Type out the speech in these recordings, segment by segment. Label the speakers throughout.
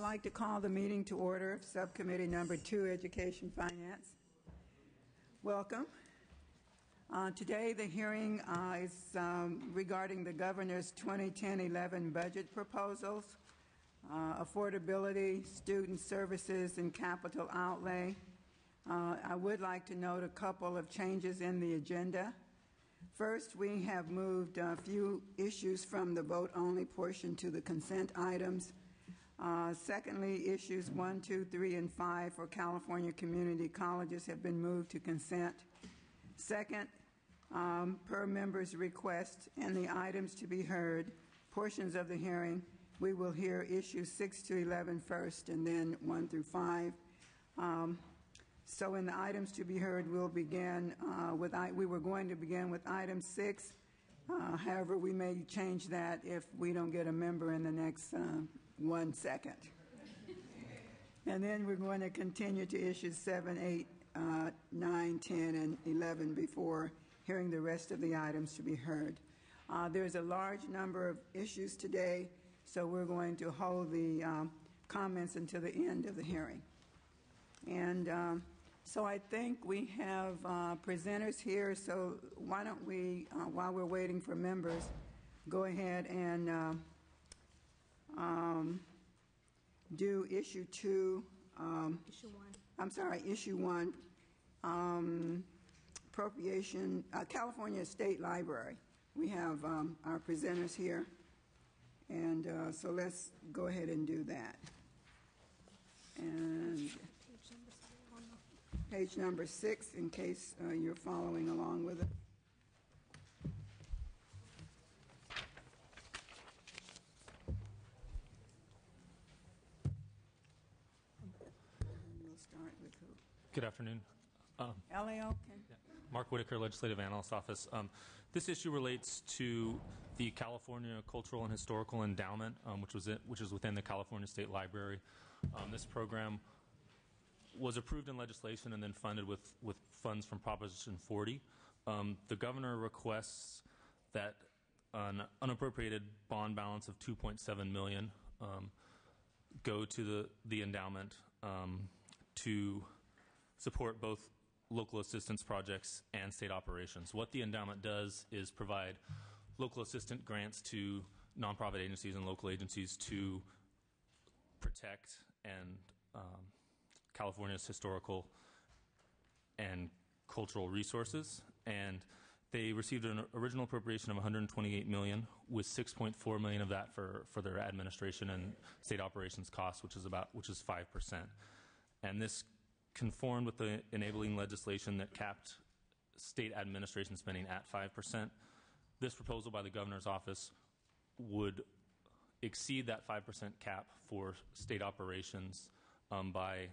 Speaker 1: I'd like to call the meeting to order, Subcommittee Number 2, Education Finance. Welcome. Today the hearing is regarding the Governor's 2010-11 budget proposals, affordability, student services, and capital outlay. I would like to note a couple of changes in the agenda. First, we have moved a few issues from the vote-only portion to the consent items. Secondly, issues 1, 2, 3, and 5 for California community colleges have been moved to consent. Second, per member's request and the items to be heard, portions of the hearing, we will hear issues 6 to 11 first and then 1 through 5. So in the items to be heard, we'll begin we were going to begin with item 6. However, we may change that if we don't get a member in the next 1 second. And then we're going to continue to issues 7, 8, 9, 10, and 11 before hearing the rest of the items to be heard. There's a large number of issues today, so we're going to hold the comments until the end of the hearing. And so I think we have presenters here, so why don't we, while we're waiting for members, go ahead and do issue 2.
Speaker 2: Issue 1.
Speaker 1: I'm sorry, issue 1, appropriation, California State Library. We have our presenters here, and so let's go ahead and do that. And page number 6, in case you're following along with it. We'll start with who?
Speaker 3: Good afternoon.
Speaker 1: Elio?
Speaker 3: Yeah. Mark Whitaker, Legislative Analyst Office. This issue relates to the California Cultural and Historical Endowment, which is within the California State Library. This program was approved in legislation and then funded with funds from Proposition 40. The governor requests that an unappropriated bond balance of $2.7 million go to the endowment to support both local assistance projects and state operations. What the endowment does is provide local assistance grants to nonprofit agencies and local agencies to protect and California's historical and cultural resources, and they received an original appropriation of $128 million, with $6.4 million of that for their administration and state operations costs, which is 5%. And this conformed with the enabling legislation that capped state administration spending at 5%. This proposal by the governor's office would exceed that 5% cap for state operations by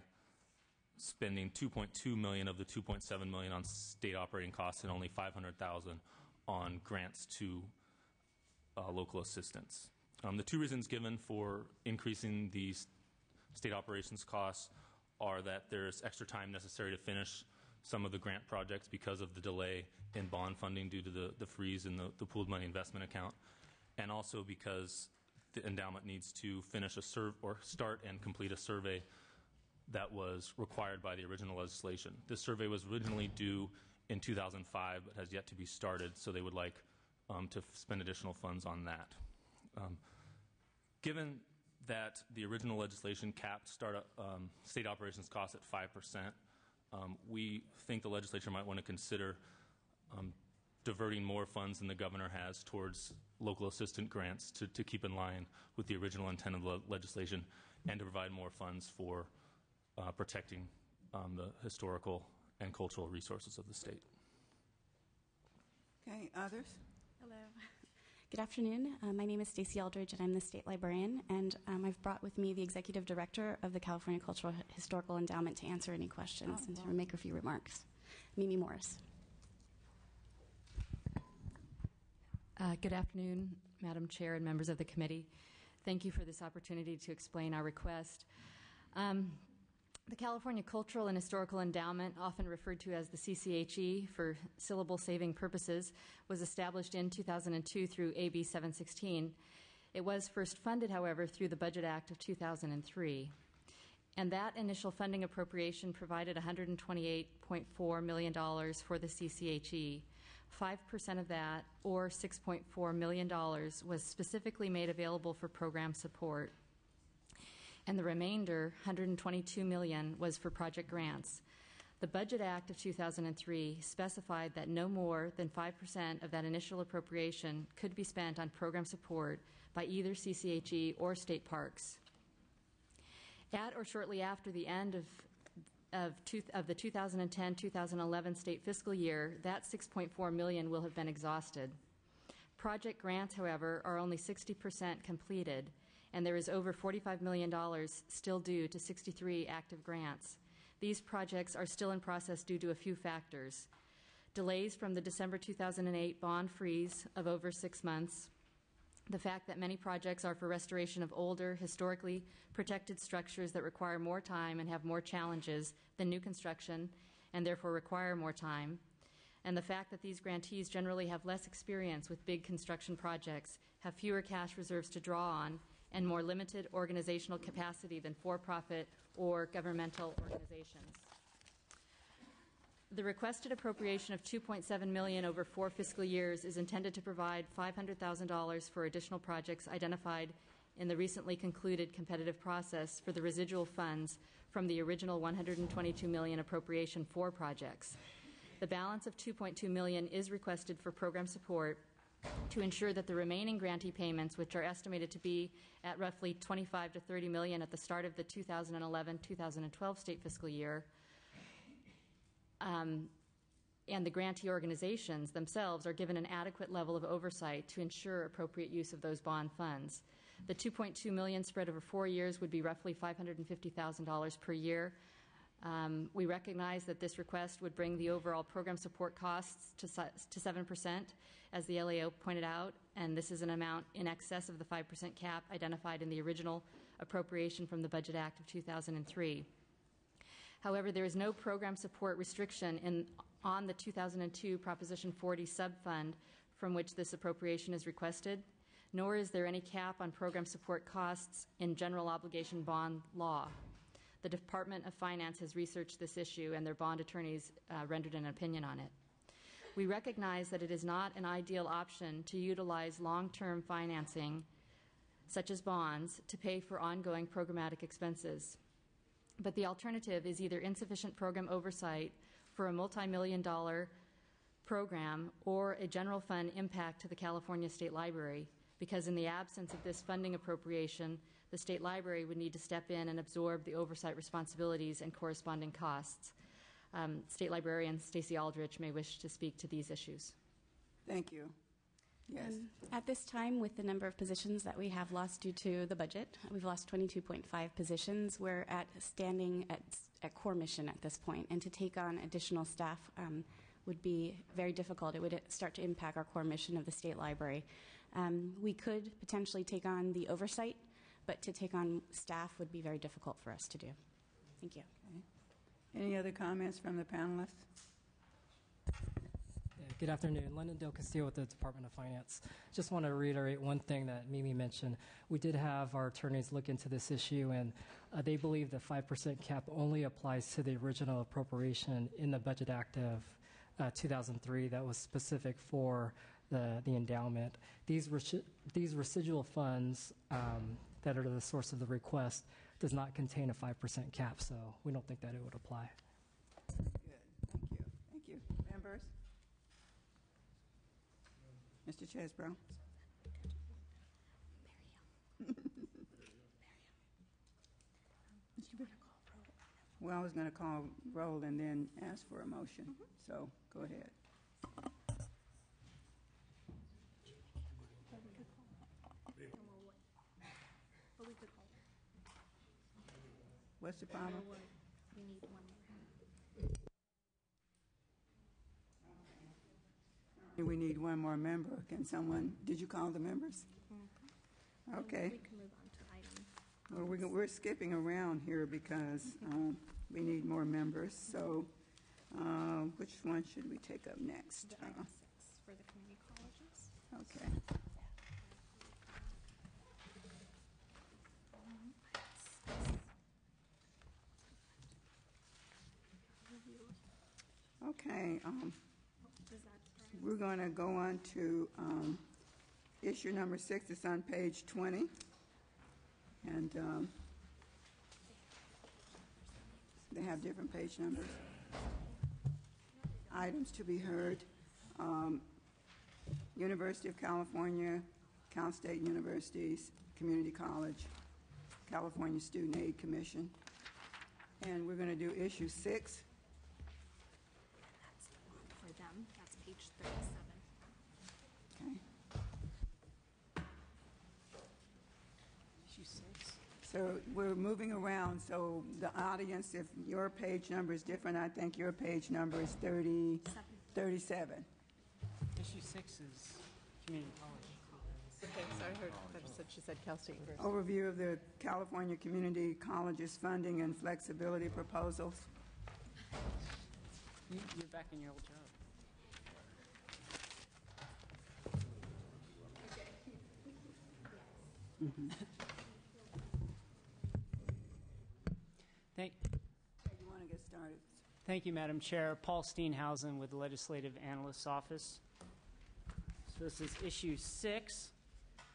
Speaker 3: spending $2.2 million of the $2.7 million on state operating costs and only $500,000 on grants to local assistance. The two reasons given for increasing the state operations costs are that there's extra time necessary to finish some of the grant projects because of the delay in bond funding due to the freeze in the pooled money investment account, and also because the endowment needs to finish start and complete a survey that was required by the original legislation. This survey was originally due in 2005 but has yet to be started, so they would like to spend additional funds on that. Given that the original legislation capped state operations costs at 5%, we think the legislature might want to consider diverting more funds than the governor has towards local assistance grants to keep in line with the original intent of the legislation and to provide more funds for protecting the historical and cultural resources of the state.
Speaker 1: Okay, others?
Speaker 2: Hello. Good afternoon. My name is Stacey Aldridge, and I'm the state librarian, and I've brought with me the executive director of the California Cultural Historical Endowment to answer any questions and to make a few remarks. Mimi Morris.
Speaker 4: Good afternoon, Madam Chair and members of the committee. Thank you for this opportunity to explain our request. The California Cultural and Historical Endowment, often referred to as the CCHE for syllable saving purposes, was established in 2002 through AB 716. It was first funded, however, through the Budget Act of 2003. And that initial funding appropriation provided $128.4 million for the CCHE. 5% of that, or $6.4 million, was specifically made available for program support. And the remainder, $122 million, was for project grants. The Budget Act of 2003 specified that no more than 5% of that initial appropriation could be spent on program support by either CCHE or state parks. At or shortly after the end of the 2010-2011 state fiscal year, that $6.4 million will have been exhausted. Project grants, however, are only 60% completed, and there is over $45 million still due to 63 active grants. These projects are still in process due to a few factors: delays from the December 2008 bond freeze of over 6 months, the fact that many projects are for restoration of older, historically protected structures that require more time and have more challenges than new construction and therefore require more time, and the fact that these grantees generally have less experience with big construction projects, have fewer cash reserves to draw on, and more limited organizational capacity than for-profit or governmental organizations. The requested appropriation of $2.7 million over 4 fiscal years is intended to provide $500,000 for additional projects identified in the recently concluded competitive process for the residual funds from the original $122 million appropriation for projects. The balance of $2.2 million is requested for program support to ensure that the remaining grantee payments, which are estimated to be at roughly $25 to $30 million at the start of the 2011-2012 state fiscal year, and the grantee organizations themselves are given an adequate level of oversight to ensure appropriate use of those bond funds. The $2.2 million spread over 4 years would be roughly $550,000 per year. We recognize that this request would bring the overall program support costs to 7%, as the LAO pointed out, and this is an amount in excess of the 5% cap identified in the original appropriation from the Budget Act of 2003. However, there is no program support restriction on the 2002 Proposition 40 subfund from which this appropriation is requested, nor is there any cap on program support costs in general obligation bond law. The Department of Finance has researched this issue, and their bond attorneys rendered an opinion on it. We recognize that it is not an ideal option to utilize long-term financing, such as bonds, to pay for ongoing programmatic expenses. But the alternative is either insufficient program oversight for a multi-million-dollar program or a general fund impact to the California State Library, because in the absence of this funding appropriation, the State Library would need to step in and absorb the oversight responsibilities and corresponding costs. State Librarian Stacey Aldrich may wish to speak to these issues.
Speaker 1: Thank you. Yes.
Speaker 2: At this time, with the number of positions that we have lost due to the budget, we've lost 22.5 positions. We're standing at core mission at this point, and to take on additional staff would be very difficult. It would start to impact our core mission of the State Library. We could potentially take on the oversight, but to take on staff would be very difficult for us to do. Thank you.
Speaker 1: Okay. Any other comments from the panelists?
Speaker 5: Good afternoon. Lyndon Del Castillo with the Department of Finance. Just want to reiterate one thing that Mimi mentioned. We did have our attorneys look into this issue, and they believe the 5% cap only applies to the original appropriation in the Budget Act of 2003 that was specific for the endowment. These residual funds that are the source of the request does not contain a 5% cap, so we don't think that it would apply.
Speaker 1: Good. Thank you. Thank you. Members? Mr. Chesbrough. Well, I was going to call roll and then ask for a motion, so go ahead. What's the problem?
Speaker 6: We need one more.
Speaker 1: We need one more member. Can someone, did you call the members? Okay.
Speaker 6: We can move on to items.
Speaker 1: Well, we're skipping around here because we need more members. So which one should we take up next?
Speaker 6: Item 6 for the community colleges.
Speaker 1: Okay. Okay,
Speaker 6: Does that,
Speaker 1: we're going to go on to issue number 6. It's on page 20. And they have different page numbers. Items to be heard. University of California, Cal State Universities, Community College, California Student Aid Commission. And we're going to do issue 6.
Speaker 6: that's for them. That's page 37.
Speaker 1: Okay. So we're moving around, so the audience, if your page number is different, I think your page number is 37.
Speaker 7: Issue 6 is community college.
Speaker 8: Okay, so I heard, she said Cal State University.
Speaker 1: Overview of the California Community Colleges funding and flexibility proposals.
Speaker 7: You're back in your old job.
Speaker 1: You want to get started?
Speaker 7: Thank you, Madam Chair. Paul Steenhausen with the Legislative Analyst's Office. So this is issue 6,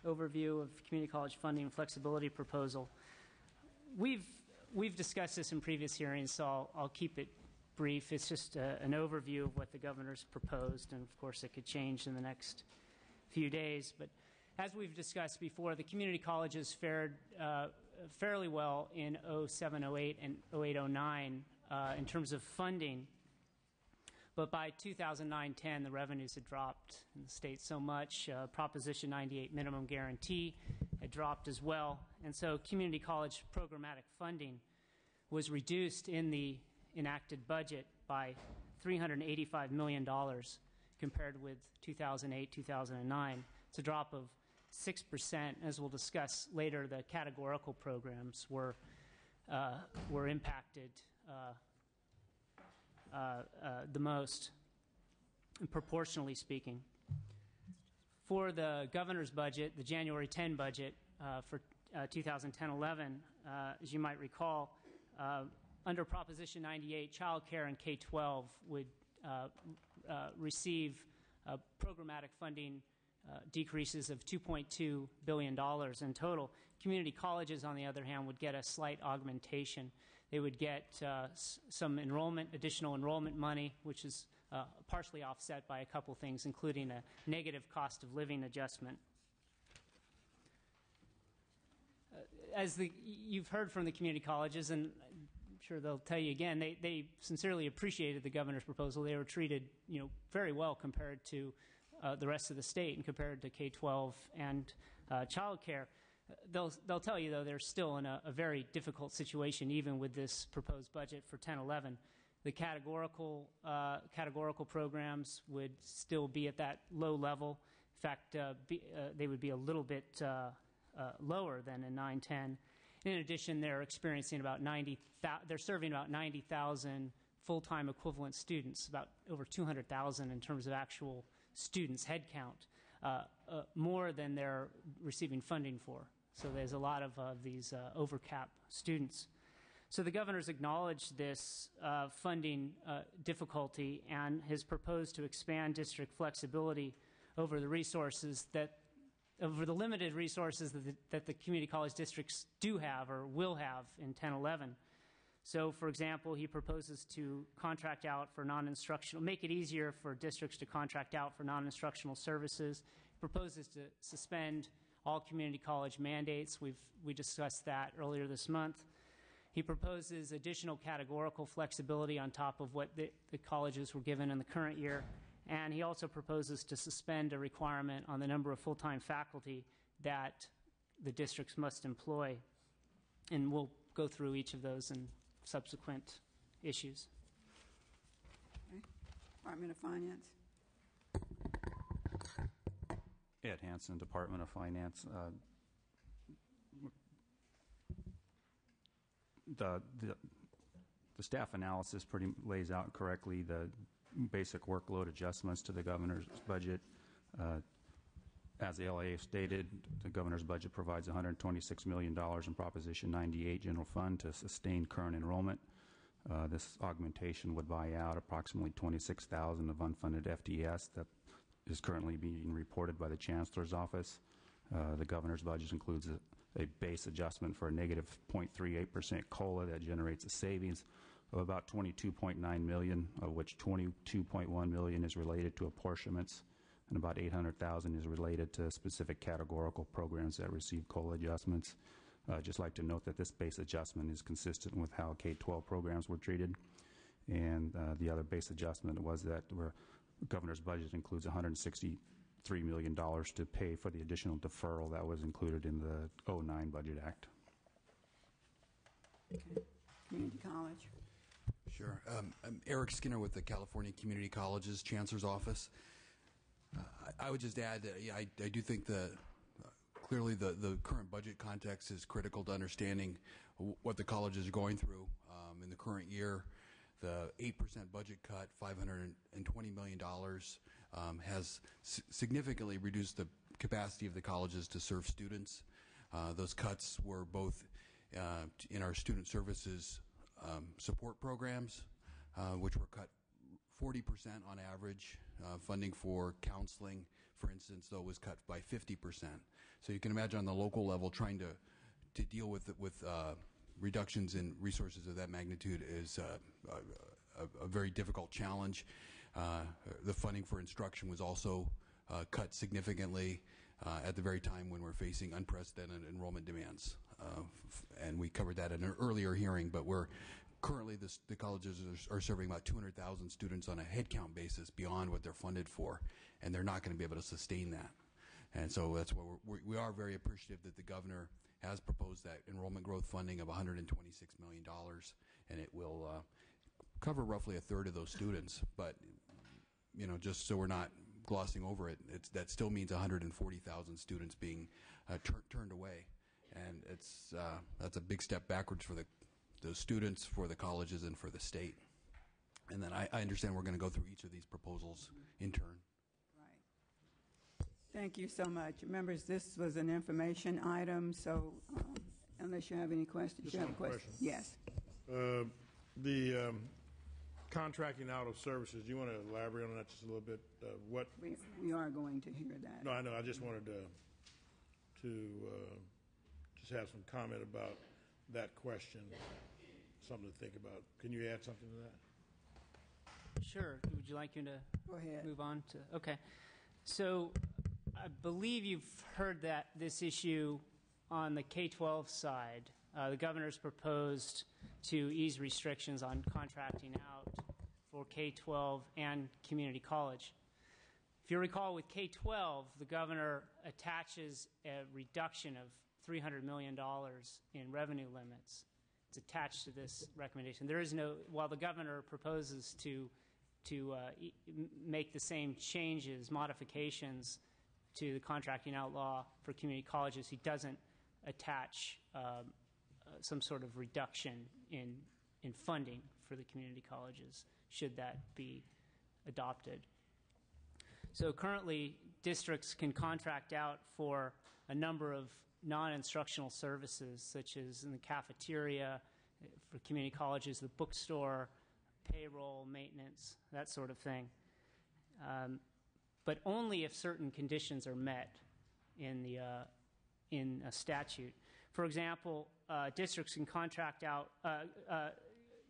Speaker 7: overview of community college funding and flexibility proposal. We've discussed this in previous hearings, so I'll keep it brief. It's just an overview of what the governor's proposed, and of course it could change in the next few days. But as we've discussed before, the community colleges fared fairly well in 07-08 and 08-09 in terms of funding. But by 2009-10, the revenues had dropped in the state so much. Proposition 98 minimum guarantee had dropped as well. And so community college programmatic funding was reduced in the enacted budget by $385 million compared with 2008-2009. It's a drop of 6%. As we'll discuss later, the categorical programs were impacted the most, proportionally speaking. For the governor's budget, the January 10 budget for 2010-11, as you might recall, under Proposition 98, child care and K-12 would receive programmatic funding decreases of $2.2 billion in total. Community colleges, on the other hand, would get a slight augmentation. They would get some additional enrollment money, which is partially offset by a couple things, including a negative cost of living adjustment. As you've heard from the community colleges, and I'm sure they'll tell you again, they sincerely appreciated the governor's proposal. They were treated, very well compared to the rest of the state and compared to K-12 and child care. They'll tell you, though, they're still in a very difficult situation, even with this proposed budget for 10-11. The categorical programs would still be at that low level. In fact, they would be a little bit lower than in 9-10. In addition, they're experiencing they're serving about 90,000 full-time equivalent students, about over 200,000 in terms of actual students, head count, more than they're receiving funding for. So there's a lot of these overcap students. So the governor's acknowledged this funding difficulty and has proposed to expand district flexibility over the limited resources that the community college districts do have or will have in 10-11. So, for example, he proposes to contract out for non-instructional, make it easier for districts to contract out for non-instructional services. He proposes to suspend all community college mandates. We discussed that earlier this month. He proposes additional categorical flexibility on top of what the colleges were given in the current year. And he also proposes to suspend a requirement on the number of full-time faculty that the districts must employ. And we'll go through each of those in subsequent issues.
Speaker 1: Okay. Department of Finance.
Speaker 9: Ed Hansen, Department of Finance. The staff analysis pretty lays out correctly the basic workload adjustments to the governor's budget. As the LA stated, the governor's budget provides $126 million in Proposition 98 general fund to sustain current enrollment. This augmentation would buy out approximately 26,000 of unfunded FDS that is currently being reported by the Chancellor's Office. The Governor's budget includes a base adjustment for a negative 0.38% COLA that generates a savings of about $22.9 million, of which $22.1 million is related to apportionments, and about $800,000 is related to specific categorical programs that receive COLA adjustments. Just like to note that this base adjustment is consistent with how K-12 programs were treated. And the other base adjustment was that the Governor's budget includes $163 million to pay for the additional deferral that was included in the 09 Budget Act.
Speaker 1: Okay. Community College.
Speaker 10: Sure. I'm Eric Skinner with the California Community Colleges Chancellor's Office. I would just add that I do think that clearly the current budget context is critical to understanding what the colleges are going through. In the current year, the 8% budget cut, $520 million, has significantly reduced the capacity of the colleges to serve students. Those cuts were both in our student services support programs, which were cut 40% on average. Funding for counseling, for instance, though, was cut by 50%. So you can imagine on the local level trying to deal with reductions in resources of that magnitude is a very difficult challenge. The funding for instruction was also cut significantly at the very time when we're facing unprecedented enrollment demands. And we covered that in an earlier hearing, but we're currently the colleges are serving about 200,000 students on a headcount basis beyond what they're funded for, and they're not going to be able to sustain that. And so that's why we are very appreciative that the governor has proposed that enrollment growth funding of $126 million, and it will cover roughly a third of those students. But, you know, just so we're not glossing over it, that still means 140,000 students being turned away, and that's a big step backwards for the students, for the colleges, and for the state. And then I understand we're going to go through each of these proposals in turn.
Speaker 1: Right. Thank you so much. Members, this was an information item, so unless you have any questions.
Speaker 11: Just
Speaker 1: you have
Speaker 11: one
Speaker 1: a question? Yes.
Speaker 11: The contracting out of services, do you want to elaborate on that just a little bit? What
Speaker 1: we are going to hear that.
Speaker 11: No, I know. I just wanted to just have some comment about that question. Something to think about. Can you add something to that?
Speaker 7: Sure. Would you like me to
Speaker 1: Go ahead.
Speaker 7: move on to? Okay. So I believe you've heard that this issue on the K-12 side, the governor's proposed to ease restrictions on contracting out for K-12 and community college. If you recall, with K-12, the governor attaches a reduction of $300 million in revenue limits. It's attached to this recommendation. There is no, while the governor proposes to make the same changes, modifications to the contracting out law for community colleges, he doesn't attach some sort of reduction in funding for the community colleges, should that be adopted. So currently, districts can contract out for a number of non-instructional services, such as in the cafeteria, for community colleges, the bookstore, payroll, maintenance, that sort of thing. But only if certain conditions are met in a statute. For example, districts can contract out,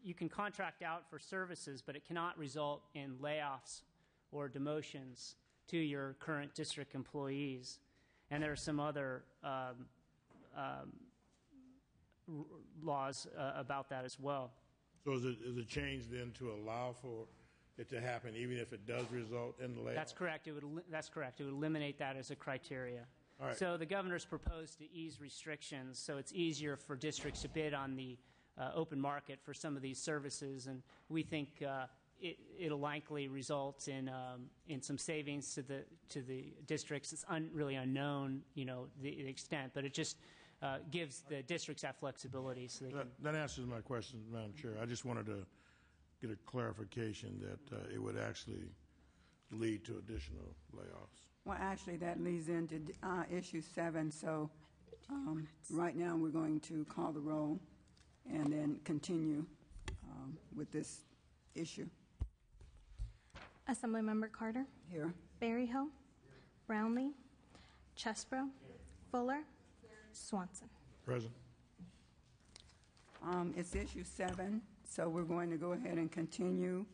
Speaker 7: you can contract out for services, but it cannot result in layoffs or demotions to your current district employees. And there are some other laws about that as well.
Speaker 11: So is it changed then to allow for it to happen even if it does result in the layoff?
Speaker 7: That's correct. That's correct. It would eliminate that as a criteria.
Speaker 11: All right.
Speaker 7: So the governor's proposed to ease restrictions so it's easier for districts to bid on the open market for some of these services, and we think it'll likely result in some savings to the districts. It's really unknown, you know, the extent, but it just gives the districts that flexibility. So
Speaker 11: that answers my question, Madam Chair. I just wanted to get a clarification that it would actually lead to additional layoffs.
Speaker 1: Well, actually, that leads into issue 7. So right now we're going to call the roll and then continue with this issue.
Speaker 6: Assemblymember Carter,
Speaker 1: Here.
Speaker 6: Berryhill, Brownlee, Chesbro, Fuller, Swanson.
Speaker 11: Present.
Speaker 1: It's issue 7, so we're going to go ahead and continue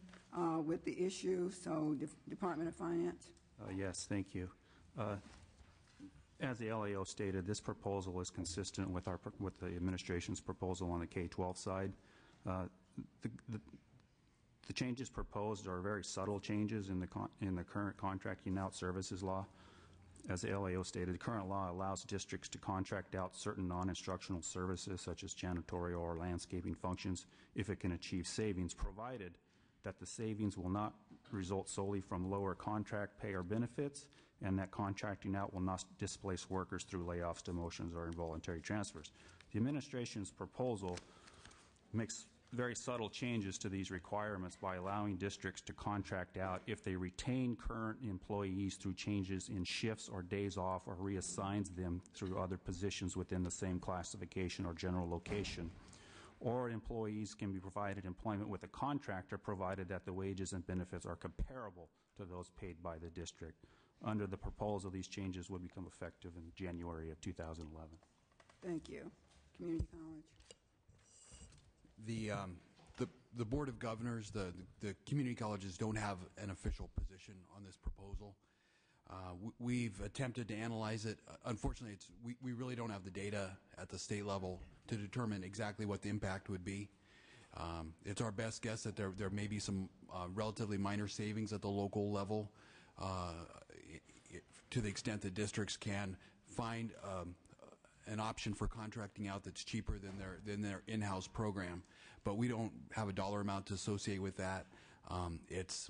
Speaker 1: with the issue. So, Department of Finance.
Speaker 9: Yes, thank you. As the LAO stated, this proposal is consistent with the administration's proposal on the K-12 side. The changes proposed are very subtle changes in the current contracting out services law. As the LAO stated, the current law allows districts to contract out certain non-instructional services such as janitorial or landscaping functions if it can achieve savings, provided that the savings will not result solely from lower contract pay or benefits, and that contracting out will not displace workers through layoffs, demotions, or involuntary transfers. The administration's proposal makes very subtle changes to these requirements by allowing districts to contract out if they retain current employees through changes in shifts or days off, or reassigns them through other positions within the same classification or general location. Or employees can be provided employment with a contractor provided that the wages and benefits are comparable to those paid by the district. Under the proposal, these changes would become effective in January of 2011.
Speaker 1: Thank you. Community College.
Speaker 10: The Board of Governors, the community colleges don't have an official position on this proposal. We've attempted to analyze it. Unfortunately, we really don't have the data at the state level to determine exactly what the impact would be. It's our best guess that there may be some relatively minor savings at the local level to the extent that districts can find an option for contracting out that's cheaper than their in-house program. But we don't have a dollar amount to associate with that. It's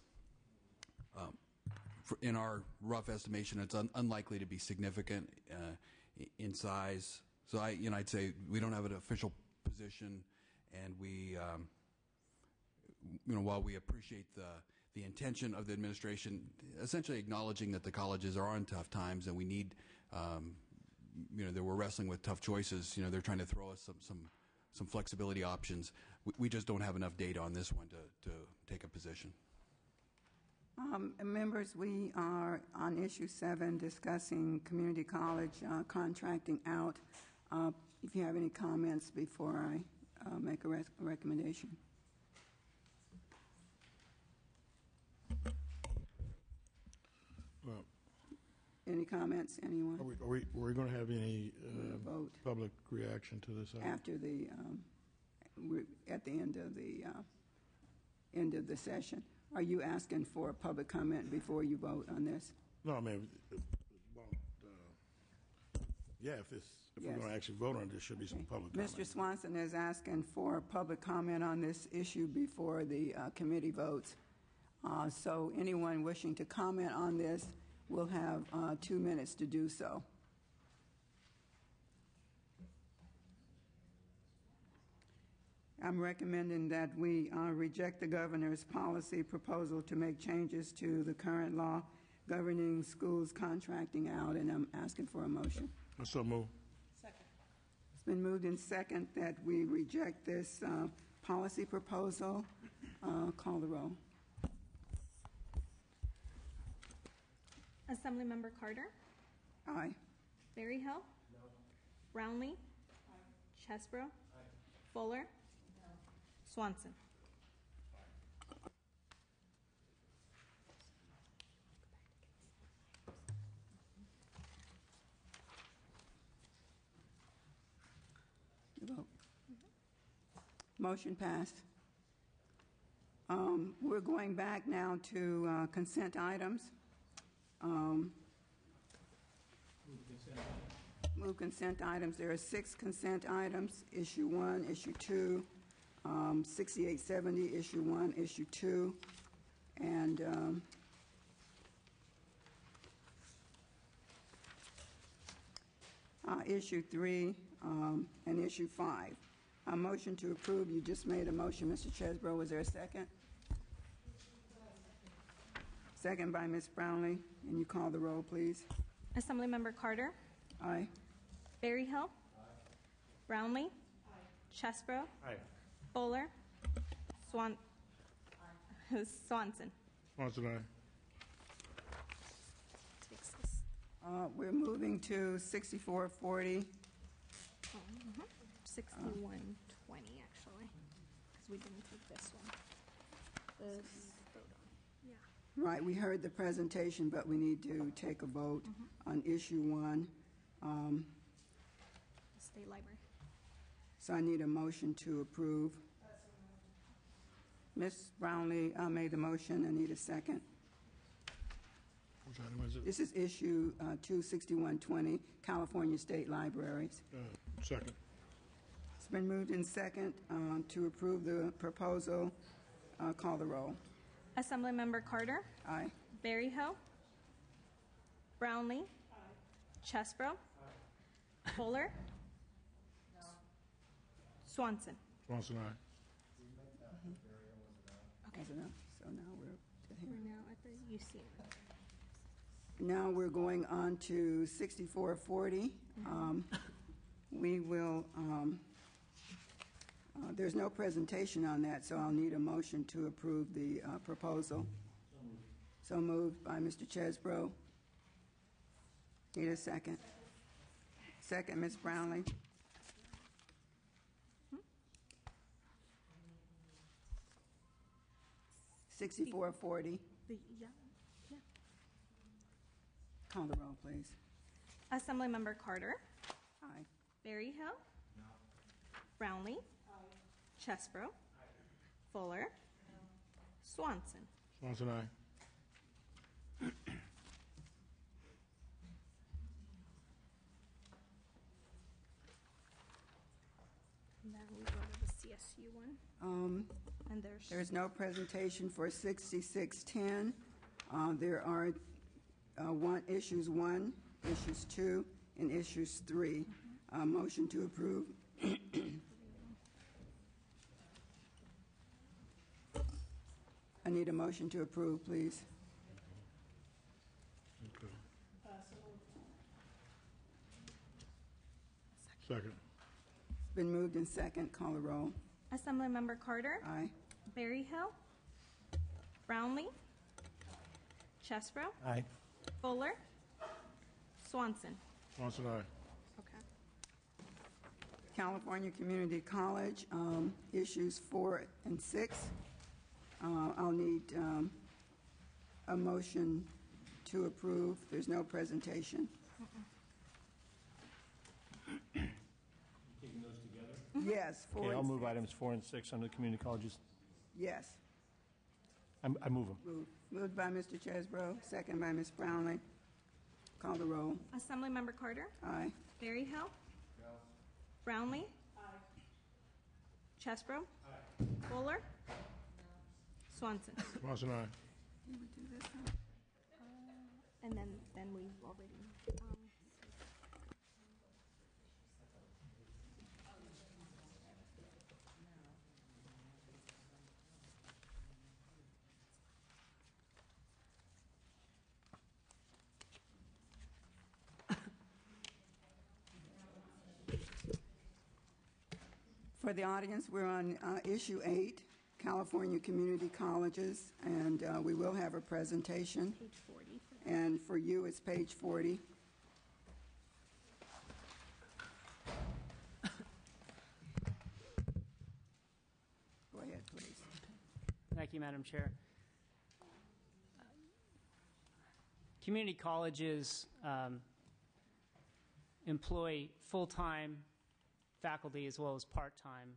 Speaker 10: in our rough estimation, it's unlikely to be significant in size. So I'd say we don't have an official position, and we, while we appreciate the intention of the administration, essentially acknowledging that the colleges are in tough times and we need, that we're wrestling with tough choices. They're trying to throw us some flexibility options. We just don't have enough data on this one to take a position.
Speaker 1: Members, we are on issue 7 discussing community college contracting out. If you have any comments before I make a recommendation.
Speaker 11: Well,
Speaker 1: any comments, anyone?
Speaker 11: Are we going to have any
Speaker 1: vote
Speaker 11: public reaction to this?
Speaker 1: After the at the end of the session? Are you asking for a public comment before you vote on this?
Speaker 11: No, I mean, yeah. If we're going to actually vote on it, there should be some public comment.
Speaker 1: Mr. Swanson is asking for a public comment on this issue before the committee votes. So anyone wishing to comment on this will have 2 minutes to do so. I'm recommending that we reject the governor's policy proposal to make changes to the current law governing schools contracting out, and I'm asking for a motion.
Speaker 11: So move.
Speaker 8: Second.
Speaker 1: It's been moved in second that we reject this policy proposal. Call the roll.
Speaker 6: Assemblymember Carter,
Speaker 1: Aye.
Speaker 6: Berryhill, no. Brownlee, aye. Chesbro, aye. Fuller, no. Swanson.
Speaker 1: Vote. Motion passed. We're going back now to consent items. Move consent items. There are 6 consent items. Issue 1, Issue 2, 6870, Issue 1, Issue 2, and Issue 3 and Issue 5. A motion to approve. You just made a motion, Mr. Chesbro. Was there a second? Second by Ms. Brownlee. And you call the roll, please.
Speaker 6: Assemblymember Carter,
Speaker 1: Aye.
Speaker 6: Berryhill, aye. Brownlee, aye. Chesbro,
Speaker 11: Aye.
Speaker 6: Fuller, Swanson.
Speaker 11: Swanson, aye.
Speaker 6: Takes us.
Speaker 1: We're moving to 6440.
Speaker 6: 6120, actually, because we didn't take this one. This vote on. Yeah.
Speaker 1: Right, we heard the presentation, but we need to take a vote on issue 1.
Speaker 6: State Library.
Speaker 1: So I need a motion to approve. Ms. Brownlee made the motion. I need a second.
Speaker 11: Which item is it?
Speaker 1: This is issue 26120, California State Libraries.
Speaker 11: Second.
Speaker 1: It's been moved in second to approve the proposal. Call the roll.
Speaker 6: Assemblymember Carter.
Speaker 1: Aye.
Speaker 6: Berryhill. Brownlee. Chesbro. Fuller. Swanson.
Speaker 11: Swanson, aye.
Speaker 6: Okay.
Speaker 1: That's enough. So now we're to here.
Speaker 6: We're now at the UC.
Speaker 1: Now we're going on to 6440. We will, there's no presentation on that, so I'll need a motion to approve the proposal. So moved by Mr. Chesbro. Need a second. Second, Ms. Brownlee. $64.40.
Speaker 6: Yeah.
Speaker 1: Call the roll, please.
Speaker 6: Assemblymember Carter.
Speaker 1: Aye.
Speaker 6: Berryhill. Brownlee. Chesbro. Fuller. Swanson.
Speaker 11: Swanson, aye.
Speaker 6: And then we go to the CSU one. And
Speaker 1: There's no presentation for 6610. There are issues 1, issues 2, and issues 3. Motion to approve. I need a motion to approve, please.
Speaker 11: Okay. Second.
Speaker 1: It's been moved in second. Call the roll.
Speaker 6: Assemblymember Carter.
Speaker 1: Aye.
Speaker 6: Berryhill. Brownlee. Chesbro.
Speaker 11: Aye.
Speaker 6: Fuller. Swanson.
Speaker 11: Swanson, aye.
Speaker 6: Okay.
Speaker 1: California Community College, issues 4 and 6. I'll need a motion to approve. There's no presentation.
Speaker 12: Taking those together?
Speaker 1: Yes, 4
Speaker 12: Okay, I'll
Speaker 1: and
Speaker 12: move
Speaker 1: 6.
Speaker 12: items 4 and 6 under community colleges.
Speaker 1: Yes.
Speaker 12: I move them.
Speaker 1: Moved by Mr. Chesbro, second by Ms. Brownlee. Call the roll.
Speaker 6: Assemblymember Carter.
Speaker 1: Aye.
Speaker 6: Berryhill. Brownlee. Chesbro. Fuller. Swanson.
Speaker 11: Swanson, aye.
Speaker 1: Did we do this one?
Speaker 6: And then we've already.
Speaker 1: For the audience, we're on issue 8, California Community Colleges, and we will have a presentation.
Speaker 6: Page 40.
Speaker 1: And for you, it's page 40. Go ahead, please.
Speaker 7: Thank you, Madam Chair. Community colleges employ full-time faculty as well as part-time.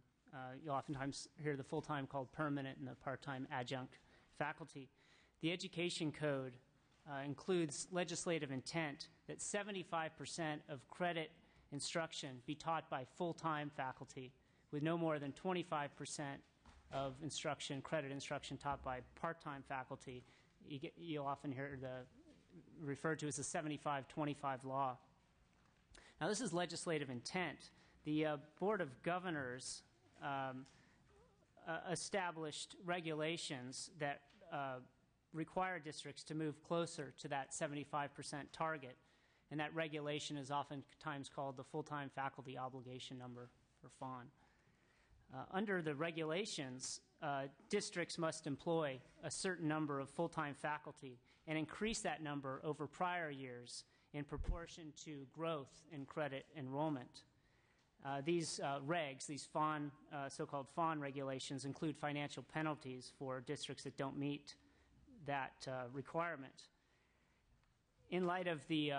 Speaker 7: You'll oftentimes hear the full-time called permanent and the part-time adjunct faculty. The Education Code includes legislative intent that 75% of credit instruction be taught by full-time faculty, with no more than 25% of credit instruction taught by part-time faculty. You'll often hear referred to as the 75-25 law. Now, this is legislative intent. The Board of Governors established regulations that require districts to move closer to that 75% target, and that regulation is oftentimes called the full-time faculty obligation number, or FON. Under the regulations, districts must employ a certain number of full-time faculty and increase that number over prior years in proportion to growth in credit enrollment. These regs, these so-called FON regulations, include financial penalties for districts that don't meet that requirement. In light of the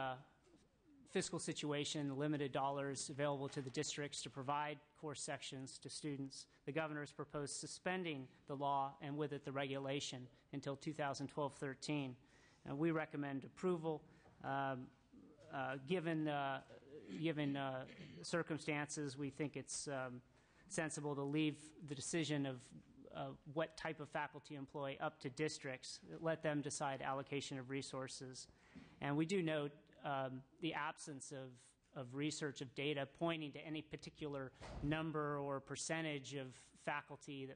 Speaker 7: fiscal situation, the limited dollars available to the districts to provide course sections to students, the governor has proposed suspending the law and with it the regulation until 2012-13. We recommend approval. Given circumstances, we think it's sensible to leave the decision of what type of faculty employ up to districts, let them decide allocation of resources. And we do note the absence of research, of data pointing to any particular number or percentage of faculty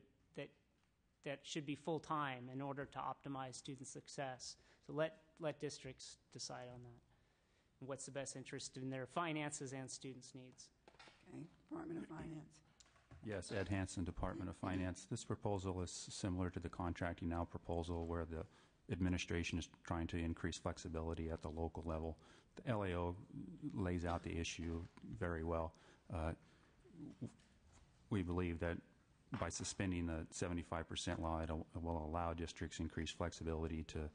Speaker 7: that should be full-time in order to optimize student success. So let districts decide on that and what's the best interest in their finances and students' needs.
Speaker 1: Okay, Department of Finance.
Speaker 9: Yes, Ed Hansen, Department of Finance. This proposal is similar to the Contracting Now proposal, where the administration is trying to increase flexibility at the local level. The LAO lays out the issue very well. We believe that by suspending the 75% law, it will allow districts increased flexibility to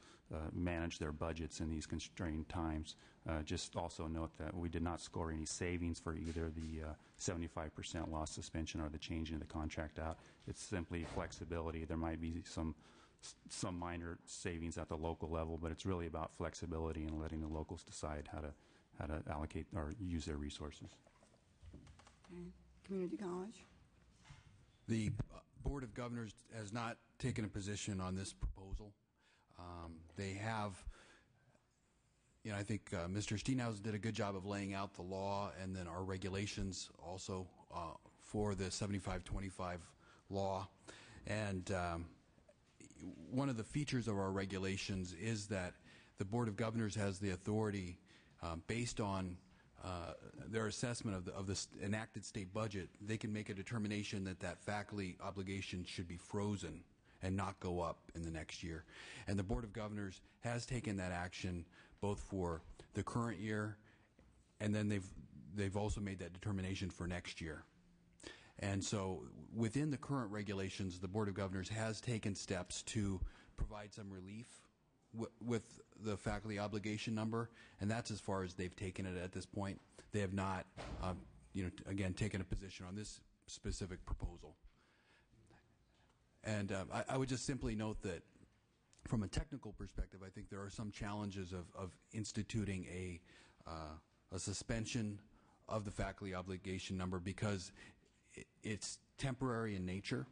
Speaker 9: manage their budgets in these constrained times. Just also note that we did not score any savings for either the 75% law suspension or the change in the contract out. It's simply flexibility. There might be some minor savings at the local level, but it's really about flexibility and letting the locals decide how to allocate or use their resources.
Speaker 1: Okay. Community College.
Speaker 10: The Board of Governors has not taken a position on this proposal. They have, I think Mr. Steenhausen did a good job of laying out the law and then our regulations also for the 75-25 law. And one of the features of our regulations is that the Board of Governors has the authority, based on their assessment of the enacted state budget, they can make a determination that faculty obligation should be frozen and not go up in the next year. And the Board of Governors has taken that action both for the current year, and then they've also made that determination for next year. And so within the current regulations, the Board of Governors has taken steps to provide some relief with the faculty obligation number, and that's as far as they've taken it at this point. They have not, again, taken a position on this specific proposal. And I would just simply note that from a technical perspective, I think there are some challenges of instituting a suspension of the faculty obligation number because it's temporary in nature,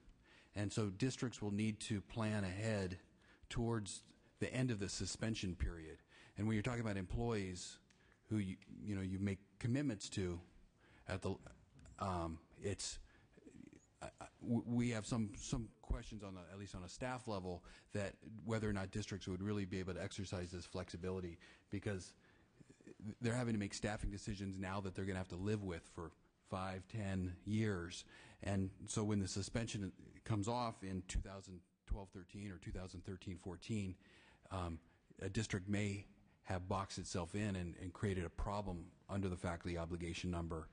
Speaker 10: and so districts will need to plan ahead towards the end of the suspension period. And when you're talking about employees who you make commitments to, we have some questions on at least on a staff level that whether or not districts would really be able to exercise this flexibility, because they're having to make staffing decisions now that they're going to have to live with for 5-10 years. And so when the suspension comes off in 2012-13 or 2013-14, a district may have boxed itself in and created a problem under the faculty obligation number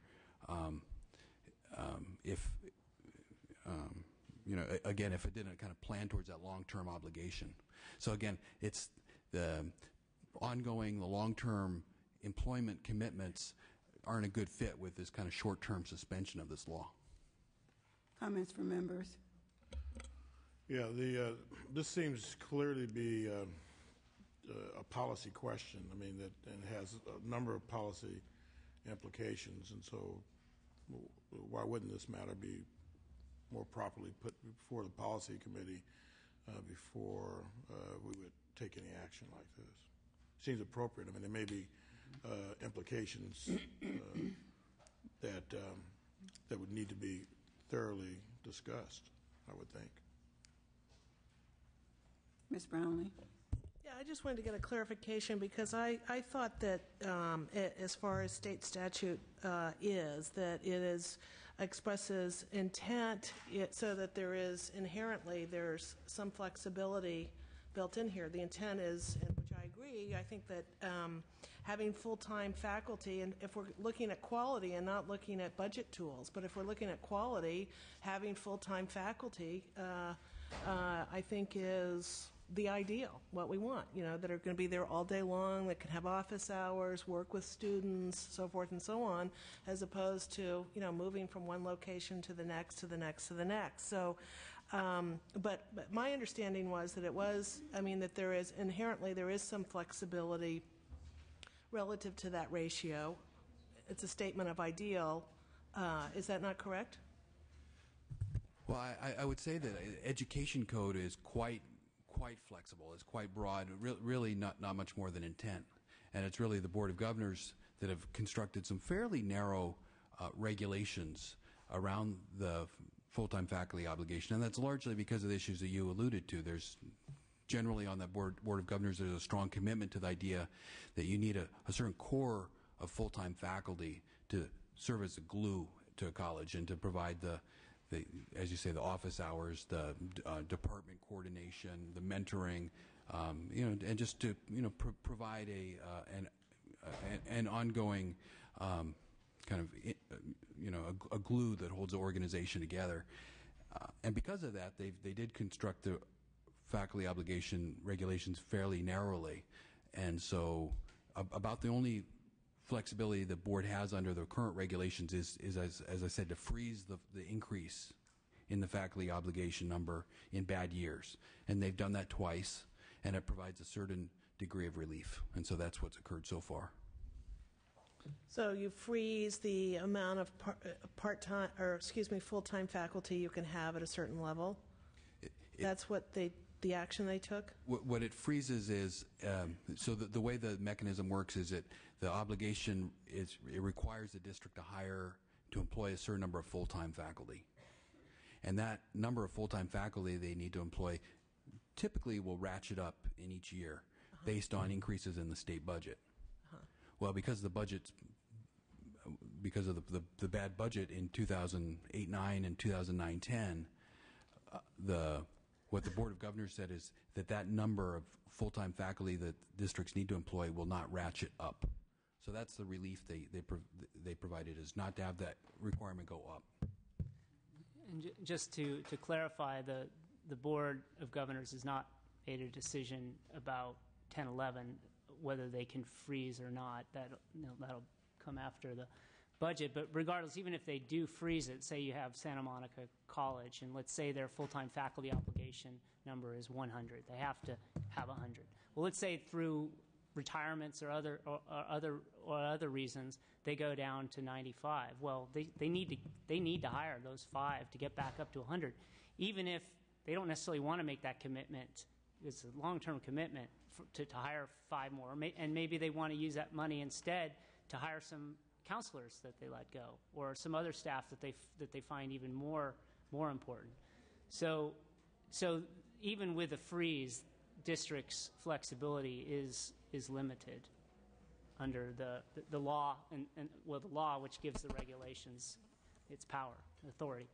Speaker 10: again, if it didn't kind of plan towards that long-term obligation. So again, it's the long-term employment commitments aren't a good fit with this kind of short-term suspension of this law.
Speaker 1: Comments from members?
Speaker 11: Yeah, this seems clearly to be a policy question. I mean, and has a number of policy implications, and so why wouldn't this matter be more properly put before the policy committee before we would take any action like this? Seems appropriate. I mean, there may be implications that would need to be thoroughly discussed, I would think.
Speaker 1: Ms. Brownlee?
Speaker 13: Yeah, I just wanted to get a clarification because I thought that as far as state statute is, that it is expresses intent so that there is inherently there's some flexibility built in here. The intent is, and which I agree, I think that having full-time faculty, and if we're looking at quality and not looking at budget tools, but if we're looking at quality, having full-time faculty, I think is the ideal, what we want, that are going to be there all day long, that can have office hours, work with students, so forth and so on, as opposed to, moving from one location to the next, to the next, to the next. So, but my understanding was that that there is inherently, there is some flexibility relative to that ratio. It's a statement of ideal. Is that not correct?
Speaker 10: Well, I would say that education code is quite flexible. It's quite broad, really not much more than intent. And it's really the Board of Governors that have constructed some fairly narrow regulations around the full-time faculty obligation, and that's largely because of the issues that you alluded to. There's generally on that Board of Governors, there's a strong commitment to the idea that you need a certain core of full-time faculty to serve as a glue to a college and to provide the as you say, the office hours, the department coordination, the mentoring, and just to provide an ongoing kind of a glue that holds the organization together. And because of that, they did construct the faculty obligation regulations fairly narrowly, and so about the only flexibility the board has under the current regulations is as I said, to freeze the increase in the faculty obligation number in bad years. And they've done that twice, and it provides a certain degree of relief. And so that's what's occurred so far.
Speaker 13: So you freeze the amount of full-time faculty you can have at a certain level? That's what the action they took?
Speaker 10: What it freezes is, so the way the mechanism works is the obligation it requires the district to employ a certain number of full-time faculty. And that number of full-time faculty they need to employ typically will ratchet up in each year based on increases in the state budget. Well, because of the bad budget in 2008-9 and 2009-10, what the Board of Governors said is that number of full-time faculty that districts need to employ will not ratchet up. So that's the relief they provided, is not to have that requirement go up.
Speaker 7: And just to clarify, the Board of Governors has not made a decision about 10-11, whether they can freeze or not. That'll come after the budget. But regardless, even if they do freeze it, say you have Santa Monica College, and let's say their full-time faculty obligation number is 100. They have to have 100. Well, let's say through retirements or other reasons they go down to 95. Well, they need to hire those 5 to get back up to 100, even if they don't necessarily want to make that commitment. It's a long-term commitment to hire 5 more, and maybe they want to use that money instead to hire some counselors that they let go, or some other staff that they find even more important. So even with a freeze, districts' flexibility is limited under the law, and the law which gives the regulations its power, authority.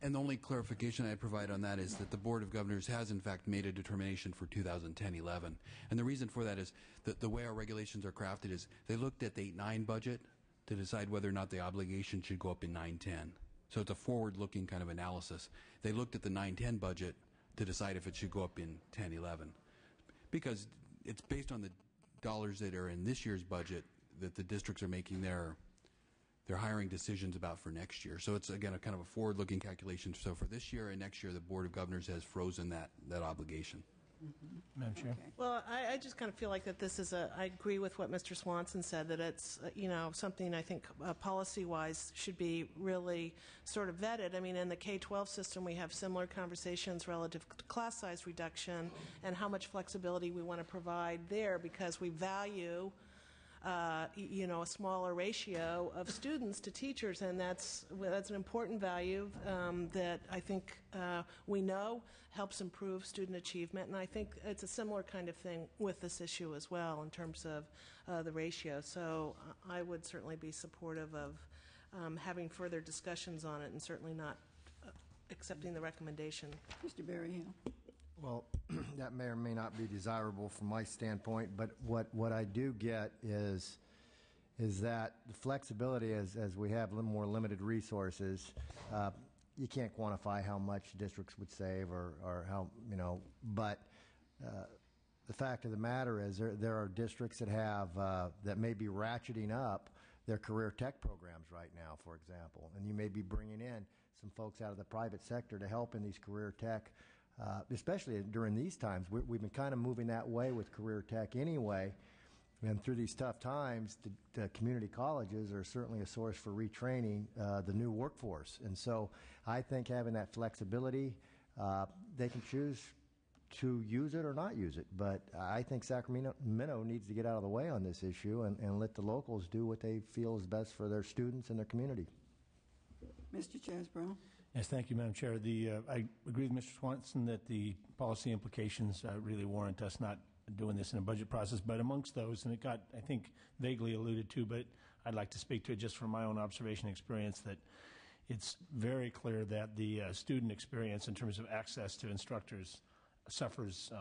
Speaker 10: And the only clarification I provide on that is that the Board of Governors has in fact made a determination for 2010-11. And the reason for that is that the way our regulations are crafted is they looked at the 8-9 budget to decide whether or not the obligation should go up in 9-10. So it's a forward-looking kind of analysis. They looked at the 9-10 budget to decide if it should go up in 10-11. Because it's based on the dollars that are in this year's budget that the districts are making their hiring decisions about for next year. So it's, again, a kind of a forward-looking calculation. So for this year and next year, the Board of Governors has frozen that obligation.
Speaker 12: Madam Chair.
Speaker 1: Okay.
Speaker 13: Well, I just kind of feel like that this is I agree with what Mr. Swanson said, that it's, something I think policy-wise should be really sort of vetted. I mean, in the K-12 system, we have similar conversations relative to class size reduction and how much flexibility we want to provide there, because we value a smaller ratio of students to teachers, and that's an important value that I think we know helps improve student achievement, and I think it's a similar kind of thing with this issue as well in terms of the ratio. So I would certainly be supportive of having further discussions on it and certainly not accepting the recommendation.
Speaker 1: Mr. Berryhill.
Speaker 14: Well, that may or may not be desirable from my standpoint, but what I do get is that the flexibility, as we have a little more limited resources, you can't quantify how much districts would save or how, but the fact of the matter is there are districts that have, that may be ratcheting up their career tech programs right now, for example, and you may be bringing in some folks out of the private sector to help in these career tech, especially during these times. We've been kind of moving that way with career tech anyway, and through these tough times, the community colleges are certainly a source for retraining the new workforce. And so I think having that flexibility, they can choose to use it or not use it. But I think Sacramento needs to get out of the way on this issue and let the locals do what they feel is best for their students and their community.
Speaker 1: Mr. Chesbrough.
Speaker 12: Yes, thank you, Madam Chair. I agree with Mr. Swanson that the policy implications really warrant us not doing this in a budget process, but amongst those, and it got, I think, vaguely alluded to, but I'd like to speak to it just from my own observation experience, that it's very clear that the student experience in terms of access to instructors suffers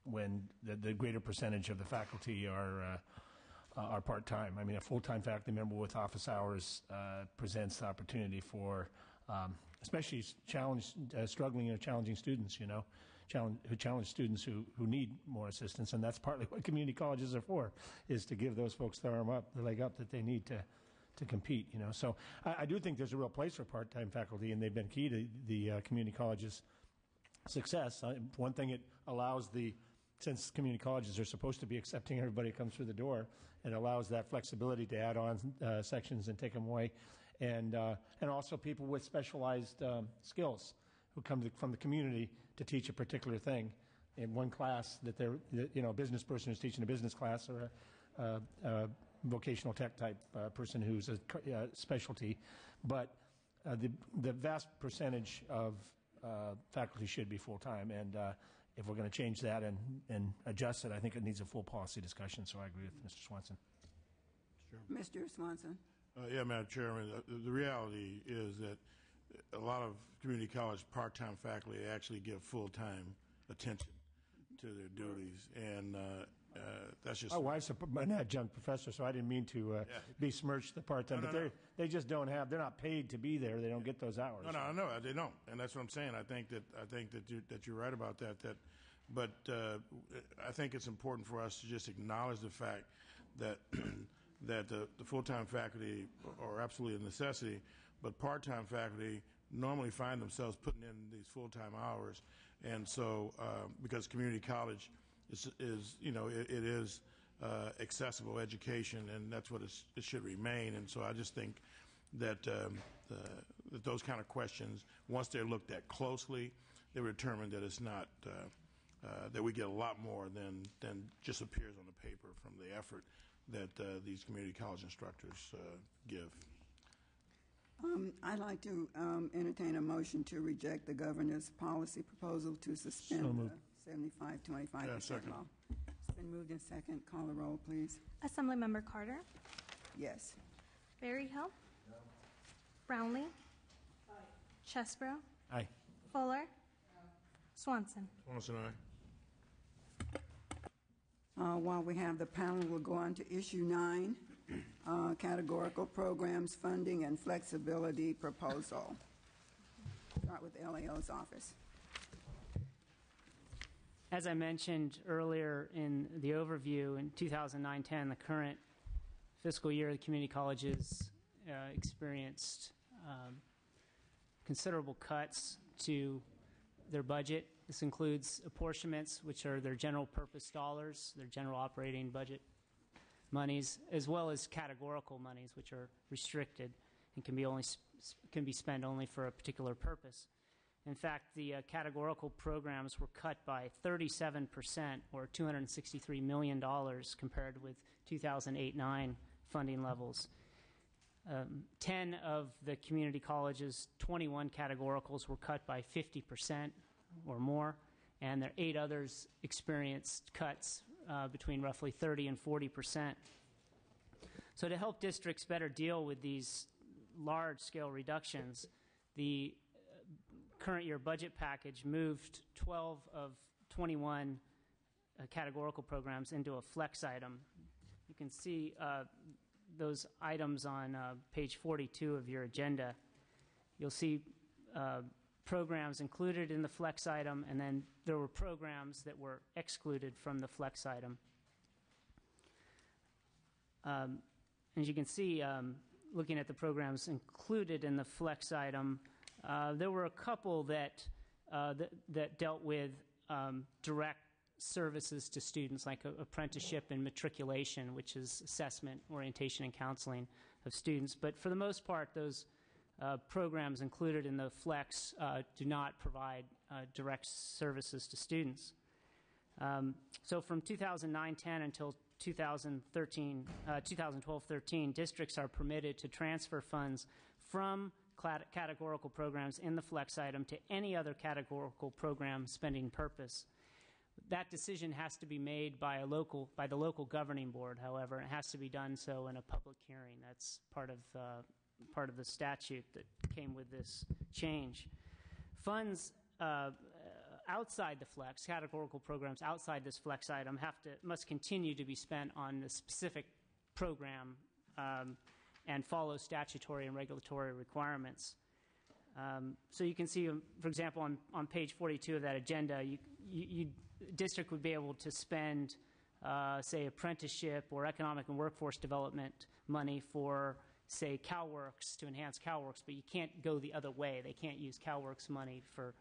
Speaker 12: when the greater percentage of the faculty are part-time. I mean, a full-time faculty member with office hours presents the opportunity for especially struggling or challenging students, who challenge students who need more assistance, and that's partly what community colleges are for, is to give those folks the leg up that they need to compete. So I do think there's a real place for part-time faculty, and they've been key to the community colleges' success. One thing it allows since community colleges are supposed to be accepting everybody who comes through the door, it allows that flexibility to add on sections and take them away, and also people with specialized skills who come from the community to teach a particular thing in one class, that they're, a business person who's teaching a business class, or a vocational tech type person who's a specialty. But the vast percentage of faculty should be full-time, and if we're going to change that and adjust it, I think it needs a full policy discussion, so I agree with Mr. Swanson.
Speaker 11: Sure.
Speaker 1: Mr. Swanson.
Speaker 11: Yeah, Madam Chairman, the reality is that a lot of community college part-time faculty actually give full-time attention to their duties, and that's just...
Speaker 12: My wife's an adjunct professor, so I didn't mean to besmirch the part-time, but they just don't have, they're not paid to be there, they don't get those hours.
Speaker 11: No, they don't, and that's what I'm saying. I think that you're right about that. But I think it's important for us to just acknowledge the fact that that the full-time faculty are absolutely a necessity, but part-time faculty normally find themselves putting in these full-time hours, and so because community college is accessible education, and that's what it should remain. And so I just think that that those kind of questions, once they're looked at closely, they determine that it's not that we get a lot more than just appears on the paper from the effort that these community college instructors give.
Speaker 1: I'd like to entertain a motion to reject the governor's policy proposal to suspend the 75-25% law. It's been moved in second. Call the roll, please.
Speaker 6: Assemblymember Carter.
Speaker 1: Yes.
Speaker 6: Berryhill. No. Brownlee. Aye. Chesbrough.
Speaker 12: Aye.
Speaker 6: Fuller. Swanson.
Speaker 11: Swanson, aye.
Speaker 1: While we have the panel, we'll go on to issue 9, categorical programs, funding, and flexibility proposal. Start with the LAO's office.
Speaker 7: As I mentioned earlier in the overview, in 2009-10, the current fiscal year, the community colleges experienced considerable cuts to their budget. This includes apportionments, which are their general purpose dollars, their general operating budget monies, as well as categorical monies, which are restricted and can be spent only for a particular purpose. In fact, the categorical programs were cut by 37%, or $263 million, compared with 2008-9 funding levels. 10 of the community colleges' 21 categoricals were cut by 50% or more, and there 8 others experienced cuts between roughly 30 and 40%. So to help districts better deal with these large-scale reductions, the current year budget package moved 12 of 21 categorical programs into a flex item. You can see those items on page 42 of your agenda. You'll see programs included in the flex item, and then there were programs that were excluded from the flex item. As you can see, looking at the programs included in the flex item, there were a couple that dealt with direct services to students, like apprenticeship and matriculation, which is assessment, orientation, and counseling of students. But for the most part, those programs included in the flex do not provide direct services to students. So from 2009-10 until 2012-13, districts are permitted to transfer funds from categorical programs in the flex item to any other categorical program spending purpose. That decision has to be made by the local governing board, however. It has to be done so in a public hearing. That's part of the statute that came with this change. Funds outside the flex, categorical programs outside this flex item must continue to be spent on the specific program and follow statutory and regulatory requirements. So you can see, for example, on page 42 of that agenda, district would be able to spend, say, apprenticeship or economic and workforce development money for, say, CalWorks, to enhance CalWorks, but you can't go the other way. They can't use CalWorks money for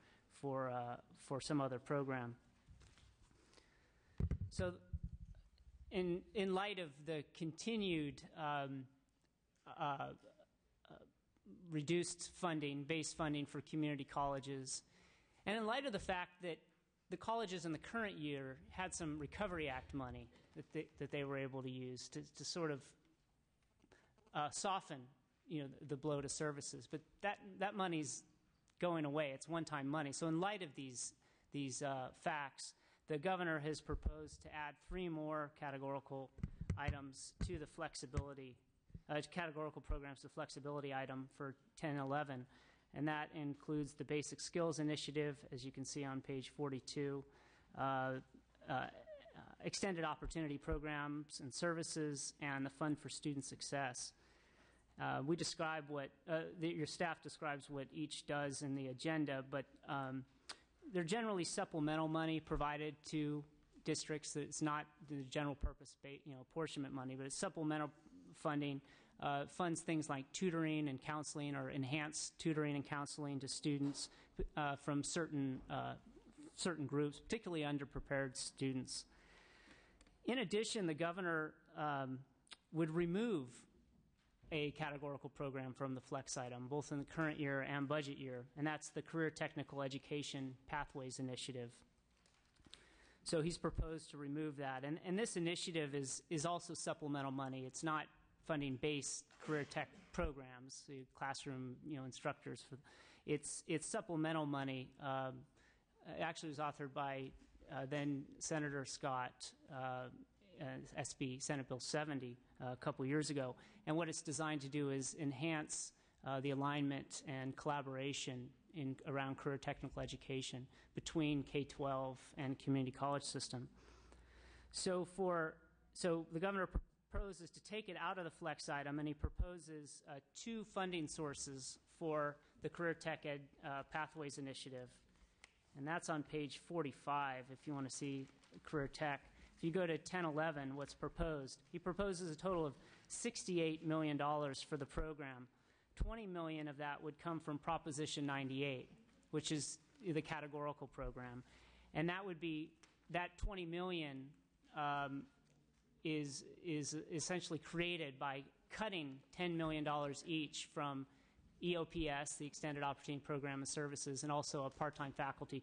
Speaker 7: some other program. So in light of the continued reduced funding, base funding for community colleges, and in light of the fact that the colleges in the current year had some Recovery Act money that they were able to use to sort of soften, the blow to services, but that money's going away. It's one-time money. So in light of these facts, the governor has proposed to add 3 more categorical items to the flexibility, categorical programs to flexibility item for 10-11, and that includes the Basic Skills Initiative, as you can see on page 42, extended opportunity programs and services, and the Fund for Student Success. We describe your staff describes what each does in the agenda, but they're generally supplemental money provided to districts. It's not the general purpose, apportionment money, but it's supplemental funding. Funds things like tutoring and counseling, or enhanced tutoring and counseling to students from certain groups, particularly underprepared students. In addition, the governor would remove a categorical program from the flex item, both in the current year and budget year, and that's the Career Technical Education Pathways Initiative. So he's proposed to remove that. And this initiative is also supplemental money. It's not funding base career tech programs, the classroom instructors. It's supplemental money. It actually was authored by then Senator Scott, SB Senate Bill 70, a couple years ago. And what it's designed to do is enhance the alignment and collaboration around career technical education between K-12 and community college system. So the governor proposes to take it out of the flex item, and he proposes 2 funding sources for the Career Tech Ed Pathways Initiative. And that's on page 45 if you want to see Career Tech. If you go to 10-11, what's proposed, he proposes a total of $68 million for the program. $20 million of that would come from Proposition 98, which is the categorical program. And that would be, that $20 million is essentially created by cutting $10 million each from EOPS, the Extended Opportunity Program and Services, and also a part-time faculty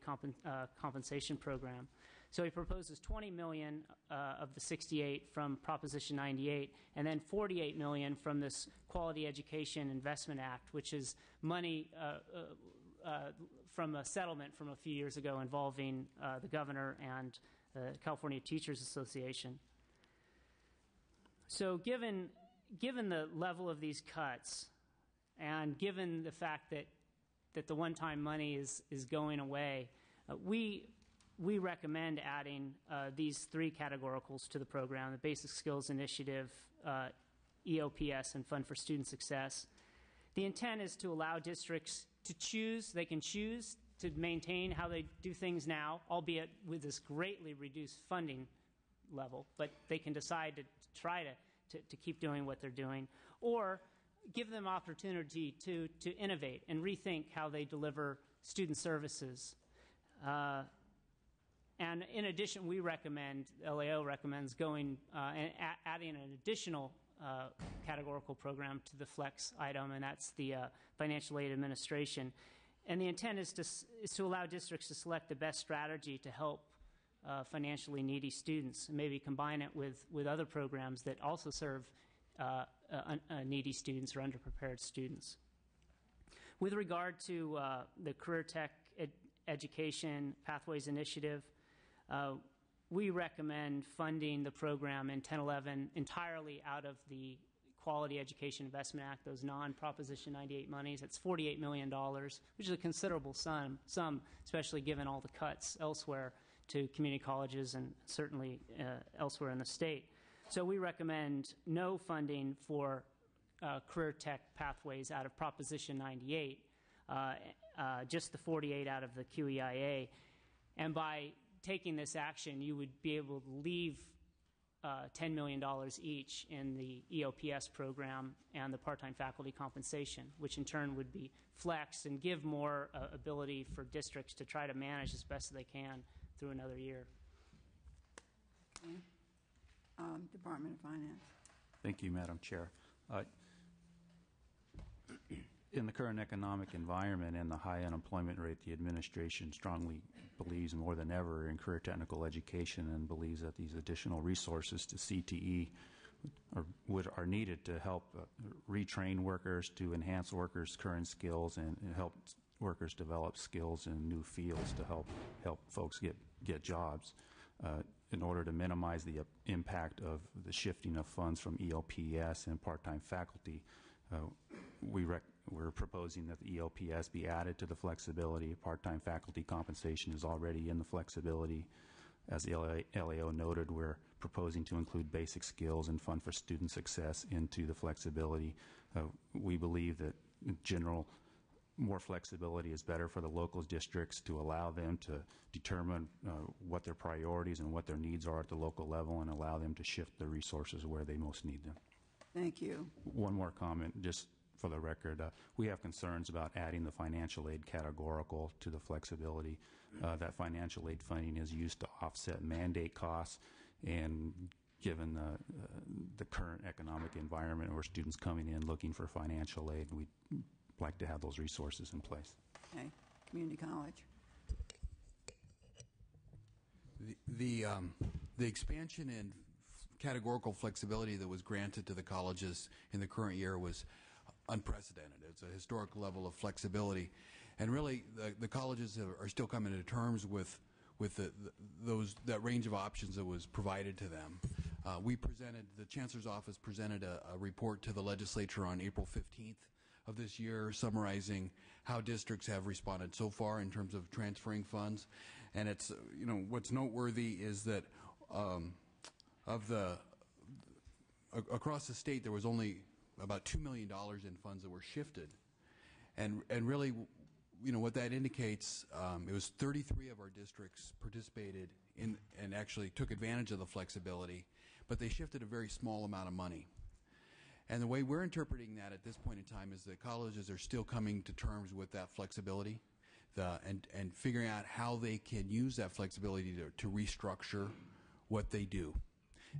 Speaker 7: compensation program. So he proposes $20 million of the 68 from Proposition 98, and then $48 million from this Quality Education Investment Act, which is money from a settlement from a few years ago involving the governor and the California Teachers Association. So given the level of these cuts, And given the fact that the one-time money is going away, we recommend adding these three categoricals to the program: the Basic Skills Initiative, EOPS, and Fund for Student Success. The intent is to allow districts to choose. They can choose to maintain how they do things now, albeit with this greatly reduced funding level, but they can decide to try to keep doing what they're doing, or give them opportunity to innovate and rethink how they deliver student services. And in addition, we recommend, LAO recommends going and adding an additional categorical program to the flex item, and that's the financial aid administration. And the intent is to allow districts to select the best strategy to help financially needy students, and maybe combine it with other programs that also serve needy students or underprepared students. With regard to the Career Tech Education Pathways Initiative, we recommend funding the program in 1011 entirely out of the Quality Education Investment Act, those non-Proposition 98 monies. That's $48 million, which is a considerable sum, especially given all the cuts elsewhere to community colleges and certainly elsewhere in the state. So we recommend no funding for career tech pathways out of Proposition 98, just the 48 out of the QEIA. And by taking this action, you would be able to leave $10 million each in the EOPS program and the part-time faculty compensation, which in turn would be flexed and give more ability for districts to try to manage as best as they can through another year.
Speaker 1: Okay. Department of Finance.
Speaker 9: Thank you, Madam Chair. In the current economic environment and the high unemployment rate, the administration strongly believes more than ever in career technical education and believes that these additional resources to CTE are needed to help retrain workers, to enhance workers' current skills, and help workers develop skills in new fields to help folks get jobs. In order to minimize the impact of the shifting of funds from EOPS and part-time faculty, we're proposing that the EOPS be added to the flexibility. Part-time faculty compensation is already in the flexibility. As the LAO noted, we're proposing to include basic skills and fund for student success into the flexibility. We believe that in general, more flexibility is better for the local districts to allow them to determine what their priorities and what their needs are at the local level and allow them to shift the resources where they most need them.
Speaker 1: Thank you.
Speaker 9: One more comment, just for the record. We have concerns about adding the financial aid categorical to the flexibility. That financial aid funding is used to offset mandate costs, and given the current economic environment where students coming in looking for financial aid, we'd like to have those resources in place.
Speaker 1: Okay. Community college.
Speaker 10: The expansion in categorical flexibility that was granted to the colleges in the current year was unprecedented. It's a historic level of flexibility, and really the colleges are still coming to terms with that range of options that was provided to them. The Chancellor's Office presented a report to the legislature on April 15th of this year, summarizing how districts have responded so far in terms of transferring funds. And it's, what's noteworthy is that across the state there was only about $2 million in funds that were shifted, and really, what that indicates, it was 33 of our districts participated in and actually took advantage of the flexibility, but they shifted a very small amount of money. And the way we're interpreting that at this point in time is that colleges are still coming to terms with that flexibility, and figuring out how they can use that flexibility to restructure what they do.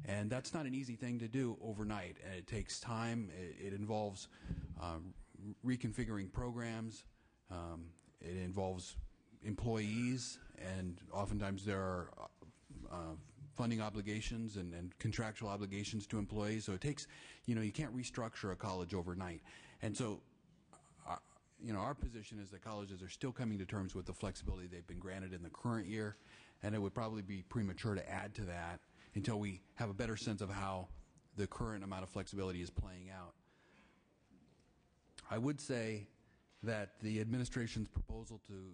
Speaker 10: And that's not an easy thing to do overnight, and it takes time. It involves reconfiguring programs. It involves employees, and oftentimes there are funding obligations and contractual obligations to employees. So it takes, you can't restructure a college overnight. And so, our position is that colleges are still coming to terms with the flexibility they've been granted in the current year, and it would probably be premature to add to that until we have a better sense of how the current amount of flexibility is playing out. I would say that the administration's proposal to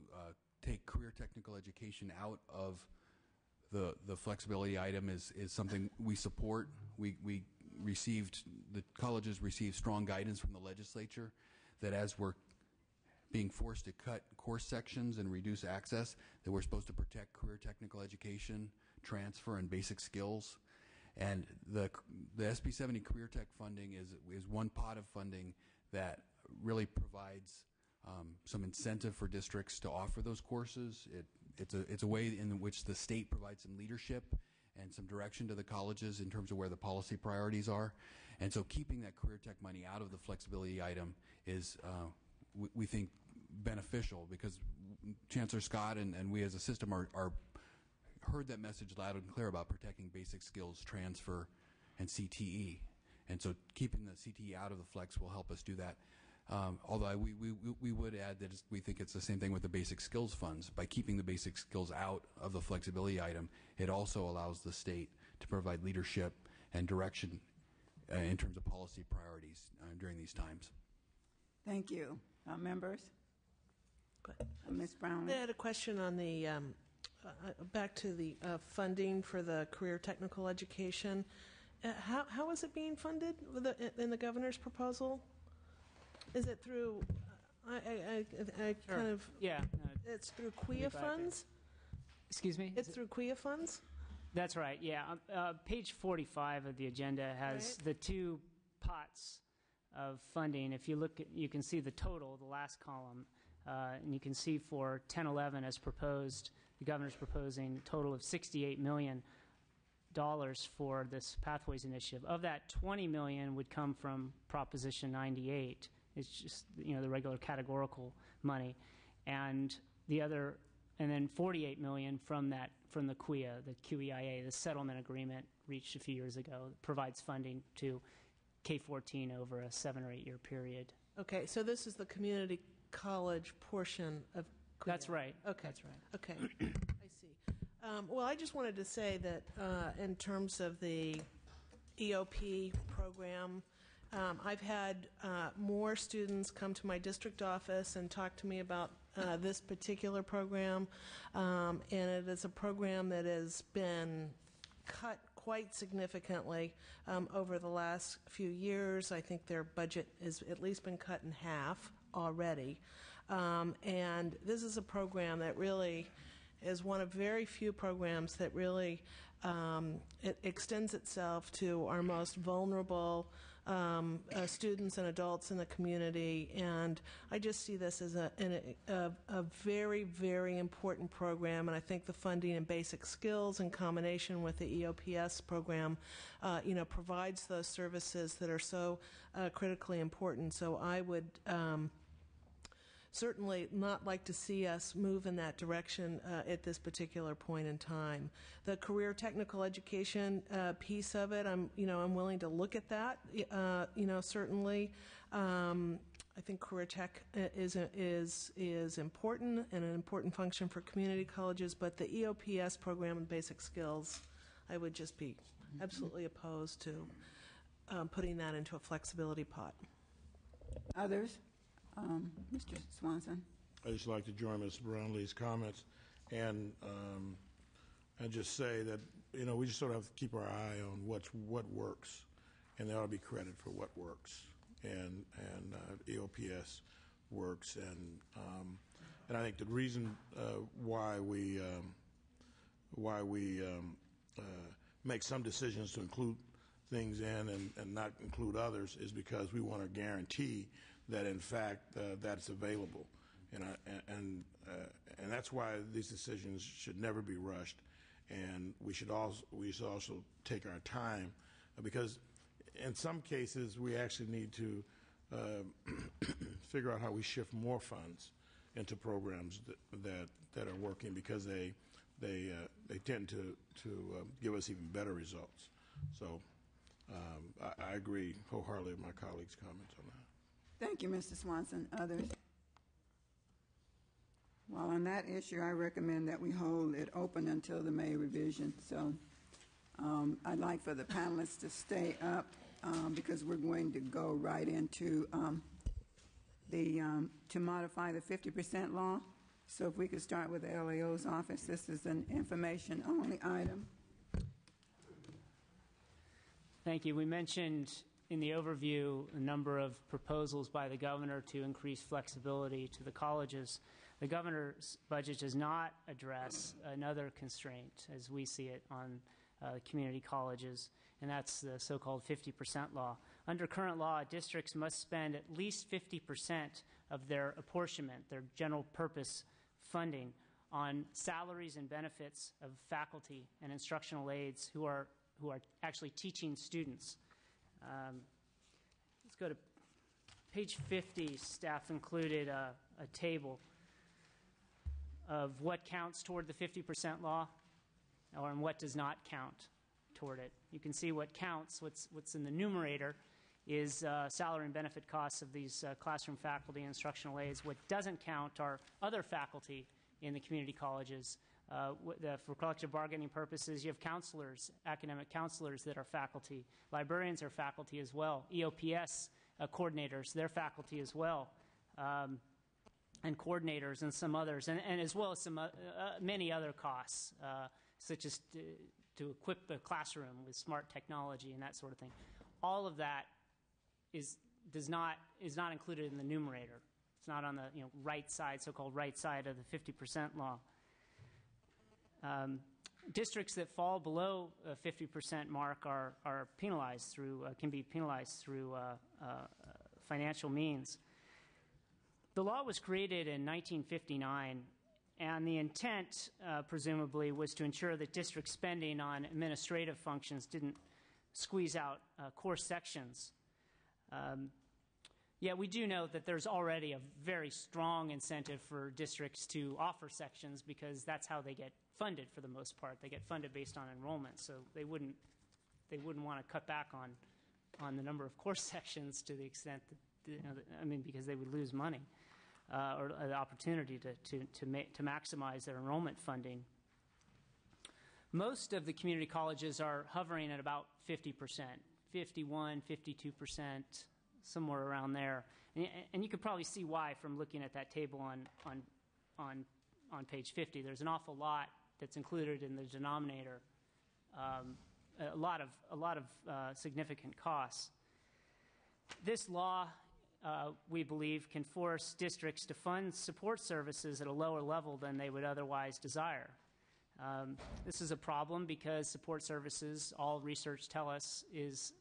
Speaker 10: take career technical education out of the flexibility item is something we support. The colleges received strong guidance from the legislature that as we're being forced to cut course sections and reduce access, that we're supposed to protect career technical education, transfer, and basic skills. And the SB 70 Career Tech funding is one pot of funding that really provides some incentive for districts to offer those courses. It's a way in which the state provides some leadership and some direction to the colleges in terms of where the policy priorities are. And so keeping that career tech money out of the flexibility item is, we think, beneficial, because Chancellor Scott and we as a system are heard that message loud and clear about protecting basic skills, transfer, and CTE. And so keeping the CTE out of the flex will help us do that. Although we would add that we think it's the same thing with the basic skills funds. By keeping the basic skills out of the flexibility item, it also allows the state to provide leadership and direction in terms of policy priorities during these times.
Speaker 1: Thank you. Members? Ms. Brownlee?
Speaker 13: I had a question on the, back to the funding for the career technical education. How is it being funded in the governor's proposal? Is it through,
Speaker 7: Sure.
Speaker 13: kind of,
Speaker 7: Yeah.
Speaker 13: it's through QIA funds?
Speaker 7: Excuse me?
Speaker 13: It's through QIA funds?
Speaker 7: That's right, yeah. Page 45 of the agenda has the two pots of funding. If you look at, you can see the total, the last column, and you can see for 10-11 as proposed, the governor's proposing a total of $68 million for this Pathways Initiative. Of that, $20 million would come from Proposition 98. It's just, the regular categorical money, and then $48 million from the QIA, the QEIA, the settlement agreement reached a few years ago, that provides funding to K-14 over a 7 or 8 year period.
Speaker 13: Okay, so this is the community college portion of QIA.
Speaker 7: That's right.
Speaker 13: Okay.
Speaker 7: That's right.
Speaker 13: Okay, I see. Well, I just wanted to say that in terms of the EOP program, I've had more students come to my district office and talk to me about this particular program, and it is a program that has been cut quite significantly over the last few years. I think their budget has at least been cut in half already, and this is a program that really is one of very few programs that really it extends itself to our most vulnerable students and adults in the community, and I just see this as a very, very important program, and I think the funding and basic skills in combination with the EOPS program, provides those services that are so critically important. So I would certainly not like to see us move in that direction at this particular point in time. The career technical education piece of it, I'm willing to look at that. Certainly, I think career tech is important and an important function for community colleges. But the EOPS program and basic skills, I would just be absolutely opposed to putting that into a flexibility pot.
Speaker 1: Others? Mr. Swanson.
Speaker 11: I'd just like to join Ms. Brownlee's comments and just say that we just sort of have to keep our eye on what works, and there ought to be credit for what works, and EOPS works, and I think the reason why we make some decisions to include things in and not include others is because we want to guarantee that in fact that's available, and that's why these decisions should never be rushed, and we should also take our time, because in some cases we actually need to figure out how we shift more funds into programs that are working, because they tend to give us even better results. So I agree wholeheartedly with my colleagues' comments on that.
Speaker 1: Thank you, Mr. Swanson. Others? Well, on that issue, I recommend that we hold it open until the May revision. So I'd like for the panelists to stay up because we're going to go right into to modify the 50% law. So if we could start with the LAO's office, this is an information-only item.
Speaker 7: Thank you. We mentioned in the overview a number of proposals by the governor to increase flexibility to the colleges. The governor's budget does not address another constraint, as we see it, on community colleges, and that's the so-called 50% law. Under current law, districts must spend at least 50% of their apportionment, their general purpose funding, on salaries and benefits of faculty and instructional aides who are actually teaching students. Let's go to page 50. Staff included a table of what counts toward the 50% law and what does not count toward it. You can see what counts, what's in the numerator, is salary and benefit costs of these classroom faculty and instructional aides. What doesn't count are other faculty in the community colleges. For collective bargaining purposes, you have counselors, academic counselors that are faculty. Librarians are faculty as well. EOPS coordinators, they're faculty as well. And coordinators and some others, and as well as some many other costs, such as to equip the classroom with smart technology and that sort of thing. All of that is not included in the numerator. It's not on the right side, so-called right side of the 50% law. Districts that fall below a 50% mark are penalized through can be penalized through financial means. The law was created in 1959, and the intent, presumably, was to ensure that district spending on administrative functions didn't squeeze out course sections. Yet we do know that there's already a very strong incentive for districts to offer sections because that's how they get funded for the most part. They get funded based on enrollment, so they wouldn't want to cut back on the number of course sections to the extent that, because they would lose money or the opportunity to maximize their enrollment funding. Most of the community colleges are hovering at about 50%, 51, 52%, somewhere around there. And you could probably see why from looking at that table on page 50. There's an awful lot that's included in the denominator, a lot of significant costs. This law, we believe, can force districts to fund support services at a lower level than they would otherwise desire. This is a problem because support services, all research tell us, is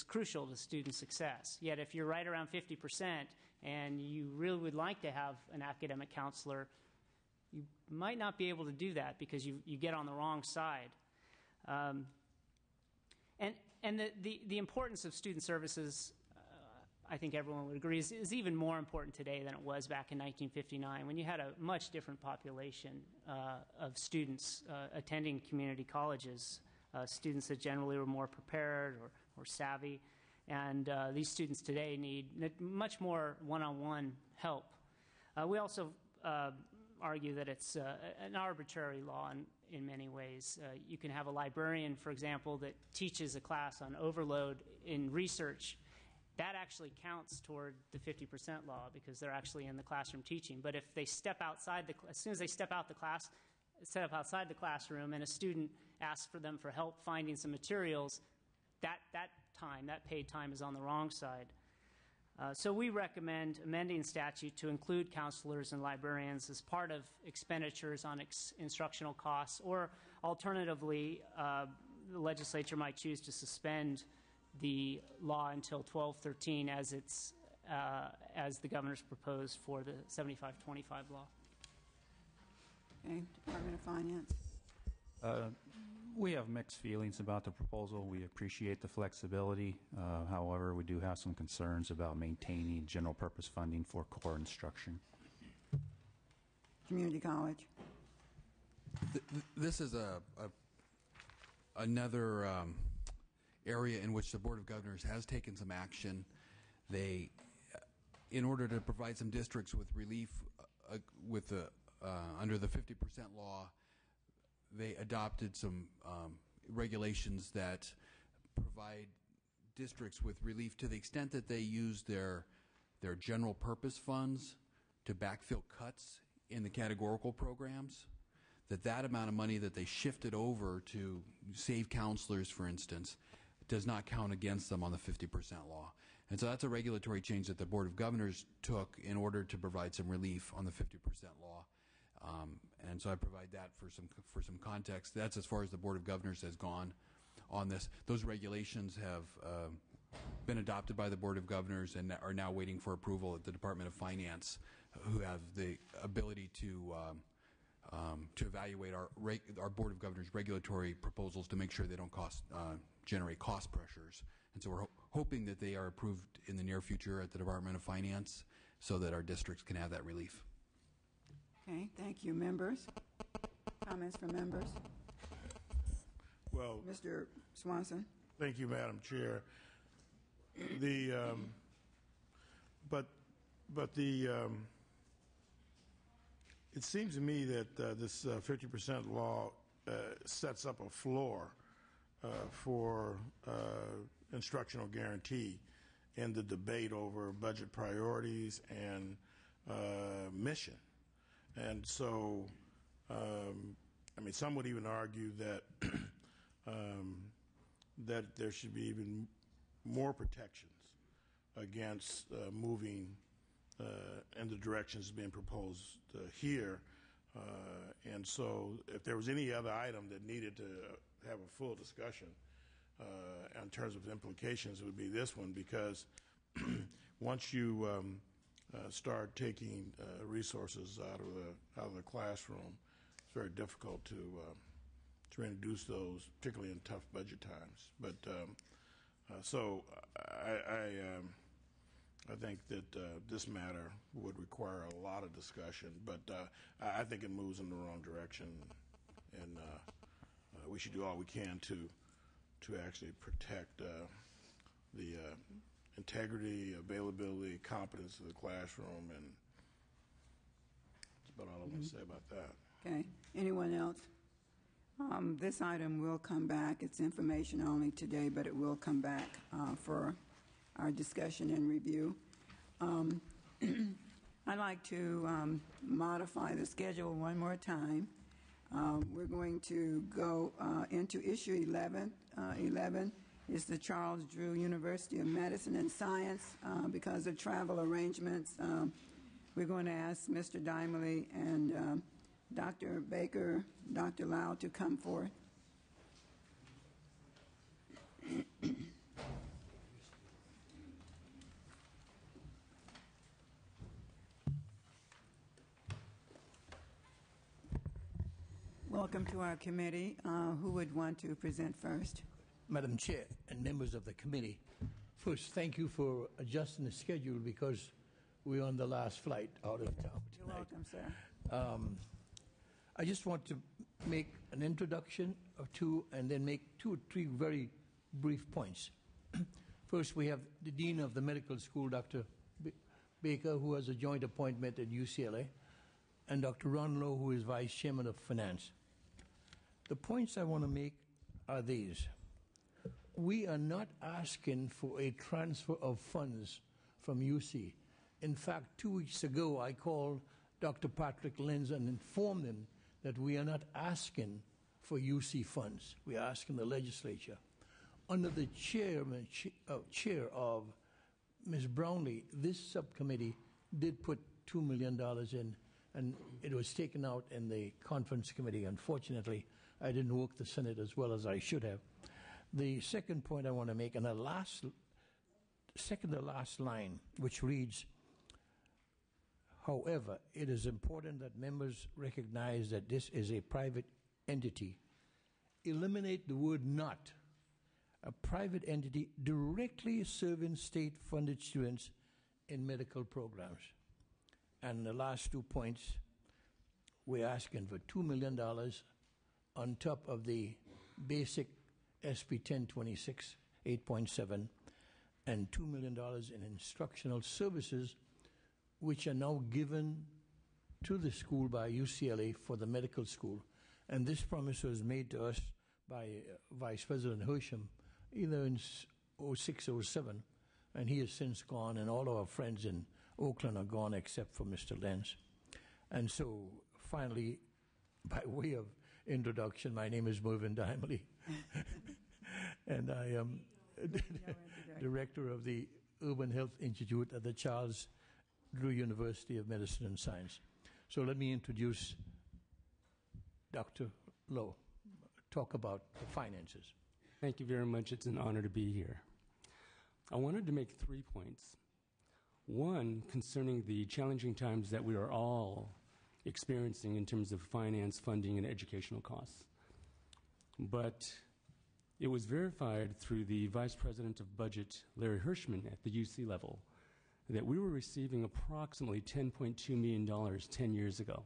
Speaker 7: crucial to student success. Yet if you're right around 50% and you really would like to have an academic counselor, you might not be able to do that because you get on the wrong side. And the importance of student services, I think everyone would agree, is even more important today than it was back in 1959 when you had a much different population of students attending community colleges, students that generally were more prepared or savvy. And these students today need much more one-on-one help. We also argue that it's an arbitrary law in many ways. You can have a librarian, for example, that teaches a class on overload in research. That actually counts toward the 50% law because they're actually in the classroom teaching. But if they step outside as soon as they step outside the classroom and a student asks for them for help finding some materials, that paid time is on the wrong side. So we recommend amending statute to include counselors and librarians as part of expenditures on instructional costs, or alternatively, the legislature might choose to suspend the law until 12/13 as the governor's proposed for the 75-25 law.
Speaker 1: Okay, Department of Finance.
Speaker 9: We have mixed feelings about the proposal. We appreciate the flexibility. However, we do have some concerns about maintaining general purpose funding for core instruction.
Speaker 1: Community college.
Speaker 10: This is another area in which the Board of Governors has taken some action. They, in order to provide some districts with relief under the 50% law, they adopted some regulations that provide districts with relief to the extent that they use their their general purpose funds to backfill cuts in the categorical programs, that amount of money that they shifted over to save counselors, for instance, does not count against them on the 50% law. And so that's a regulatory change that the Board of Governors took in order to provide some relief on the 50% law. And so I provide that for some context. That's as far as the Board of Governors has gone on this. Those regulations have been adopted by the Board of Governors and are now waiting for approval at the Department of Finance, who have the ability to evaluate our Board of Governors regulatory proposals to make sure they don't generate cost pressures. And so we're hoping that they are approved in the near future at the Department of Finance so that our districts can have that relief.
Speaker 1: Okay, thank you. Members? Comments from members?
Speaker 11: Well,
Speaker 1: Mr. Swanson?
Speaker 11: Thank you, Madam Chair. It seems to me that this 50% law sets up a floor for instructional guarantee in the debate over budget priorities and mission. And so, I mean, some would even argue that that there should be even more protections against moving in the directions being proposed here. And so if there was any other item that needed to have a full discussion in terms of implications, it would be this one, because once you start taking resources out of the classroom, it's very difficult to introduce those, particularly in tough budget times. But so I think that this matter would require a lot of discussion, but I think it moves in the wrong direction, and we should do all we can to actually protect the integrity, availability, competence of the classroom, and that's about all I want to say about that.
Speaker 1: Okay. Anyone else? This item will come back. It's information only today, but it will come back for our discussion and review. I'd like to modify the schedule one more time. We're going to go into issue 11. 11 is the Charles Drew University of Medicine and Science. Because of travel arrangements, we're going to ask Mr. Dimely and Dr. Baker, Dr. Lau to come forth. Welcome to our committee. Who would want to present first?
Speaker 15: Madam Chair and members of the committee, first, thank you for adjusting the schedule because we're on the last flight out of town tonight.
Speaker 1: You're welcome, sir.
Speaker 15: I just want to make an introduction or two and then make 2 or 3 very brief points. First, we have the Dean of the Medical School, Dr. Baker, who has a joint appointment at UCLA, and Dr. Ron Lowe, who is Vice Chairman of Finance. The points I want to make are these. We are not asking for a transfer of funds from UC. In fact, 2 weeks ago, I called Dr. Patrick Lenz and informed him that we are not asking for UC funds. We are asking the legislature. Under the chair of Ms. Brownlee, this subcommittee did put $2 million in, and it was taken out in the conference committee. Unfortunately, I didn't work the Senate as well as I should have. The second point I want to make, and the second to last line, which reads, however, it is important that members recognize that this is a private entity. Eliminate the word not. A private entity directly serving state-funded students in medical programs. And the last 2 points, we're asking for $2 million on top of the basic SB 1026 8.7 and $2 million in instructional services, which are now given to the school by UCLA for the medical school. And this promise was made to us by Vice President Hersham either in 06 or 07, and he has since gone, and all our friends in Oakland are gone except for Mr. Lenz. And so, finally, by way of introduction, my name is Mervyn Dimely, and I am director of the Urban Health Institute at the Charles Drew University of Medicine and Science. So let me introduce Dr. Lowe, talk about the finances.
Speaker 16: Thank you very much. It's an honor to be here. I wanted to make 3 points. One, concerning the challenging times that we are all experiencing in terms of finance, funding, and educational costs. But it was verified through the Vice President of Budget, Larry Hirschman, at the UC level, that we were receiving approximately $10.2 million 10 years ago.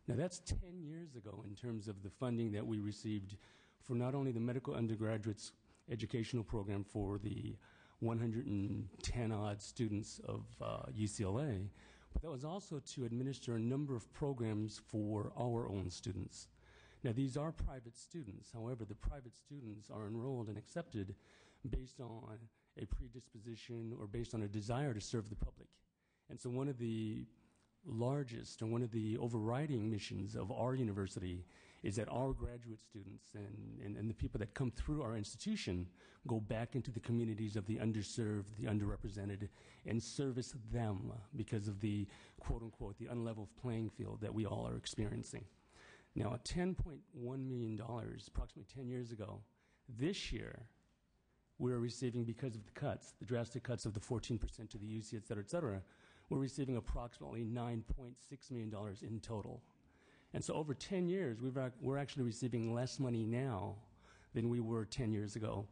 Speaker 16: Now, that's 10 years ago in terms of the funding that we received for not only the medical undergraduates educational program for the 110-odd students of UCLA, but that was also to administer a number of programs for our own students. Now, these are private students. However, the private students are enrolled and accepted based on a predisposition or based on a desire to serve the public. And so one of the largest and one of the overriding missions of our university is that our graduate students and the people that come through our institution go back into the communities of the underserved, the underrepresented, and service them because of the, quote-unquote, the unlevel playing field that we all are experiencing. Now, at $10.1 million, approximately 10 years ago, this year, we're receiving, because of the cuts, the drastic cuts of the 14% to the UC, et cetera, we're receiving approximately $9.6 million in total. And so over 10 years, we're actually receiving less money now than we were 10 years ago.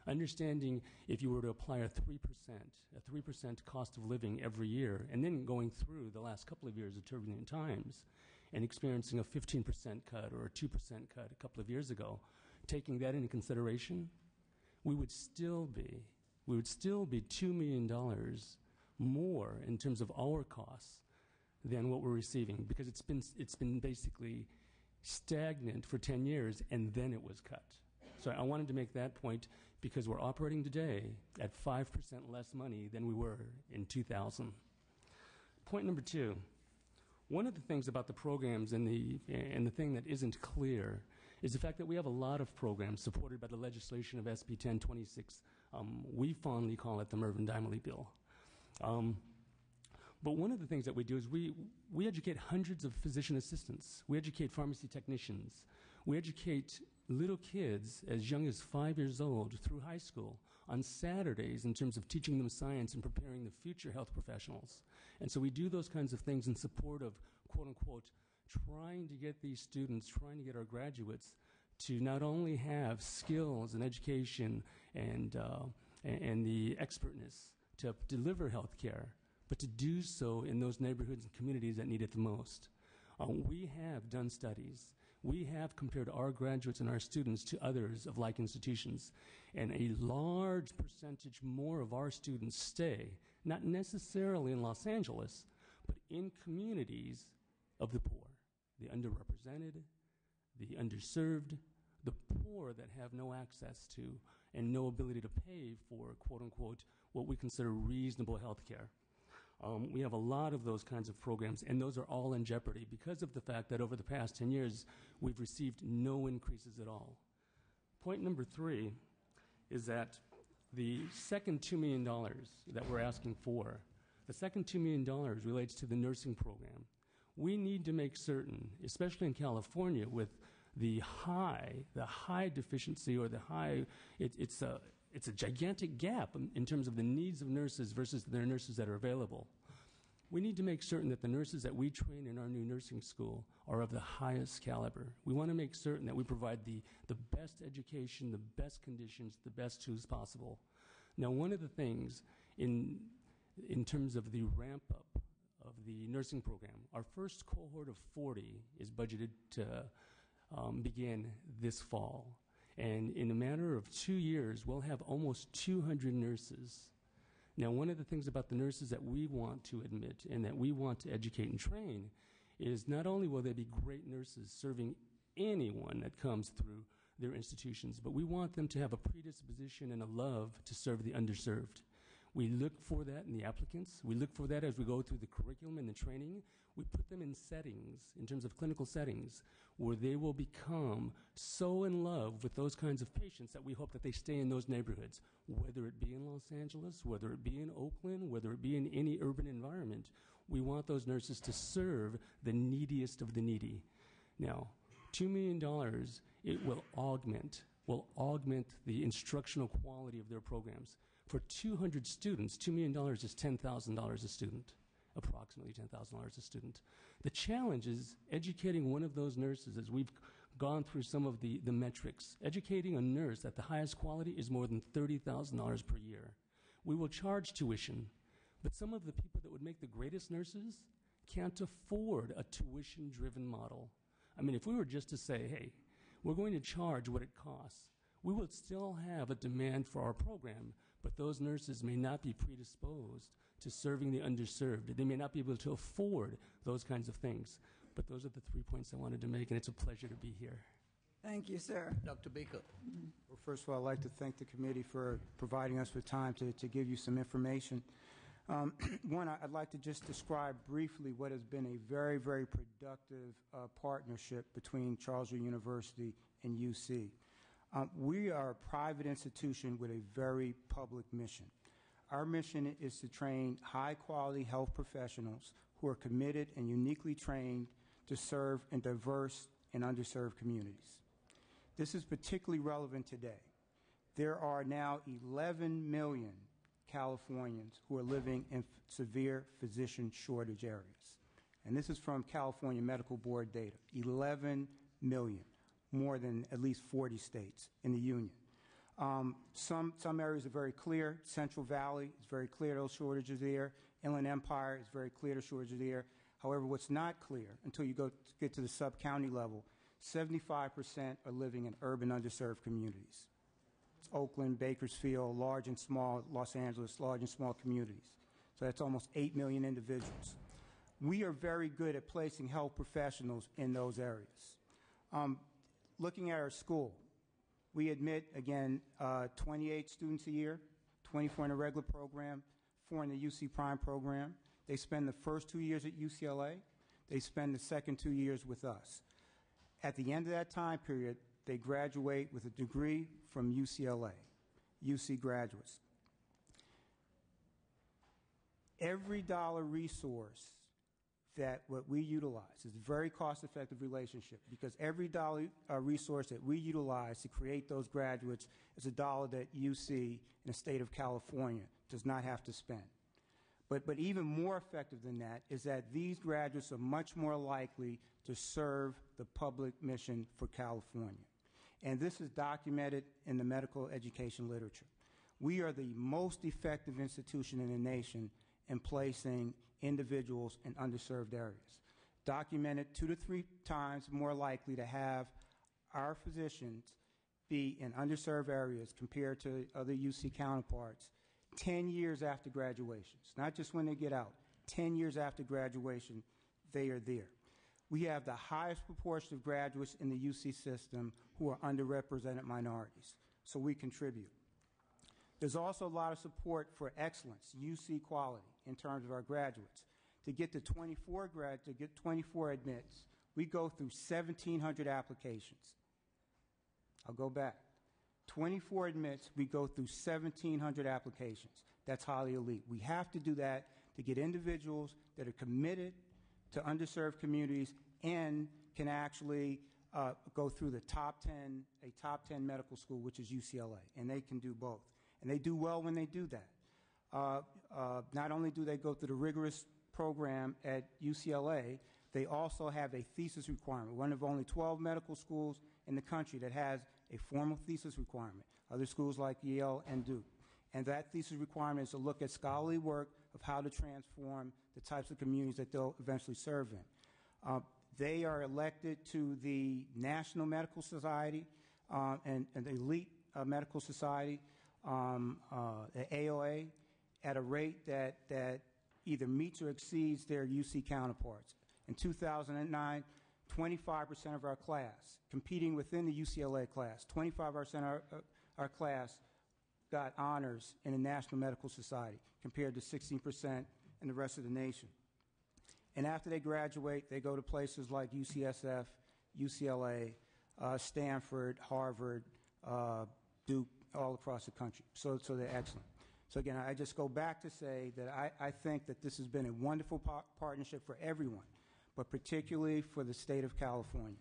Speaker 16: Understanding if you were to apply a 3% cost of living every year, and then going through the last couple of years of turbulent times and experiencing a 15% cut or a 2% cut a couple of years ago, taking that into consideration, we would still be $2 million more in terms of our costs than what we're receiving, because it's been basically stagnant for 10 years, and then it was cut. So I wanted to make that point because we're operating today at 5% less money than we were in 2000. Point number 2, one of the things about the programs and the thing that isn't clear is the fact that we have a lot of programs supported by the legislation of SB 1026. We fondly call it the Mervyn Dimely Bill. But one of the things that we do is we educate hundreds of physician assistants. We educate pharmacy technicians. We educate little kids as young as 5 years old through high school on Saturdays in terms of teaching them science and preparing the future health professionals. And so we do those kinds of things in support of, quote unquote, trying to get these students, trying to get our graduates to not only have skills and education and the expertness to deliver health care, but to do so in those neighborhoods and communities that need it the most. We have done studies. We have compared our graduates and our students to others of like institutions, and a large percentage more of our students stay, not necessarily in Los Angeles, but in communities of the poor, the underrepresented, the underserved, the poor that have no access to and no ability to pay for, quote unquote, what we consider reasonable health care. We have a lot of those kinds of programs, and those are all in jeopardy because of the fact that over the past 10 years, we've received no increases at all. Point number 3 is that the second $2 million that we're asking for, the second $2 million relates to the nursing program. We need to make certain, especially in California with the high deficiency or the high, it's a gigantic gap in terms of the needs of nurses versus the nurses that are available. We need to make certain that the nurses that we train in our new nursing school are of the highest caliber. We want to make certain that we provide the best education, the best conditions, the best tools possible. Now, one of the things in terms of the ramp up of the nursing program, our first cohort of 40 is budgeted to begin this fall. And in a matter of 2 years, we'll have almost 200 nurses. Now, one of the things about the nurses that we want to admit and that we want to educate and train is not only will they be great nurses serving anyone that comes through their institutions, but we want them to have a predisposition and a love to serve the underserved. We look for that in the applicants. We look for that as we go through the curriculum and the training. We put them in settings, in terms of clinical settings, where they will become so in love with those kinds of patients that we hope that they stay in those neighborhoods, whether it be in Los Angeles, whether it be in Oakland, whether it be in any urban environment. We want those nurses to serve the neediest of the needy. Now, $2 million, it will augment the instructional quality of their programs. For 200 students, $2 million is $10,000 a student, approximately $10,000 a student. The challenge is educating one of those nurses, as we've gone through some of the metrics. Educating a nurse at the highest quality is more than $30,000 per year. We will charge tuition, but some of the people that would make the greatest nurses can't afford a tuition-driven model. I mean, if we were just to say, hey, we're going to charge what it costs, we would still have a demand for our program, but those nurses may not be predisposed to serving the underserved. They may not be able to afford those kinds of things. But those are the 3 points I wanted to make, and it's a pleasure to be here.
Speaker 1: Thank you, sir.
Speaker 15: Dr. Baker.
Speaker 17: Well, first of all, I'd like to thank the committee for providing us with time to give you some information. One, I'd like to just describe briefly what has been a very, very productive partnership between Charles River University and UC. We are a private institution with a very public mission. Our mission is to train high-quality health professionals who are committed and uniquely trained to serve in diverse and underserved communities. This is particularly relevant today. There are now 11 million Californians who are living in severe physician shortage areas. And this is from California Medical Board data, 11 million, more than at least 40 states in the union. Some areas are very clear. Central Valley is very clear those shortages there. Inland Empire is very clear the shortages there. However, what's not clear until you get to the sub-county level, 75% are living in urban underserved communities. It's Oakland, Bakersfield, large and small, Los Angeles, large and small communities. So that's almost 8 million individuals. We are very good at placing health professionals in those areas. Looking at our school, we admit, again, 28 students a year, 24 in a regular program, 4 in the UC Prime program. They spend the first 2 years at UCLA. They spend the second 2 years with us. At the end of that time period, they graduate with a degree from UCLA, UC graduates. Every dollar resource that what we utilize is a very cost-effective relationship because every dollar resource that we utilize to create those graduates is a dollar that UC in the state of California does not have to spend. But even more effective than that is that these graduates are much more likely to serve the public mission for California. And this is documented in the medical education literature. We are the most effective institution in the nation in placing individuals in underserved areas. Documented 2 to 3 times more likely to have our physicians be in underserved areas compared to other UC counterparts 10 years after graduation. It's not just when they get out. 10 years after graduation, they are there. We have the highest proportion of graduates in the UC system who are underrepresented minorities, so we contribute. There's also a lot of support for excellence, UC quality, in terms of our graduates. To get to 24 admits, we go through 1,700 applications. I'll go back. 24 admits, we go through 1,700 applications. That's highly elite. We have to do that to get individuals that are committed to underserved communities and can actually go through a top 10 medical school, which is UCLA, and they can do both. And they do well when they do that. Not only do they go through the rigorous program at UCLA, they also have a thesis requirement, one of only 12 medical schools in the country that has a formal thesis requirement, other schools like Yale and Duke. And that thesis requirement is to look at scholarly work of how to transform the types of communities that they'll eventually serve in. They are elected to the National Medical Society and the Elite Medical Society, the AOA, at a rate that either meets or exceeds their UC counterparts. In 2009, 25% of our class, competing within the UCLA class, 25% of our class got honors in the National Medical Society, compared to 16% in the rest of the nation. And after they graduate, they go to places like UCSF, UCLA, Stanford, Harvard, Duke, all across the country. So they're excellent. So again, I just go back to say that I think that this has been a wonderful partnership for everyone, but particularly for the state of California.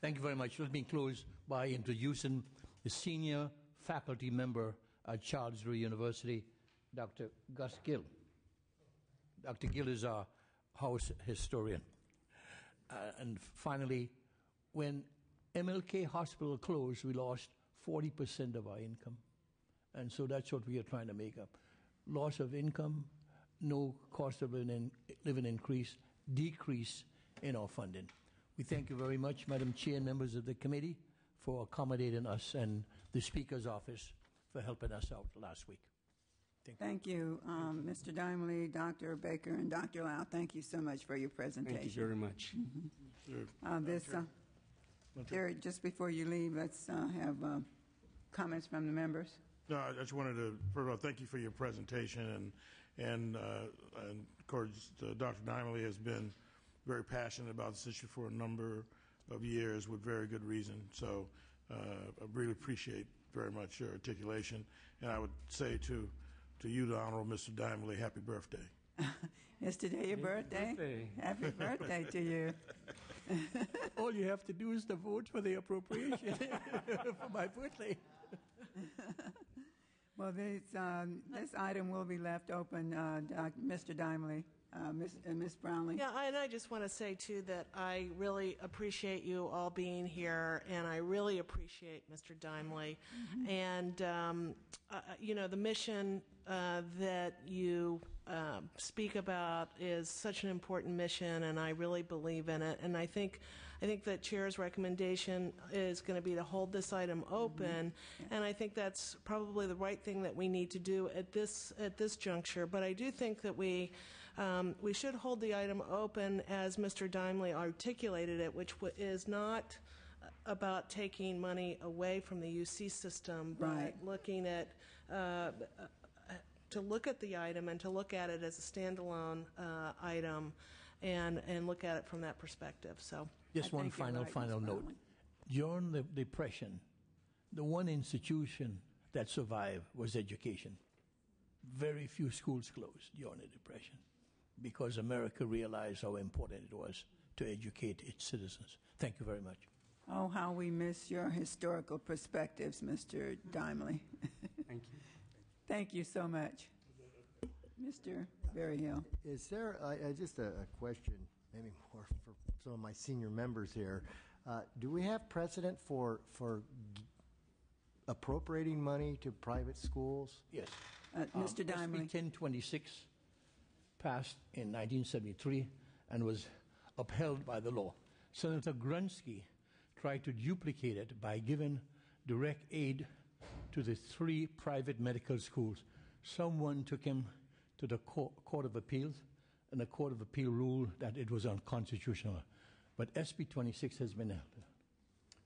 Speaker 15: Thank you very much. Let me close by introducing the senior faculty member at Charles Drew University, Dr. Gus Gill. Dr. Gill is our house historian. And finally, when MLK Hospital closed, we lost 40% of our income. And so that's what we are trying to make up. Loss of income, no cost of living increase, decrease in our funding. We thank you very much, Madam Chair and members of the committee, for accommodating us, and the Speaker's office for helping us out last week.
Speaker 1: Thank you, Mr. Dimely, Dr. Baker, and Dr. Lau. Thank you so much for your presentation.
Speaker 16: Thank you very much.
Speaker 1: Terry, just before you leave, let's have comments from the members.
Speaker 11: No, I just wanted to, first of all, thank you for your presentation, and of course, Dr. Dimely has been very passionate about this issue for a number of years with very good reason. So I really appreciate very much your articulation, and I would say to you, the Honorable Mr. Dimely, happy birthday.
Speaker 1: Is today your birthday? Happy birthday to you.
Speaker 15: All you have to do is to vote for the appropriation for my birthday.
Speaker 1: Well, this item will be left open, Mr. Dimely. Ms. Brownlee.
Speaker 13: Yeah, and I just want to say, too, that I really appreciate you all being here, and I really appreciate Mr. Dimely. And, the mission that you speak about is such an important mission, and I really believe in it. And I think that Chair's recommendation is going to be to hold this item open, and I think that's probably the right thing that we need to do at this juncture. But I do think that we should hold the item open as Mr. Dimely articulated it, which is not about taking money away from the UC system, but looking at to look at the item and to look at it as a standalone item and look at it from that perspective. So
Speaker 15: just one final note. During the Depression, the one institution that survived was education. Very few schools closed during the Depression, because America realized how important it was to educate its citizens. Thank you very much.
Speaker 1: Oh, how we miss your historical perspectives, Mr. Dimely.
Speaker 16: Thank you.
Speaker 1: Thank you so much. Mr. Berryhill.
Speaker 14: Is there just a question, maybe more for some of my senior members here. Do we have precedent for appropriating money to private schools?
Speaker 15: Yes.
Speaker 1: Mr. Dimely.
Speaker 15: SB 1026 passed in 1973 and was upheld by the law. Senator Grunsky tried to duplicate it by giving direct aid to the 3 private medical schools. Someone took him to the Court of Appeals, and the Court of Appeal ruled that it was unconstitutional. But SB 26 has been held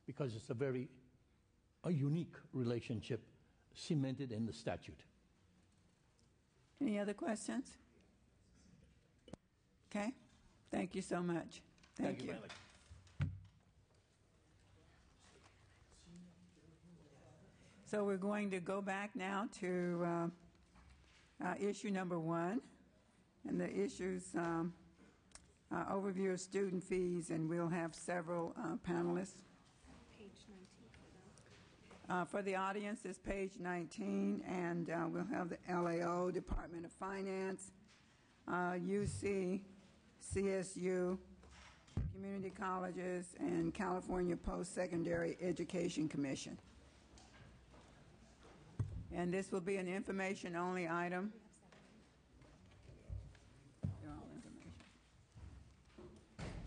Speaker 15: because it's a unique relationship cemented in the statute.
Speaker 1: Any other questions? Okay. Thank you so much. Thank you. So we're going to go back now to issue number 1, and the issues overview of student fees, and we'll have several panelists.
Speaker 6: Page 19.
Speaker 1: For the audience, it's page 19, and we'll have the LAO, Department of Finance, UC, CSU, community colleges, and California Post-Secondary Education Commission. And this will be an information-only item. They're all information. Thank you.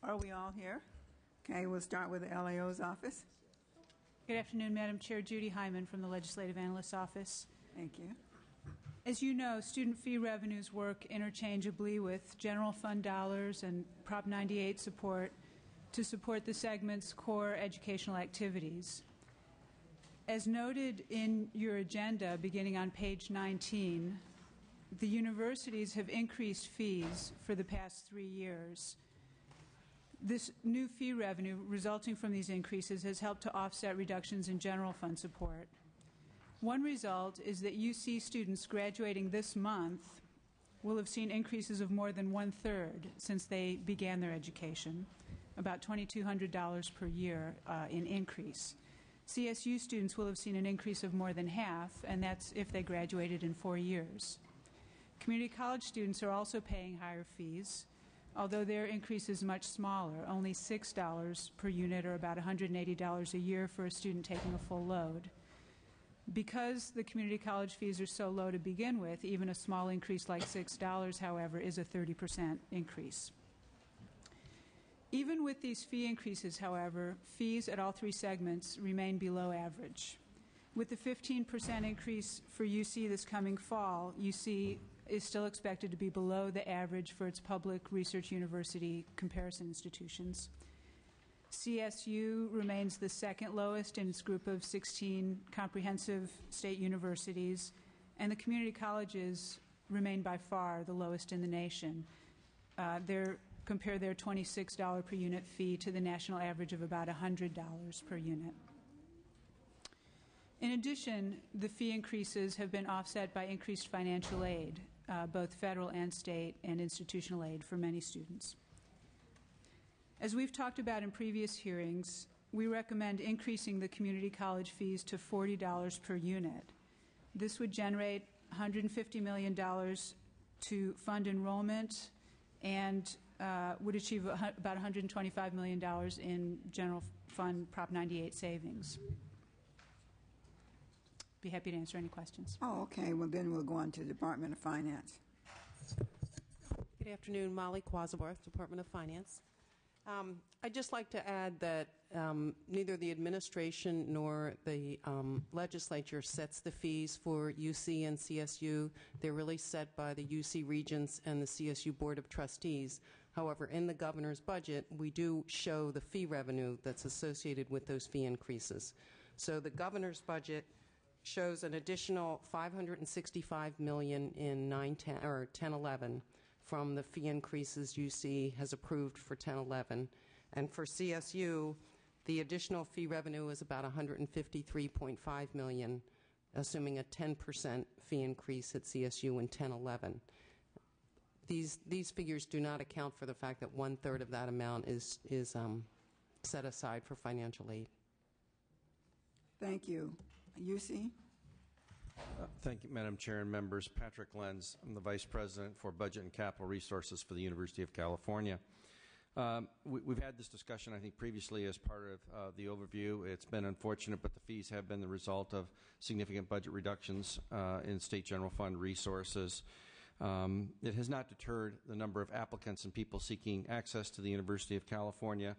Speaker 1: Are we all here? Okay, we'll start with the LAO's office.
Speaker 18: Good afternoon, Madam Chair. Judy Hyman from the Legislative Analyst's Office.
Speaker 1: Thank you.
Speaker 18: As you know, student fee revenues work interchangeably with general fund dollars and Prop 98 support to support the segment's core educational activities. As noted in your agenda, beginning on page 19, the universities have increased fees for the past 3 years. This new fee revenue resulting from these increases has helped to offset reductions in general fund support. One result is that UC students graduating this month will have seen increases of more than 1/3 since they began their education, about $2,200 per year in increase. CSU students will have seen an increase of more than half, and that's if they graduated in 4 years. Community college students are also paying higher fees, although their increase is much smaller, only $6 per unit, or about $180 a year for a student taking a full load. Because the community college fees are so low to begin with, even a small increase like $6, however, is a 30% increase. Even with these fee increases, however, fees at all 3 segments remain below average. With the 15% increase for UC this coming fall, UC is still expected to be below the average for its public research university comparison institutions. CSU remains the second lowest in its group of 16 comprehensive state universities, and the community colleges remain by far the lowest in the nation. Compare their $26 per unit fee to the national average of about $100 per unit. In addition, the fee increases have been offset by increased financial aid, both federal and state, and institutional aid for many students. As we've talked about in previous hearings, we recommend increasing the community college fees to $40 per unit. This would generate $150 million to fund enrollment and would achieve about $125 million in general fund Prop 98 savings. Be happy to answer any questions.
Speaker 1: Oh, okay. Well, then we'll go on to the Department of Finance.
Speaker 8: Good afternoon, Molly Quasabarth, Department of Finance. I'd just like to add that neither the administration nor the legislature sets the fees for UC and CSU. They're really set by the UC Regents and the CSU Board of Trustees. However, in the governor's budget, we do show the fee revenue that's associated with those fee increases. So the governor's budget shows an additional $565 million in 10-11 from the fee increases UC has approved for 10-11. And for CSU, the additional fee revenue is about $153.5 million, assuming a 10% fee increase at CSU in 10-11. These figures do not account for the fact that 1/3 of that amount is set aside for financial aid.
Speaker 1: Thank you. UC?
Speaker 19: Thank you, Madam Chair and members. Patrick Lenz. I'm the Vice President for Budget and Capital Resources for the University of California. We've had this discussion, I think, previously as part of the overview. It's been unfortunate, but the fees have been the result of significant budget reductions in state general fund resources. It has not deterred the number of applicants and people seeking access to the University of California.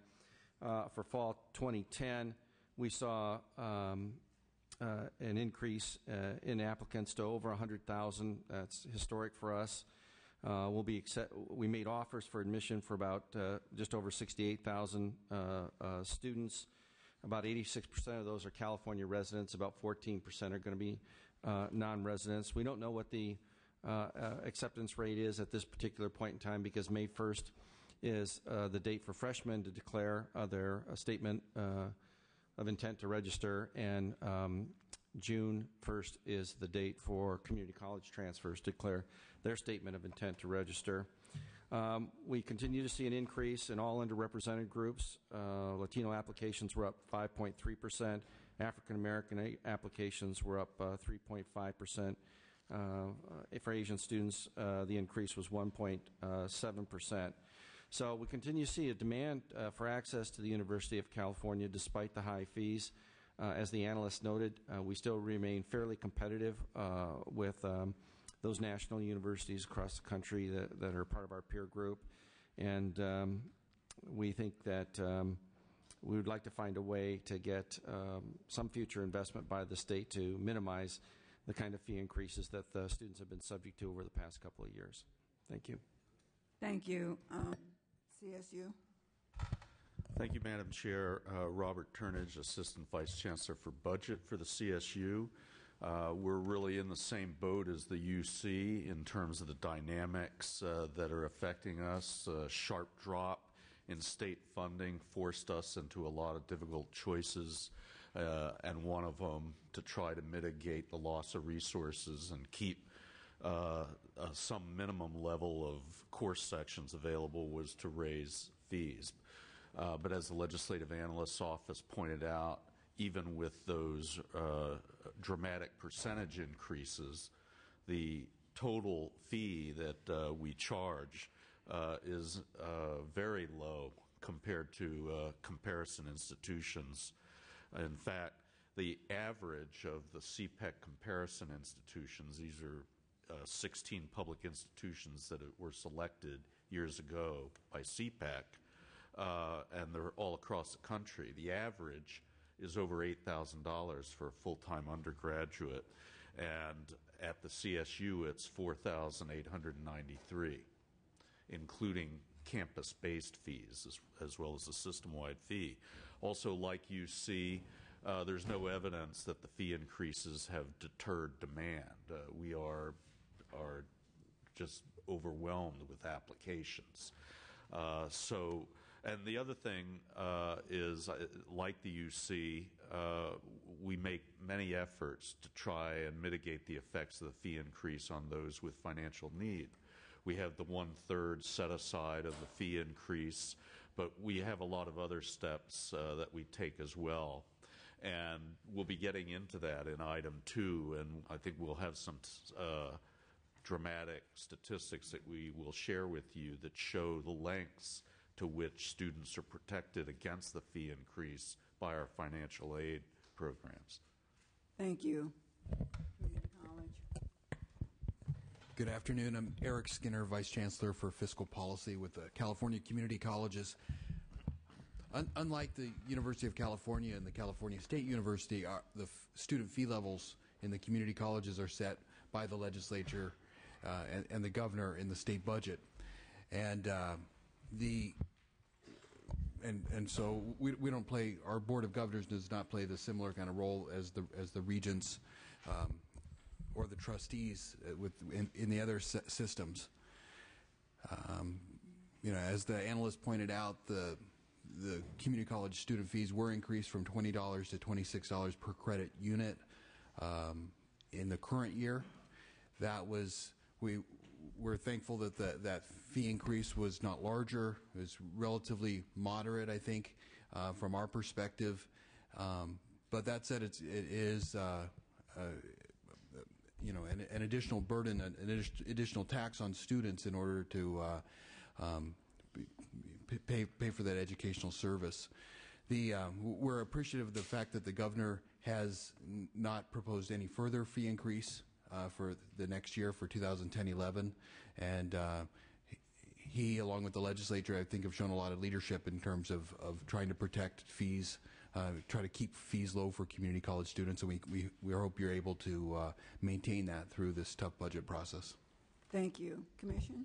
Speaker 19: For fall 2010, we saw an increase in applicants to over 100,000. That's historic for us. We made offers for admission for about just over 68,000 students. About 86% of those are California residents. About 14% are going to be non-residents. We don't know what the acceptance rate is at this particular point in time because May 1st is the date for freshmen to declare their statement of intent to register, and June 1st is the date for community college transfers to declare their statement of intent to register. We continue to see an increase in all underrepresented groups. Latino applications were up 5.3%. African American applications were up 3.5%. For Asian students, the increase was 1.7%. So we continue to see a demand for access to the University of California despite the high fees. As the analyst noted, we still remain fairly competitive with those national universities across the country that are part of our peer group. And we think that we would like to find a way to get some future investment by the state to minimize the kind of fee increases that the students have been subject to over the past couple of years. Thank you.
Speaker 1: Thank you. CSU.
Speaker 20: Thank you, Madam Chair. Robert Turnage, Assistant Vice Chancellor for Budget for the CSU. We're really in the same boat as the UC in terms of the dynamics that are affecting us. A sharp drop in state funding forced us into a lot of difficult choices, and one of them to try to mitigate the loss of resources and keep some minimum level of course sections available was to raise fees. But as the Legislative Analyst's Office pointed out, even with those dramatic percentage increases, the total fee that we charge is very low compared to comparison institutions. In fact, the average of the CPEC comparison institutions, these are 16 public institutions that were selected years ago by CPEC, and they're all across the country. The average is over $8,000 for a full-time undergraduate, and at the CSU it's $4,893, including campus-based fees as well as the system-wide fee. Also, like UC, there's no evidence that the fee increases have deterred demand. We are just overwhelmed with applications. And the other thing is, like the UC, we make many efforts to try and mitigate the effects of the fee increase on those with financial need. We have the 1/3 set aside of the fee increase, but we have a lot of other steps that we take as well. And we'll be getting into that in item 2, and I think we'll have some dramatic statistics that we will share with you that show the lengths to which students are protected against the fee increase by our financial aid programs.
Speaker 1: Thank you. Community College.
Speaker 10: Good afternoon. I'm Eric Skinner, Vice Chancellor for Fiscal Policy with the California Community Colleges. Unlike the University of California and the California State University, the student fee levels in the community colleges are set by the legislature and the governor in the state budget. And so we don't play, our Board of Governors does not play the similar kind of role as the regents or the trustees in the other systems. As the analyst pointed out, the community college student fees were increased from $20 to $26 per credit unit in the current year. We're thankful that that fee increase was not larger. It was relatively moderate, I think, from our perspective. But that said, it is an additional burden, an additional tax on students in order to pay for that educational service. We're appreciative of the fact that the governor has not proposed any further fee increase for the next year, for 2010-11, and he, along with the legislature, I think have shown a lot of leadership in terms of trying to protect fees, try to keep fees low for community college students, and we hope you're able to maintain that through this tough budget process.
Speaker 1: Thank you. Commission?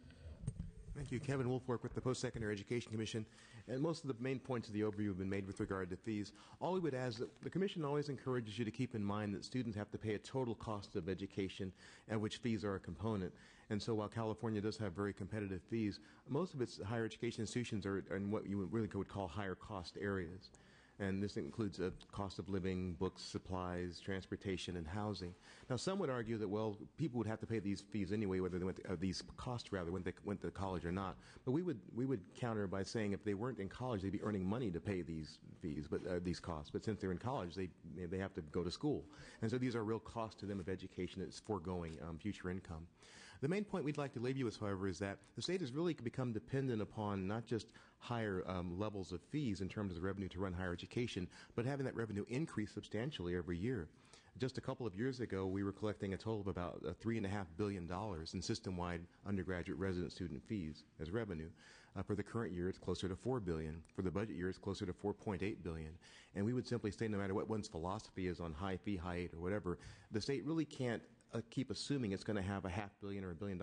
Speaker 21: Thank you. Kevin Wolfwork with the Post-Secondary Education Commission. And most of the main points of the overview have been made with regard to fees. All we would add is that the Commission always encourages you to keep in mind that students have to pay a total cost of education, and which fees are a component. And so while California does have very competitive fees, most of its higher education institutions are in what you really would call higher cost areas. And this includes a cost of living, books, supplies, transportation, and housing. Now, some would argue that, well, people would have to pay these fees anyway, whether they went to, these costs rather, when they went to college or not. But we would counter by saying if they weren't in college, they'd be earning money to pay these fees, but these costs. But since they're in college, they have to go to school, and so these are real costs to them of education that's foregoing future income. The main point we'd like to leave you with, however, is that the state has really become dependent upon not just higher levels of fees in terms of revenue to run higher education, but having that revenue increase substantially every year. Just a couple of years ago, we were collecting a total of about $3.5 billion in system-wide undergraduate resident student fees as revenue. For the current year, it's closer to $4 billion. For the budget year, it's closer to $4.8 billion. And we would simply say, no matter what one's philosophy is on high fee, high aid, or whatever, the state really can't keep assuming it's going to have $500 million or $1 billion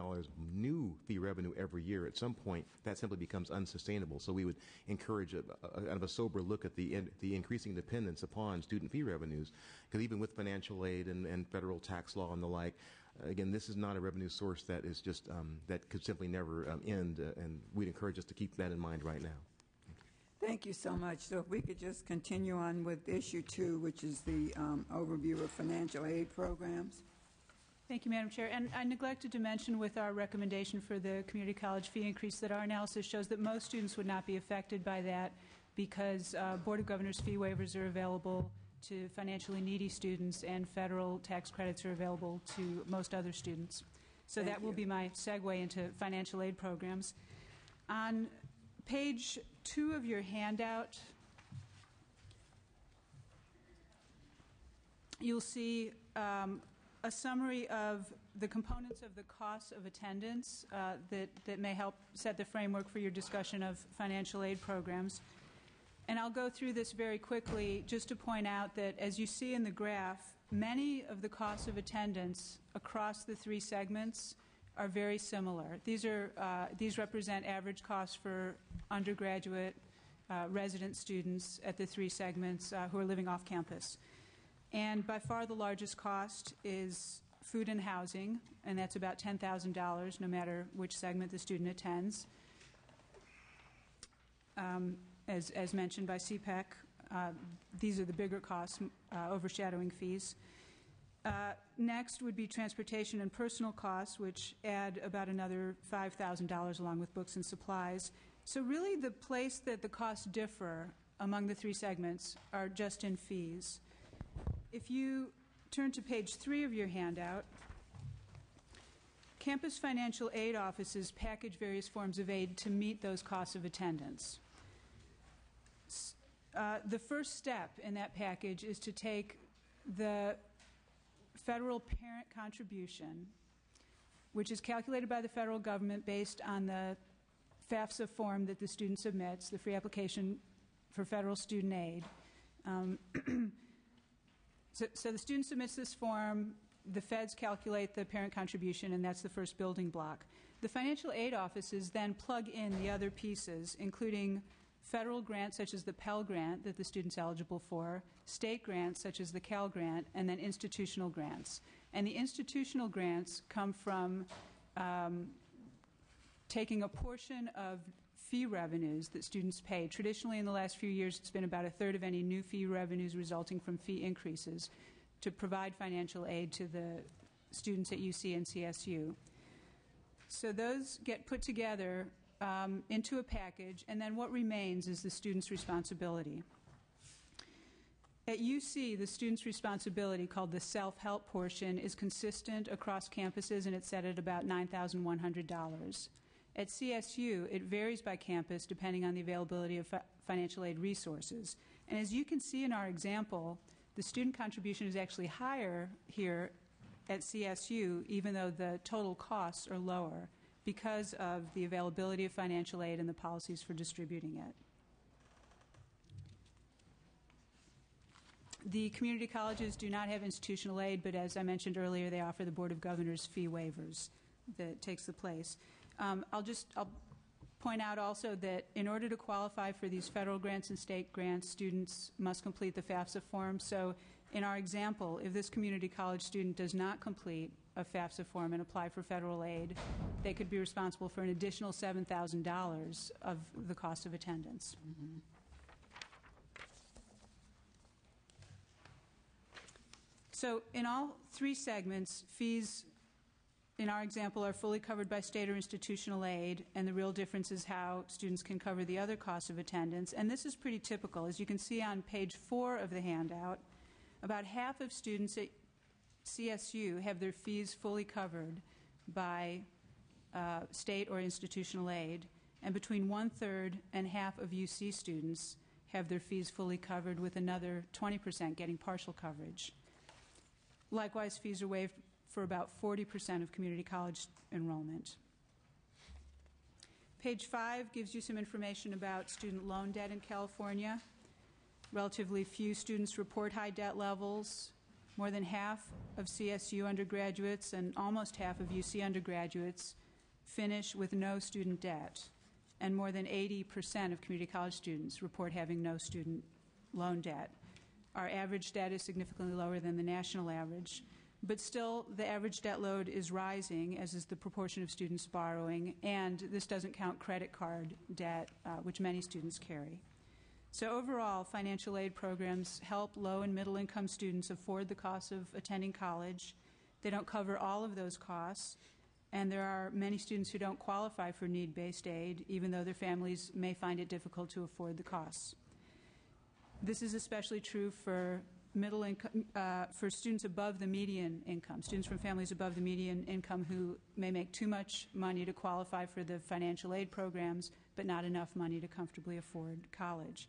Speaker 21: new fee revenue every year. At some point, that simply becomes unsustainable. So we would encourage kind of a sober look at the increasing dependence upon student fee revenues, because even with financial aid and federal tax law and the like, again, this is not a revenue source that is just that could simply never end, and we'd encourage us to keep that in mind right now.
Speaker 1: Thank you so much. So if we could just continue on with issue 2, which is the overview of financial aid programs.
Speaker 18: Thank you, Madam Chair. And I neglected to mention with our recommendation for the community college fee increase that our analysis shows that most students would not be affected by that because Board of Governors fee waivers are available to financially needy students and federal tax credits are available to most other students. So that will be my segue into financial aid programs. On page 2 of your handout, you'll see a summary of the components of the costs of attendance that may help set the framework for your discussion of financial aid programs. And I'll go through this very quickly just to point out that, as you see in the graph, many of the costs of attendance across the 3 segments are very similar. These represent average costs for undergraduate resident students at the 3 segments who are living off campus. And by far the largest cost is food and housing, and that's about $10,000 no matter which segment the student attends. As mentioned by CPEC, these are the bigger costs, overshadowing fees. Next would be transportation and personal costs, which add about another $5,000 along with books and supplies. So really the place that the costs differ among the 3 segments are just in fees. If you turn to page 3 of your handout, campus financial aid offices package various forms of aid to meet those costs of attendance. The first step in that package is to take the federal parent contribution, which is calculated by the federal government based on the FAFSA form that the student submits, the free application for federal student aid. So the student submits this form, the feds calculate the parent contribution, and that's the first building block. The financial aid offices then plug in the other pieces, including federal grants such as the Pell Grant that the student's eligible for, state grants such as the Cal Grant, and then institutional grants. And the institutional grants come from taking a portion of fee revenues that students pay. Traditionally, in the last few years, it's been about 1/3 of any new fee revenues resulting from fee increases to provide financial aid to the students at UC and CSU. So those get put together into a package, and then what remains is the student's responsibility. At UC, the student's responsibility, called the self-help portion, is consistent across campuses, and it's set at about $9,100. At CSU, it varies by campus depending on the availability of financial aid resources. And as you can see in our example, the student contribution is actually higher here at CSU, even though the total costs are lower because of the availability of financial aid and the policies for distributing it. The community colleges do not have institutional aid, but as I mentioned earlier, they offer the Board of Governors fee waivers that takes the place. I'll point out also that in order to qualify for these federal grants and state grants, students must complete the FAFSA form. So in our example, if this community college student does not complete a FAFSA form and apply for federal aid, they could be responsible for an additional $7,000 of the cost of attendance. Mm-hmm. So in all 3 segments, fees in our example are fully covered by state or institutional aid, and the real difference is how students can cover the other costs of attendance. And this is pretty typical. As you can see on page 4 of the handout, about half of students at CSU have their fees fully covered by state or institutional aid, and between 1/3 and half of UC students have their fees fully covered, with another 20% getting partial coverage. Likewise, fees are waived for about 40% of community college enrollment. Page 5 gives you some information about student loan debt in California. Relatively few students report high debt levels. More than half of CSU undergraduates and almost half of UC undergraduates finish with no student debt. And more than 80% of community college students report having no student loan debt. Our average debt is significantly lower than the national average. But still, the average debt load is rising, as is the proportion of students borrowing, and this doesn't count credit card debt, which many students carry. So overall, financial aid programs help low and middle income students afford the cost of attending college. They don't cover all of those costs, and there are many students who don't qualify for need-based aid, even though their families may find it difficult to afford the costs. This is especially true for middle income, for students above the median income, students from families above the median income who may make too much money to qualify for the financial aid programs, but not enough money to comfortably afford college.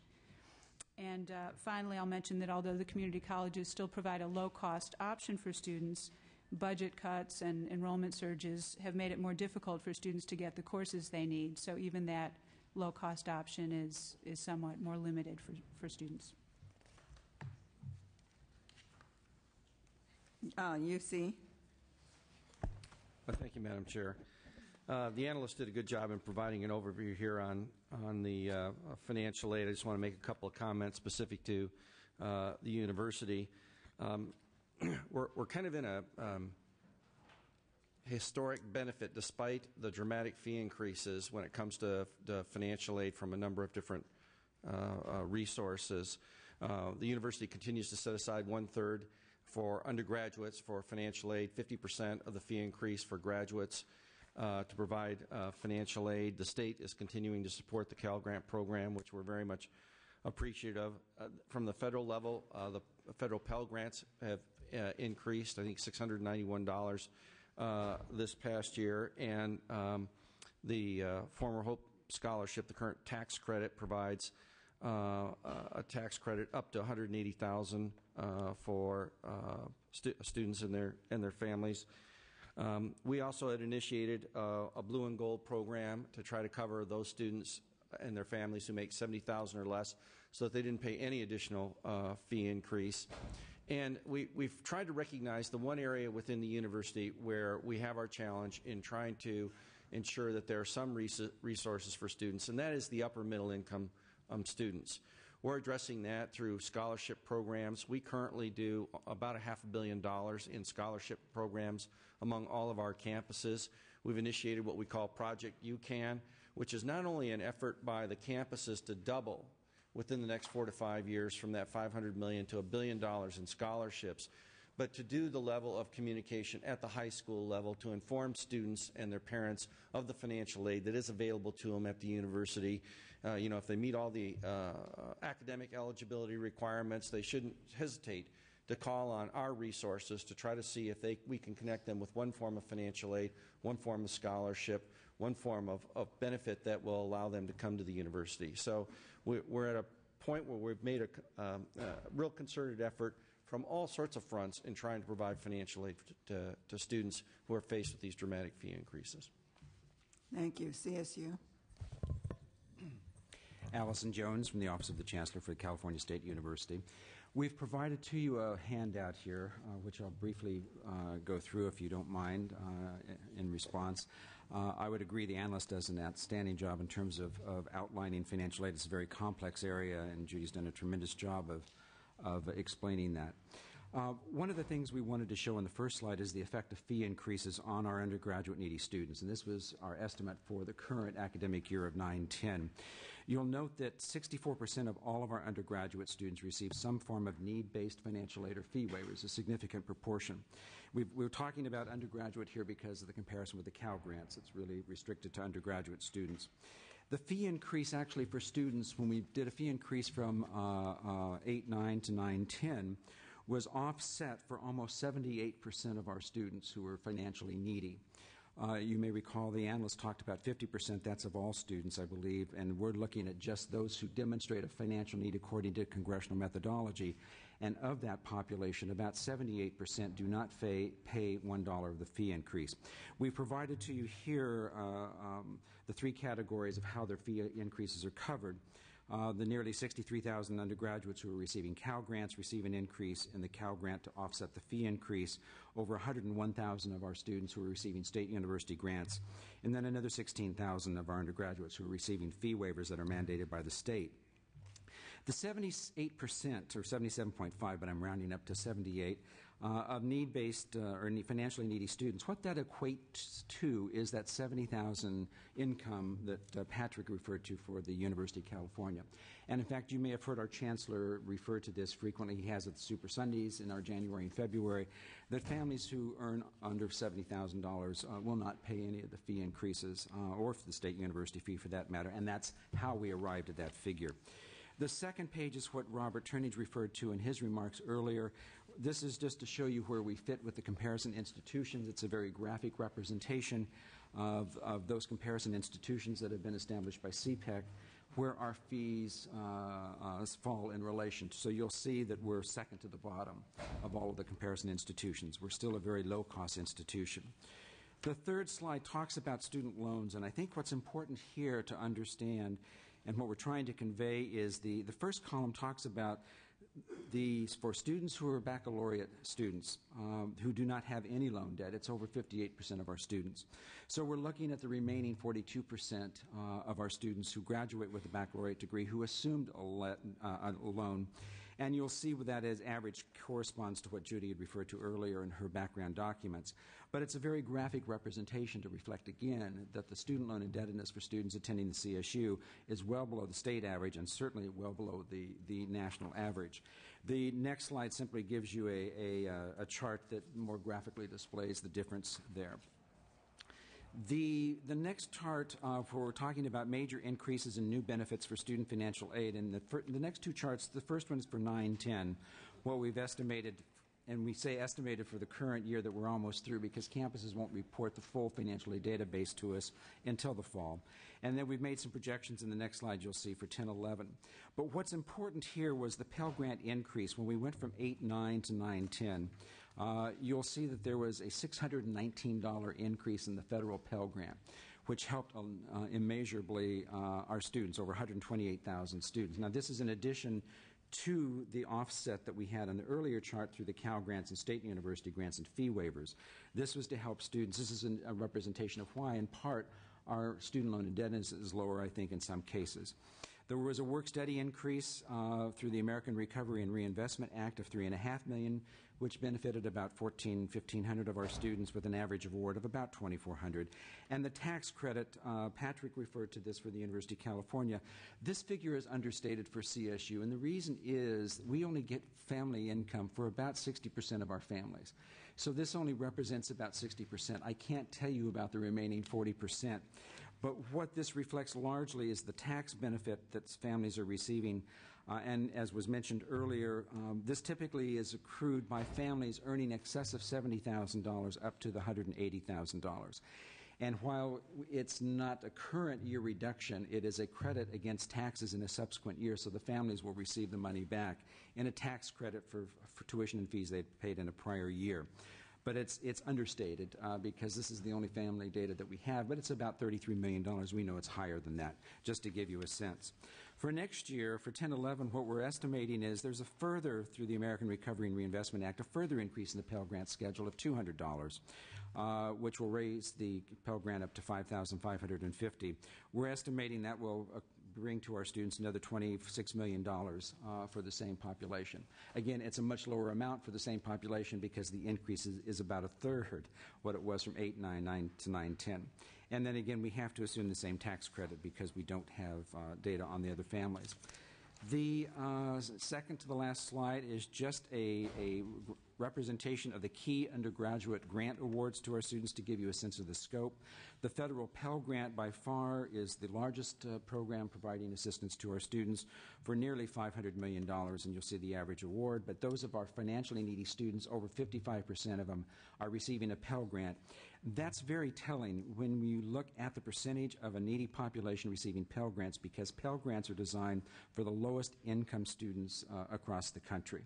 Speaker 18: And finally, I'll mention that although the community colleges still provide a low-cost option for students, budget cuts and enrollment surges have made it more difficult for students to get the courses they need. So even that low-cost option is somewhat more limited for students.
Speaker 1: UC.
Speaker 19: Thank you, Madam Chair. The analyst did a good job in providing an overview here on the financial aid. I just want to make a couple of comments specific to the university. We're kind of in a historic benefit despite the dramatic fee increases when it comes to financial aid from a number of different resources. The university continues to set aside 1/3 for undergraduates for financial aid, 50% of the fee increase for graduates to provide financial aid. The state is continuing to support the Cal Grant program, which we're very much appreciative of. From the federal level, the federal Pell Grants have increased, I think, $691 this past year, and the former Hope Scholarship, the current tax credit, provides a tax credit up to $180,000 for students and their families. We also had initiated a blue and gold program to try to cover those students and their families who make $70,000 or less, so that they didn't pay any additional fee increase. And we've tried to recognize the one area within the university where we have our challenge in trying to ensure that there are some resources for students, and that is the upper middle income students. We're addressing that through scholarship programs. We currently do about $500 million in scholarship programs among all of our campuses. We've initiated what we call Project UCAN, which is not only an effort by the campuses to double within the next 4 to 5 years from that $500 million to $1 billion in scholarships, but to do the level of communication at the high school level to inform students and their parents of the financial aid that is available to them at the university. If they meet all the academic eligibility requirements, they shouldn't hesitate to call on our resources to try to see if we can connect them with one form of financial aid, one form of scholarship, one form of benefit that will allow them to come to the university. So we're at a point where we've made a real concerted effort from all sorts of fronts in trying to provide financial aid to students who are faced with these dramatic fee increases.
Speaker 1: Thank you. CSU.
Speaker 3: Allison Jones from the Office of the Chancellor for California State University. We've provided to you a handout here, which I'll briefly go through if you don't mind in response. I would agree the analyst does an outstanding job in terms of outlining financial aid. It's a very complex area, and Judy's done a tremendous job of explaining that. One of the things we wanted to show in the first slide is the effect of fee increases on our undergraduate needy students, and this was our estimate for the current academic year of 9-10. You'll note that 64% of all of our undergraduate students receive some form of need-based financial aid or fee waivers, a significant proportion. We're talking about undergraduate here because of the comparison with the Cal Grants. It's really restricted to undergraduate students. The fee increase actually for students, when we did a fee increase from 8-9 to 9-10, was offset for almost 78% of our students who were financially needy. You may recall the analyst talked about 50%, that's of all students, I believe, and we're looking at just those who demonstrate a financial need according to congressional methodology. And of that population, about 78% do not pay $1 of the fee increase. We've provided to you here the three categories of how their fee increases are covered. The nearly 63,000 undergraduates who are receiving Cal Grants receive an increase in the Cal Grant to offset the fee increase. Over 101,000 of our students who are receiving state university grants. And then another 16,000 of our undergraduates who are receiving fee waivers that are mandated by the state. The 78%, or 77.5, but I'm rounding up to 78, of need-based or financially needy students, what that equates to is that $70,000 income that Patrick referred to for the University of California. And in fact, you may have heard our chancellor refer to this frequently. He has it at Super Sundays in our January and February, that families who earn under $70,000 will not pay any of the fee increases or the state university fee for that matter, and that's how we arrived at that figure. The second page is what Robert Turnage referred to in his remarks earlier. This is just to show you where we fit with the comparison institutions. It's a very graphic representation of those comparison institutions that have been established by CPEC, where our fees fall in relation. So you'll see that we're second to the bottom of all of the comparison institutions. We're still a very low-cost institution. The third slide talks about student loans, and I think what's important here to understand and what we're trying to convey is the first column talks about for students who are baccalaureate students who do not have any loan debt. It's over 58% of our students. So we're looking at the remaining 42% of our students who graduate with a baccalaureate degree who assumed a loan. And you'll see what that is average corresponds to what Judy had referred to earlier in her background documents. But it's a very graphic representation to reflect again that the student loan indebtedness for students attending the CSU is well below the state average and certainly well below the national average. The next slide simply gives you a chart that more graphically displays the difference there. The next chart, we're talking about major increases in new benefits for student financial aid. And the next two charts, the first one is for 9-10, what we've estimated, and we say estimated for the current year that we're almost through because campuses won't report the full financial aid database to us until the fall. And then we've made some projections in the next slide you'll see for 10-11. But what's important here was the Pell Grant increase. When we went from 8-9 to 9-10, you'll see that there was a $619 increase in the federal Pell Grant, which helped immeasurably our students, over 128,000 students. Now, this is in addition to the offset that we had on the earlier chart through the Cal Grants and state university grants and fee waivers. This was to help students. This is a representation of why, in part, our student loan indebtedness is lower, I think, in some cases. There was a work-study increase through the American Recovery and Reinvestment Act of $3.5 million, which benefited about 1,500 of our students with an average award of about 2,400. And the tax credit, Patrick referred to this for the University of California. This figure is understated for CSU, and the reason is we only get family income for about 60% of our families. So this only represents about 60%. I can't tell you about the remaining 40%. But what this reflects largely is the tax benefit that families are receiving. And as was mentioned earlier, this typically is accrued by families earning excess of $70,000 up to the $180,000. And while it's not a current year reduction, it is a credit against taxes in a subsequent year, so the families will receive the money back in a tax credit for tuition and fees they paid in a prior year. But it's understated because this is the only family data that we have, but it's about $33 million. We know it's higher than that, just to give you a sense. For next year, for 10-11, what we're estimating is there's a further, through the American Recovery and Reinvestment Act, a further increase in the Pell Grant schedule of $200, which will raise the Pell Grant up to $5,550. We're estimating that will bring to our students another $26 million for the same population. Again, it's a much lower amount for the same population because the increase is about a third what it was from 8-9 to 9-10. And then again, we have to assume the same tax credit because we don't have data on the other families. The second to the last slide is just a representation of the key undergraduate grant awards to our students to give you a sense of the scope. The federal Pell Grant by far is the largest program providing assistance to our students for nearly $500 million, and you'll see the average award. But those of our financially needy students, over 55% of them are receiving a Pell Grant. That's very telling when you look at the percentage of a needy population receiving Pell Grants, because Pell Grants are designed for the lowest income students across the country.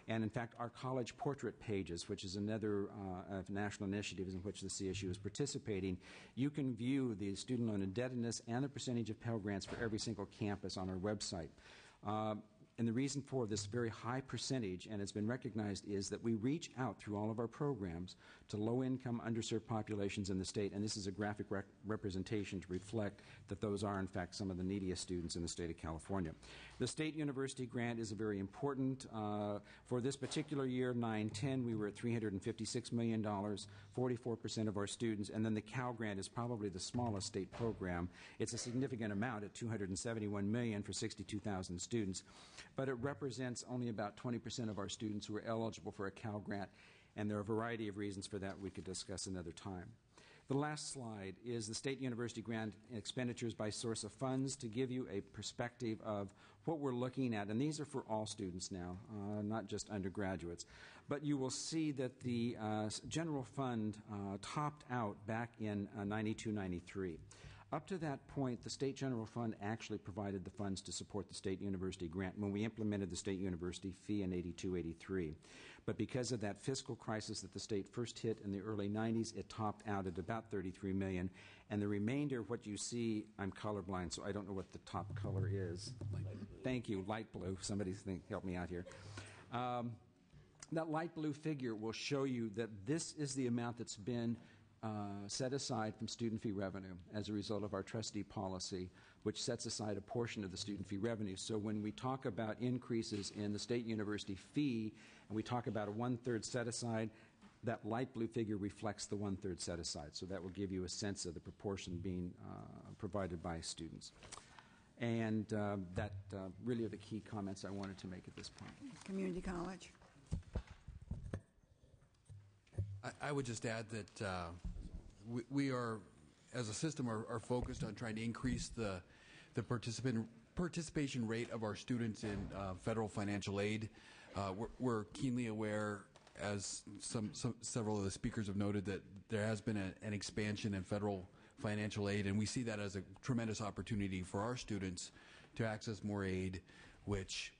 Speaker 3: And in fact, our college portrait pages, which is another of national initiatives in which the CSU is participating, you can view the student loan indebtedness and the percentage of Pell Grants for every single campus on our website. And the reason for this very high percentage, and it's been recognized, is that we reach out through all of our programs to low-income, underserved populations in the state, and this is a graphic representation to reflect that those are, in fact, some of the neediest students in the state of California. The state university grant is very important. For this particular year, 9-10, we were at $356 million, 44% of our students, and then the Cal Grant is probably the smallest state program. It's a significant amount at $271 million for 62,000 students, but it represents only about 20% of our students who are eligible for a Cal Grant, and there are a variety of reasons for that we could discuss another time. The last slide is the state university grant expenditures by source of funds to give you a perspective of what we're looking at, and these are for all students now, not just undergraduates. But you will see that the general fund topped out back in 92-93. Up to that point, the State General Fund actually provided the funds to support the state university grant when we implemented the state university fee in 82-83. But because of that fiscal crisis that the state first hit in the early 90s, it topped out at about $33 million. And the remainder, what you see, I'm colorblind, so I don't know what the top color is. Thank you, light blue. Somebody help me out here. That light blue figure will show you that this is the amount that's been set aside from student fee revenue as a result of our trustee policy, which sets aside a portion of the student fee revenue. So when we talk about increases in the state university fee, and we talk about a 1/3 set aside, that light blue figure reflects the 1/3 set aside. So that will give you a sense of the proportion being provided by students. And that really are the key comments I wanted to make at this point.
Speaker 1: Community college.
Speaker 10: I would just add that we are, as a system, are focused on trying to increase the participation rate of our students in federal financial aid. We're keenly aware, as several of the speakers have noted, that there has been an expansion in federal financial aid, and we see that as a tremendous opportunity for our students to access more aid, which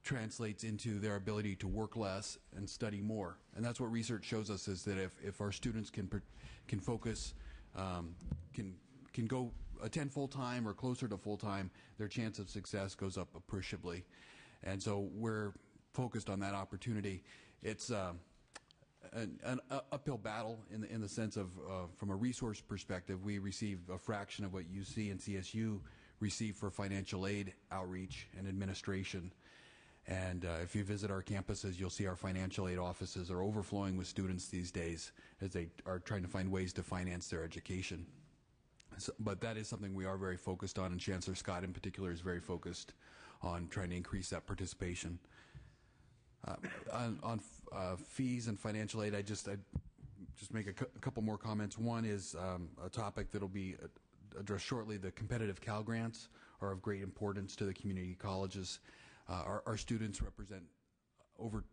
Speaker 10: translates into their ability to work less and study more. And that's what research shows us, is that if our students can focus, can go attend full-time or closer to full-time, their chance of success goes up appreciably. And so we're focused on that opportunity. It's an uphill battle in the sense of, from a resource perspective, we receive a fraction of what UC and CSU receive for financial aid outreach and administration. And if you visit our campuses, you'll see our financial aid offices are overflowing with students these days as they are trying to find ways to finance their education. So, but that is something we are very focused on, and Chancellor Scott in particular is very focused on trying to increase that participation. On fees and financial aid, I just make a couple more comments. One is a topic that will be addressed shortly. The competitive Cal Grants are of great importance to the community colleges. Our students represent over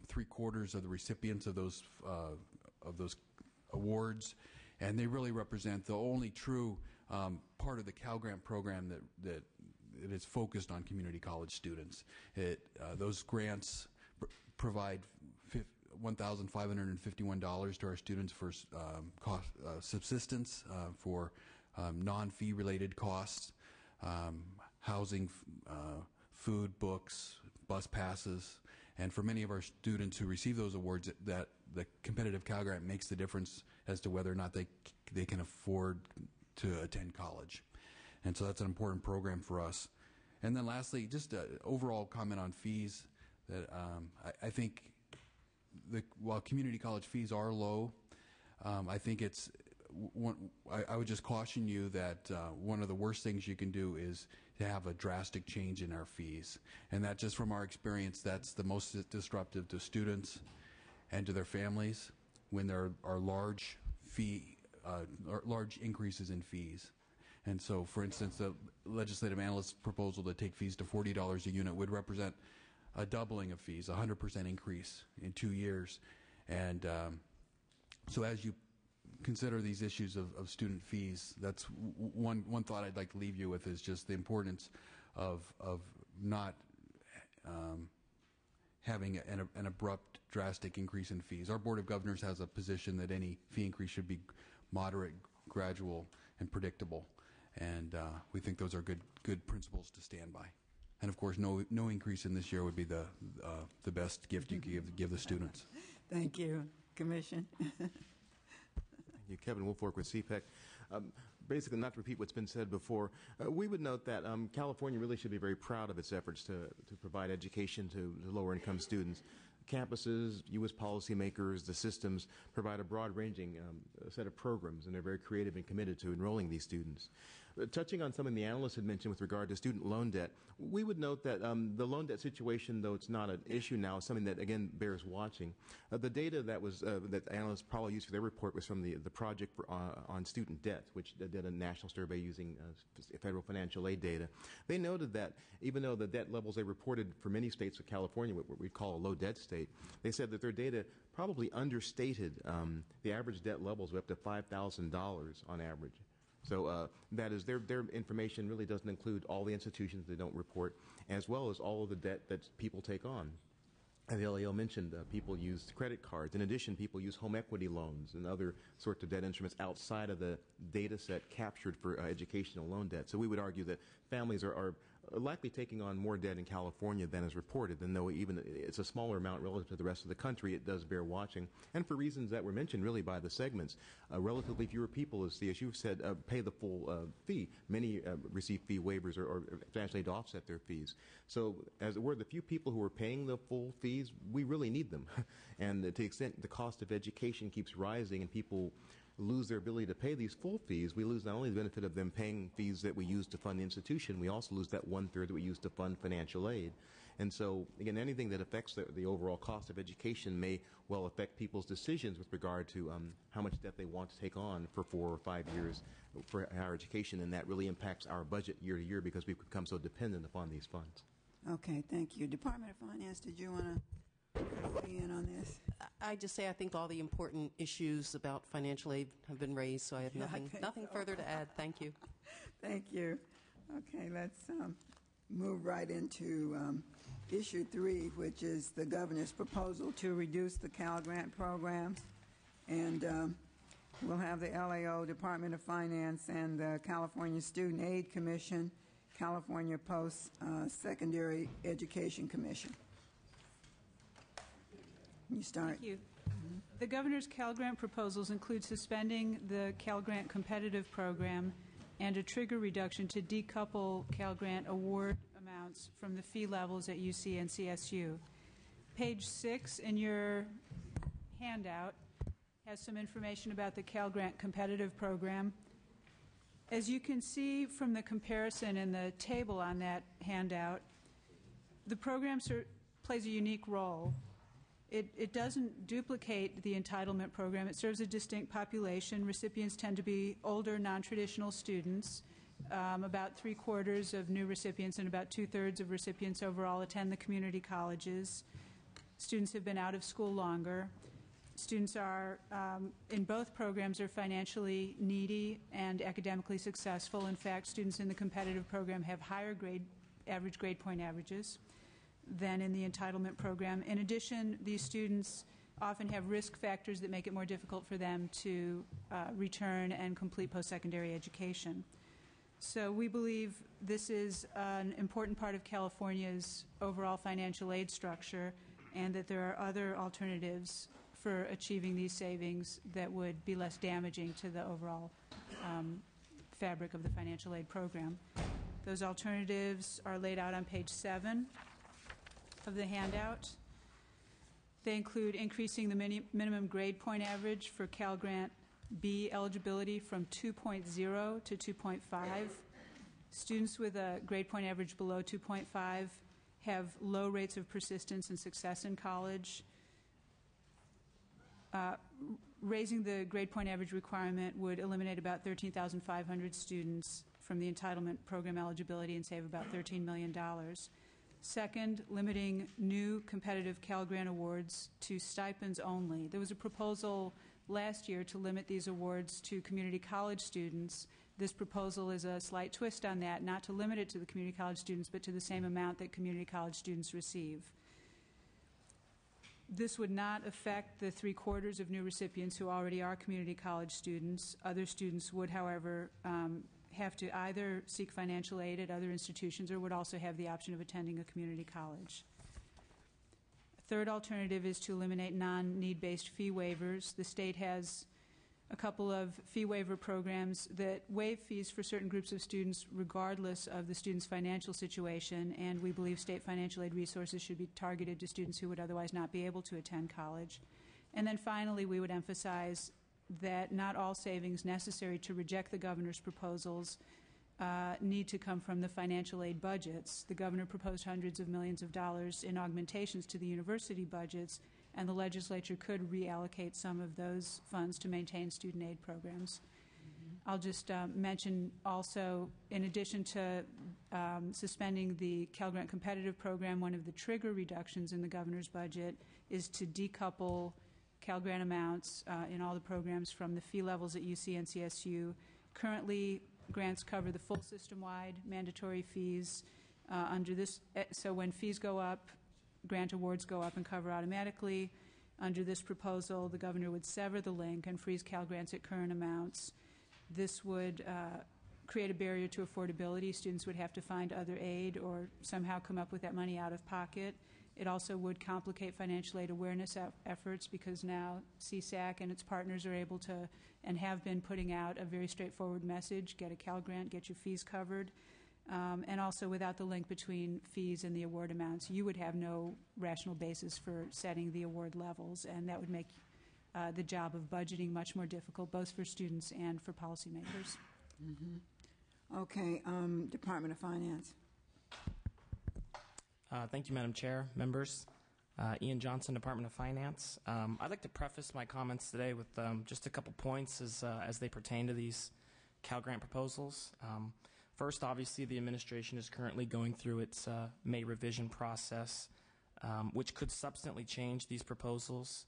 Speaker 10: 3/4 of the recipients of those awards, and they really represent the only true part of the Cal Grant program that it is focused on community college students. Those grants provide $1,551 to our students for subsistence, for non-fee related costs, housing, food, books, bus passes, and for many of our students who receive those awards, that the competitive Cal Grant makes the difference as to whether or not they can afford to attend college. And so that's an important program for us. And then lastly, just an overall comment on fees, that I think while community college fees are low, I think it's I would just caution you that one of the worst things you can do is to have a drastic change in our fees. And that, just from our experience, that's the most disruptive to students and to their families when there are large increases in fees. And so, for instance, the legislative analyst's proposal to take fees to $40 a unit would represent a doubling of fees, a 100% increase in 2 years. And so as you consider these issues of student fees. That's one thought I'd like to leave you with, is just the importance of not having an abrupt, drastic increase in fees. Our Board of Governors has a position that any fee increase should be moderate, gradual, and predictable, and we think those are good principles to stand by. And of course, no increase in this year would be the best gift you could give the students.
Speaker 1: Thank you, Commission.
Speaker 21: Thank you, Kevin Wolfork with CPEC. Basically, not to repeat what's been said before, we would note that California really should be very proud of its efforts to provide education to lower-income students. Campuses, U.S. policymakers, the systems provide a broad-ranging set of programs, and they're very creative and committed to enrolling these students. Touching on something the analyst had mentioned with regard to student loan debt, we would note that the loan debt situation, though it's not an issue now, is something that, again, bears watching. The data that the analysts probably used for their report was from the Project on Student Debt, which did a national survey using federal financial aid data. They noted that even though the debt levels they reported for many states of California, what we call a low debt state, they said that their data probably understated the average debt levels of up to $5,000 on average. So that is, their information really doesn't include all the institutions they don't report, as well as all of the debt that people take on. And the LAO mentioned people use credit cards. In addition, people use home equity loans and other sorts of debt instruments outside of the data set captured for educational loan debt. So we would argue that families are likely taking on more debt in California than is reported, and though even it's a smaller amount relative to the rest of the country, it does bear watching. And for reasons that were mentioned really by the segments, relatively fewer people, as the issue said, pay the full fee. Many receive fee waivers or financially to offset their fees. So as it were, the few people who are paying the full fees, we really need them. And to the extent the cost of education keeps rising and people lose their ability to pay these full fees, we lose not only the benefit of them paying fees that we use to fund the institution, we also lose that 1/3 that we use to fund financial aid. And so, again, anything that affects the overall cost of education may well affect people's decisions with regard to how much debt they want to take on for 4 or 5 years for higher education, and that really impacts our budget year to year because we've become so dependent upon these funds.
Speaker 1: Okay, thank you. Department of Finance, did you want to weigh in on this?
Speaker 8: I just say I think all the important issues about financial aid have been raised, so I have nothing further to add. Thank you.
Speaker 1: Thank you. Okay, let's move right into issue 3, which is the governor's proposal to reduce the Cal Grant programs. And we'll have the LAO, Department of Finance, and the California Student Aid Commission, California Post-Secondary Education Commission. You start.
Speaker 18: Thank you. The governor's Cal Grant proposals include suspending the Cal Grant competitive program and a trigger reduction to decouple Cal Grant award amounts from the fee levels at UC and CSU. Page 6 in your handout has some information about the Cal Grant competitive program. As you can see from the comparison in the table on that handout, the program plays a unique role. It doesn't duplicate the entitlement program. It serves a distinct population. Recipients tend to be older, non-traditional students. About 3/4 of new recipients and about 2/3 of recipients overall attend the community colleges. Students have been out of school longer. Students are, in both programs, are financially needy and academically successful. In fact, students in the competitive program have higher average grade point averages than in the entitlement program. In addition, these students often have risk factors that make it more difficult for them to return and complete post-secondary education. So we believe this is an important part of California's overall financial aid structure, and that there are other alternatives for achieving these savings that would be less damaging to the overall fabric of the financial aid program. Those alternatives are laid out on page 7 of the handout. They include increasing the minimum grade point average for Cal Grant B eligibility from 2.0 to 2.5. Students with a grade point average below 2.5 have low rates of persistence and success in college. Raising the grade point average requirement would eliminate about 13,500 students from the entitlement program eligibility and save about $13 million. Second, limiting new competitive Cal Grant awards to stipends only. There was a proposal last year to limit these awards to community college students. This proposal is a slight twist on that, not to limit it to the community college students, but to the same amount that community college students receive. This would not affect the 3/4 of new recipients who already are community college students. Other students would, however, have to either seek financial aid at other institutions or would also have the option of attending a community college. A third alternative is to eliminate non-need-based fee waivers. The state has a couple of fee waiver programs that waive fees for certain groups of students regardless of the student's financial situation, and we believe state financial aid resources should be targeted to students who would otherwise not be able to attend college. And then finally, we would emphasize that not all savings necessary to reject the governor's proposals need to come from the financial aid budgets. The governor proposed hundreds of millions of dollars in augmentations to the university budgets, and the legislature could reallocate some of those funds to maintain student aid programs. I'll just mention also, in addition to suspending the Cal Grant Competitive Program, one of the trigger reductions in the governor's budget is to decouple Cal Grant amounts in all the programs from the fee levels at UC and CSU. Currently, grants cover the full system-wide mandatory fees. Under this, so when fees go up, grant awards go up and cover automatically. Under this proposal, the governor would sever the link and freeze Cal Grants at current amounts. This would create a barrier to affordability. Students would have to find other aid or somehow come up with that money out of pocket. It also would complicate financial aid awareness efforts because now CSAC and its partners are able to and have been putting out a very straightforward message: get a Cal Grant, get your fees covered. And also, without the link between fees and the award amounts, you would have no rational basis for setting the award levels, and that would make the job of budgeting much more difficult, both for students and for policymakers.
Speaker 1: Okay, Department of Finance.
Speaker 4: Thank you, Madam Chair, members. Ian Johnson, Department of Finance. I'd like to preface my comments today with just a couple points as they pertain to these Cal Grant proposals. First, obviously, the administration is currently going through its May revision process, which could substantially change these proposals.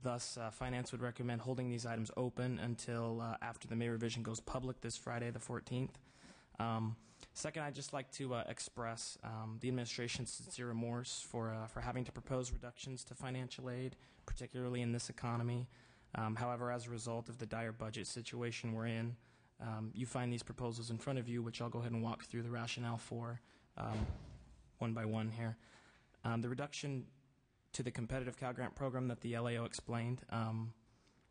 Speaker 4: Thus, Finance would recommend holding these items open until after the May revision goes public this Friday, the 14th. Second, I'd just like to express the administration's sincere remorse for having to propose reductions to financial aid, particularly in this economy. However, as a result of the dire budget situation we're in, you find these proposals in front of you, which I'll go ahead and walk through the rationale for one by one here. The reduction to the competitive Cal Grant program that the LAO explained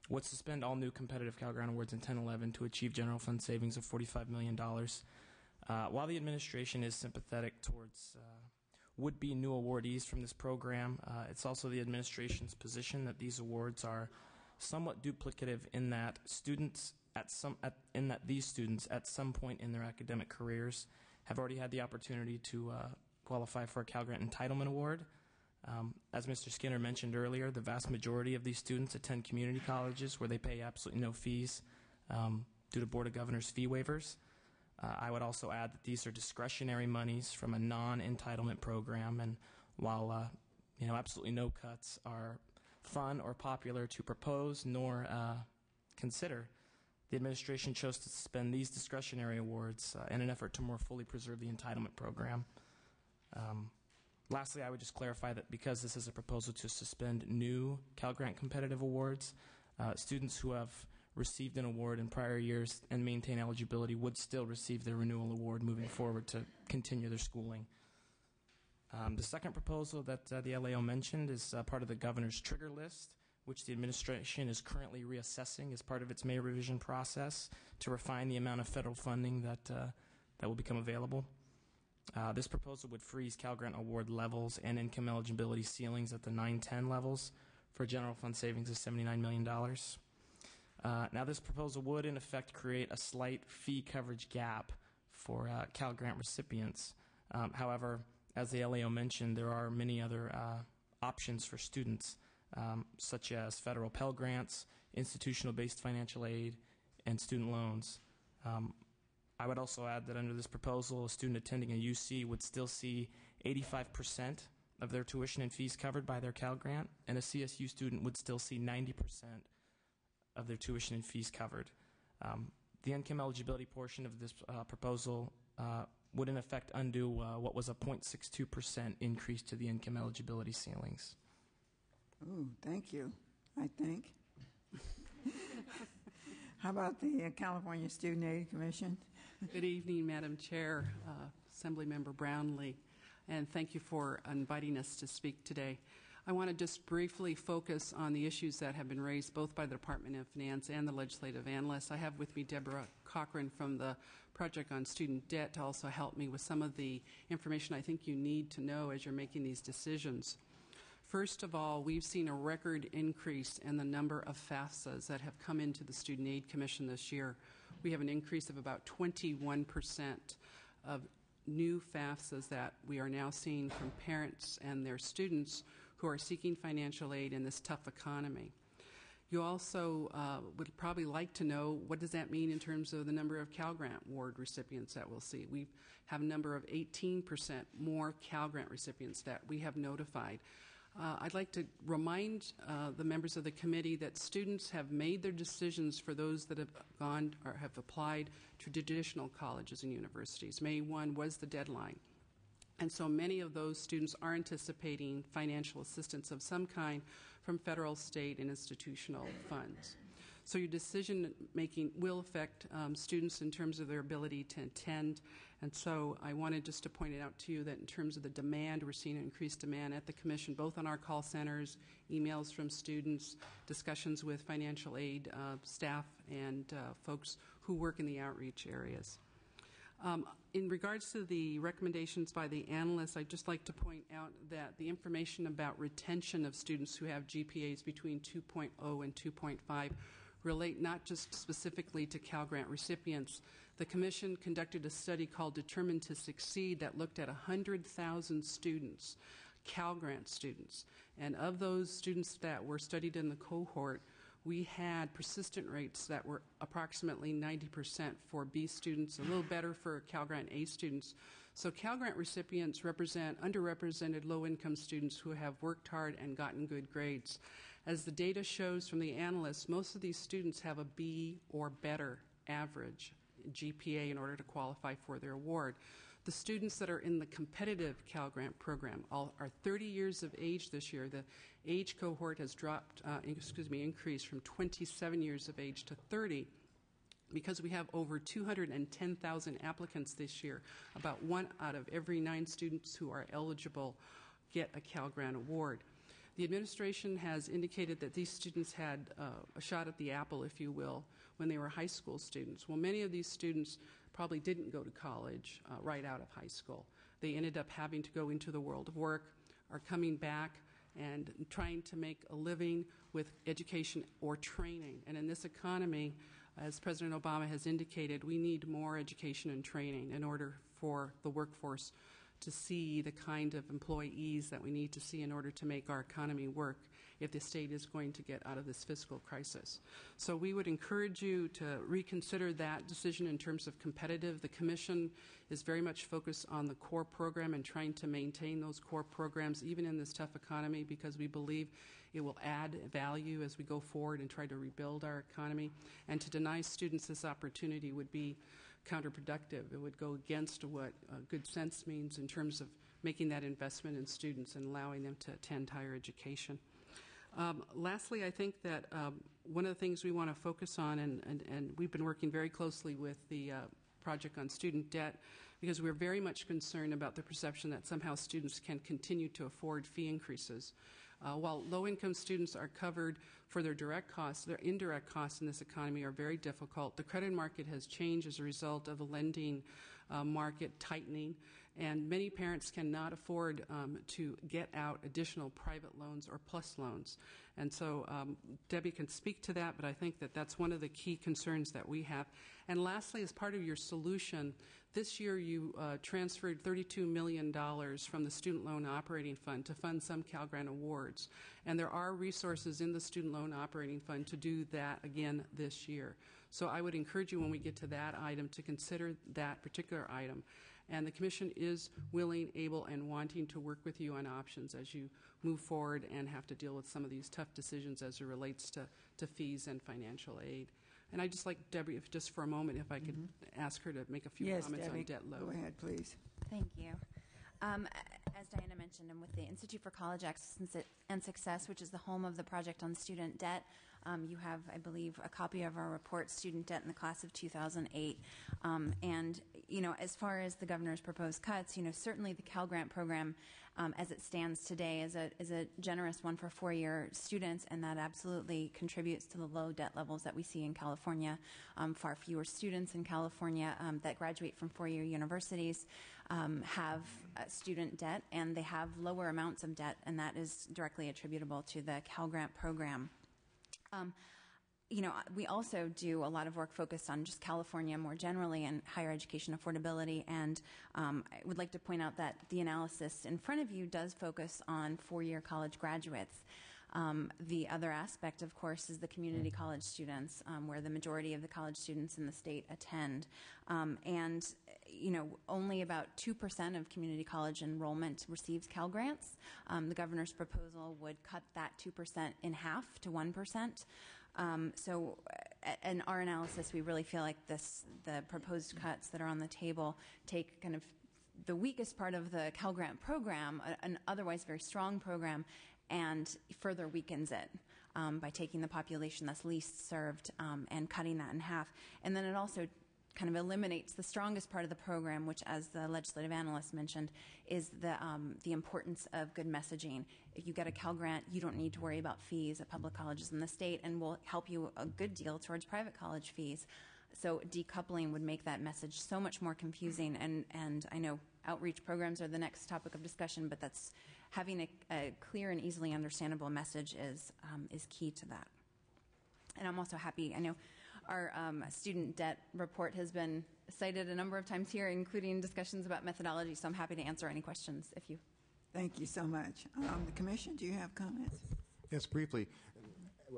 Speaker 4: would suspend all new competitive Cal Grant awards in 10-11 to achieve general fund savings of $45 million. While the administration is sympathetic towards would-be new awardees from this program, it's also the administration's position that these awards are somewhat duplicative in that these students at some point in their academic careers have already had the opportunity to qualify for a Cal Grant Entitlement Award. As Mr. Skinner mentioned earlier, the vast majority of these students attend community colleges where they pay absolutely no fees due to Board of Governors fee waivers. I would also add that these are discretionary monies from a non-entitlement program, and while absolutely no cuts are fun or popular to propose nor consider, the administration chose to suspend these discretionary awards in an effort to more fully preserve the entitlement program. Lastly, I would just clarify that because this is a proposal to suspend new Cal Grant competitive awards, students who have received an award in prior years and maintain eligibility would still receive their renewal award moving forward to continue their schooling. The second proposal that the LAO mentioned is part of the governor's trigger list, which the administration is currently reassessing as part of its May revision process to refine the amount of federal funding that will become available. This proposal would freeze Cal Grant award levels and income eligibility ceilings at the 9-10 levels for a general fund savings of $79 million. Now, this proposal would, in effect, create a slight fee coverage gap for Cal Grant recipients. However, as the LAO mentioned, there are many other options for students, such as federal Pell Grants, institutional-based financial aid, and student loans. I would also add that under this proposal, a student attending a UC would still see 85% of their tuition and fees covered by their Cal Grant, and a CSU student would still see 90% of their tuition and fees covered. The income eligibility portion of this proposal would in effect undo what was a 0.62% increase to the income eligibility ceilings.
Speaker 1: Oh, thank you, I think. How about the California Student Aid Commission?
Speaker 2: Good evening, Madam Chair, Assemblymember Brownlee, and thank you for inviting us to speak today. I want to just briefly focus on the issues that have been raised both by the Department of Finance and the legislative analysts. I have with me Deborah Cochran from the Project on Student Debt to also help me with some of the information I think you need to know as you're making these decisions. First of all, we've seen a record increase in the number of FAFSAs that have come into the Student Aid Commission this year. We have an increase of about 21% of new FAFSAs that we are now seeing from parents and their students who are seeking financial aid in this tough economy. You also would probably like to know, what does that mean in terms of the number of Cal Grant Award recipients that we'll see? We have a number of 18% more Cal Grant recipients that we have notified. I'd like to remind the members of the committee that students have made their decisions for those that have gone or have applied to traditional colleges and universities. May 1 was the deadline. And so many of those students are anticipating financial assistance of some kind from federal, state, and institutional funds. So your decision making will affect students in terms of their ability to attend. And so I wanted just to point it out to you that in terms of the demand, we're seeing an increased demand at the Commission, both on our call centers, emails from students, discussions with financial aid staff, and folks who work in the outreach areas. In regards to the recommendations by the analysts, I'd just like to point out that the information about retention of students who have GPAs between 2.0 and 2.5 relate not just specifically to Cal Grant recipients. The Commission conducted a study called Determined to Succeed that looked at 100,000 students, Cal Grant students. And of those students that were studied in the cohort, we had persistent rates that were approximately 90% for B students, a little better for Cal Grant A students. So Cal Grant recipients represent underrepresented low-income students who have worked hard and gotten good grades. As the data shows from the analysts, most of these students have a B or better average GPA in order to qualify for their award. The students that are in the competitive Cal Grant program are 30 years of age this year. The age cohort has increased from 27 years of age to 30 because we have over 210,000 applicants this year. About 1 out of every 9 students who are eligible get a Cal Grant award. The administration has indicated that these students had a shot at the apple, if you will, when they were high school students. Well, many of these students probably didn't go to college right out of high school. They ended up having to go into the world of work, are coming back and trying to make a living with education or training. And in this economy, as President Obama has indicated, we need more education and training in order for the workforce to see the kind of employees that we need to see in order to make our economy work if the state is going to get out of this fiscal crisis. So we would encourage you to reconsider that decision in terms of competitive. The Commission is very much focused on the core program and trying to maintain those core programs even in this tough economy because we believe it will add value as we go forward and try to rebuild our economy. And to deny students this opportunity would be counterproductive. It would go against what good sense means in terms of making that investment in students and allowing them to attend higher education. Lastly, I think that one of the things we want to focus on, and we've been working very closely with the Project on Student Debt, because we're very much concerned about the perception that somehow students can continue to afford fee increases. While low-income students are covered for their direct costs, their indirect costs in this economy are very difficult. The credit market has changed as a result of the lending market tightening, and many parents cannot afford to get out additional private loans or plus loans. And so Debbie can speak to that, but I think that that's one of the key concerns that we have. And lastly, as part of your solution, this year you transferred $32 million from the Student Loan Operating Fund to fund some Cal Grant awards. And there are resources in the Student Loan Operating Fund to do that again this year. So I would encourage you when we get to that item to consider that particular item. And the Commission is willing, able, and wanting to work with you on options as you move forward and have to deal with some of these tough decisions as it relates to fees and financial aid. And I'd just like Debbie, if just for a moment, if I could ask her to make a few comments
Speaker 1: Debbie,
Speaker 2: on debt load.
Speaker 1: Go ahead, please.
Speaker 5: Thank you. As Diana mentioned, I'm with the Institute for College Access and Success, which is the home of the Project on Student Debt. You have, I believe, a copy of our report, Student Debt in the Class of 2008. And, as far as the governor's proposed cuts, certainly the Cal Grant program, as it stands today, is a generous one for four-year students, and that absolutely contributes to the low debt levels that we see in California. Far fewer students in California that graduate from four-year universities have student debt, and they have lower amounts of debt, and that is directly attributable to the Cal Grant program. We also do a lot of work focused on just California more generally and higher education affordability, and I would like to point out that the analysis in front of you does focus on four-year college graduates. The other aspect, of course, is the community college students, where the majority of the college students in the state attend. Only about 2% of community college enrollment receives Cal Grants. The governor's proposal would cut that 2% in half to 1%. So in our analysis, we really feel like the proposed cuts that are on the table take kind of the weakest part of the Cal Grant program, an otherwise very strong program, and further weakens it by taking the population that's least served and cutting that in half. And then it also kind of eliminates the strongest part of the program, which, as the legislative analyst mentioned, is the importance of good messaging. If you get a Cal Grant, you don't need to worry about fees at public colleges in the state, and will help you a good deal towards private college fees. So decoupling would make that message so much more confusing, and I know outreach programs are the next topic of discussion, but that's having a clear and easily understandable message is key to that. And I'm also happy, I know our student debt report has been cited a number of times here, including discussions about methodology, so I'm happy to answer any questions if you...
Speaker 1: Thank you so much. The Commission, do you have comments?
Speaker 21: Yes, briefly.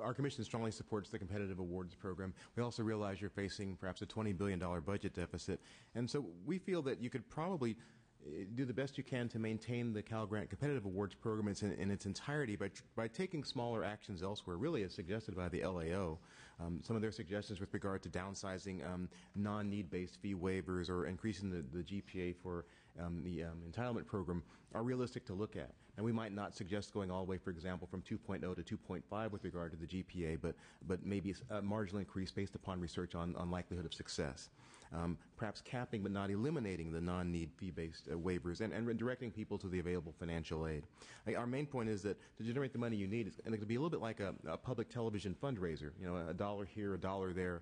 Speaker 21: Our Commission strongly supports the competitive awards program. We also realize you're facing perhaps a $20 billion budget deficit, and so we feel that you could probably do the best you can to maintain the Cal Grant Competitive Awards program in its entirety by taking smaller actions elsewhere, really as suggested by the LAO. Some of their suggestions with regard to downsizing non-need-based fee waivers or increasing the GPA for the entitlement program are realistic to look at. And we might not suggest going all the way, for example, from 2.0 to 2.5 with regard to the GPA, but maybe a marginal increase based upon research on likelihood of success. Perhaps capping but not eliminating the non-need fee-based waivers and directing people to the available financial aid. Our main point is that to generate the money you need, and it could be a little bit like a public television fundraiser. A dollar here, a dollar there,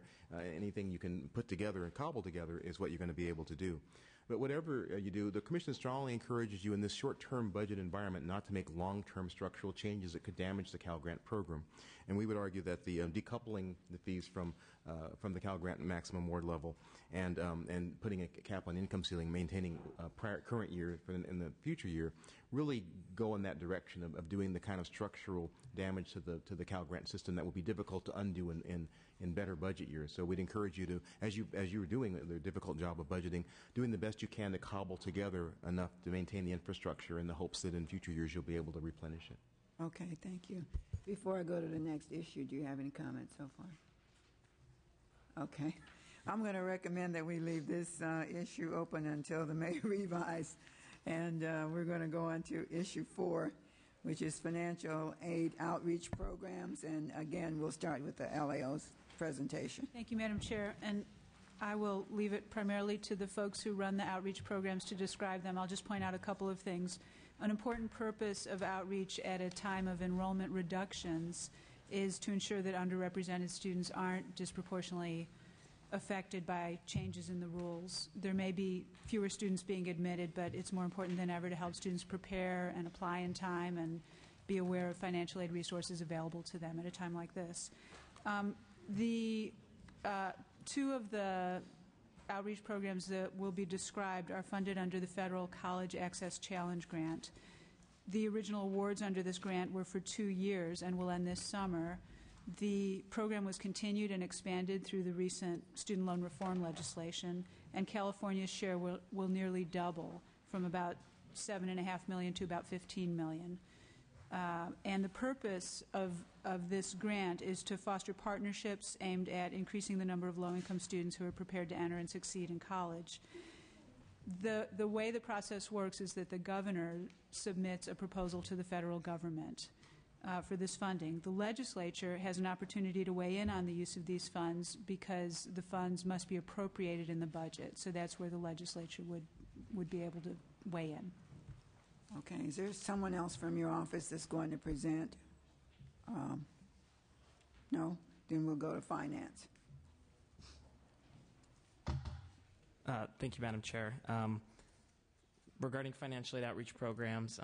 Speaker 21: anything you can put together and cobble together is what you're going to be able to do. But whatever you do, the Commission strongly encourages you in this short-term budget environment not to make long-term structural changes that could damage the Cal Grant program. And we would argue that the decoupling the fees from the Cal Grant maximum award level and putting a cap on income ceiling, maintaining current year in the future year, really go in that direction of doing the kind of structural damage to the Cal Grant system that will be difficult to undo in better budget years. So we'd encourage you to, as you were doing the difficult job of budgeting, doing the best you can to cobble together enough to maintain the infrastructure in the hopes that in future years you'll be able to replenish it.
Speaker 1: Okay, thank you. Before I go to the next issue, do you have any comments so far? Okay. I'm going to recommend that we leave this issue open until the May revise, and we're going to go on to issue 4, which is financial aid outreach programs, and again, we'll start with the LAO's presentation.
Speaker 18: Thank you, Madam Chair, and I will leave it primarily to the folks who run the outreach programs to describe them. I'll just point out a couple of things. An important purpose of outreach at a time of enrollment reductions is to ensure that underrepresented students aren't disproportionately affected by changes in the rules. There may be fewer students being admitted, but it's more important than ever to help students prepare and apply in time and be aware of financial aid resources available to them at a time like this. Two of the outreach programs that will be described are funded under the Federal College Access Challenge Grant. The original awards under this grant were for 2 years and will end this summer. The program was continued and expanded through the recent student loan reform legislation, and California's share will nearly double from about $7.5 million to about $15 million. And the purpose of this grant is to foster partnerships aimed at increasing the number of low-income students who are prepared to enter and succeed in college. The way the process works is that the governor submits a proposal to the federal government for this funding. The legislature has an opportunity to weigh in on the use of these funds because the funds must be appropriated in the budget. So that's where the legislature would be able to weigh in.
Speaker 1: Okay. Is there someone else from your office that's going to present? No? Then we'll go to finance.
Speaker 4: Thank you, Madam Chair. Regarding financial aid outreach programs,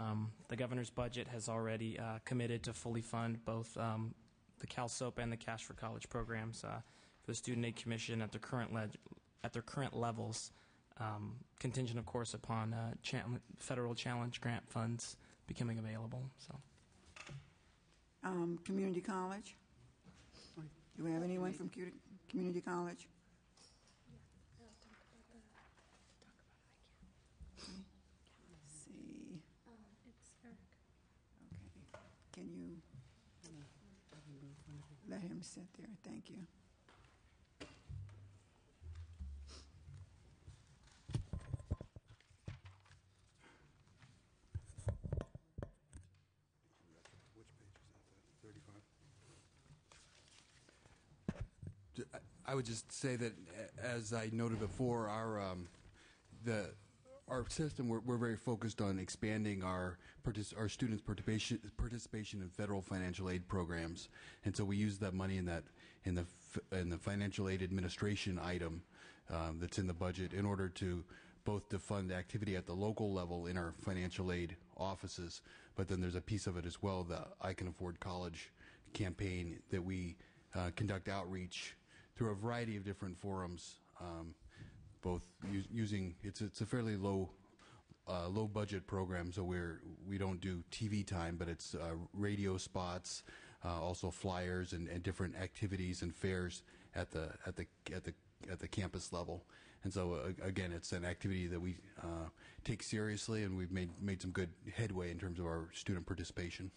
Speaker 4: the governor's budget has already committed to fully fund both the CalSOAP and the Cash for College programs for the Student Aid Commission at their current levels, contingent, of course, upon federal challenge grant funds becoming available. So,
Speaker 1: community college. Do we have anyone from community college? Can you let him sit there? Thank you.
Speaker 10: Which page is that? 35? I would just say that, as I noted before, our system, we're very focused on expanding our students' participation in federal financial aid programs, and so we use that money in the financial aid administration item that's in the budget in order to both to fund activity at the local level in our financial aid offices, but then there's a piece of it as well, the I Can Afford College campaign, that we conduct outreach through a variety of different forums. Both using it's a fairly low budget program, so we don't do TV time, but it's radio spots, also flyers and different activities and fairs at the campus level. And so again, it's an activity that we take seriously, and we've made some good headway in terms of our student participation.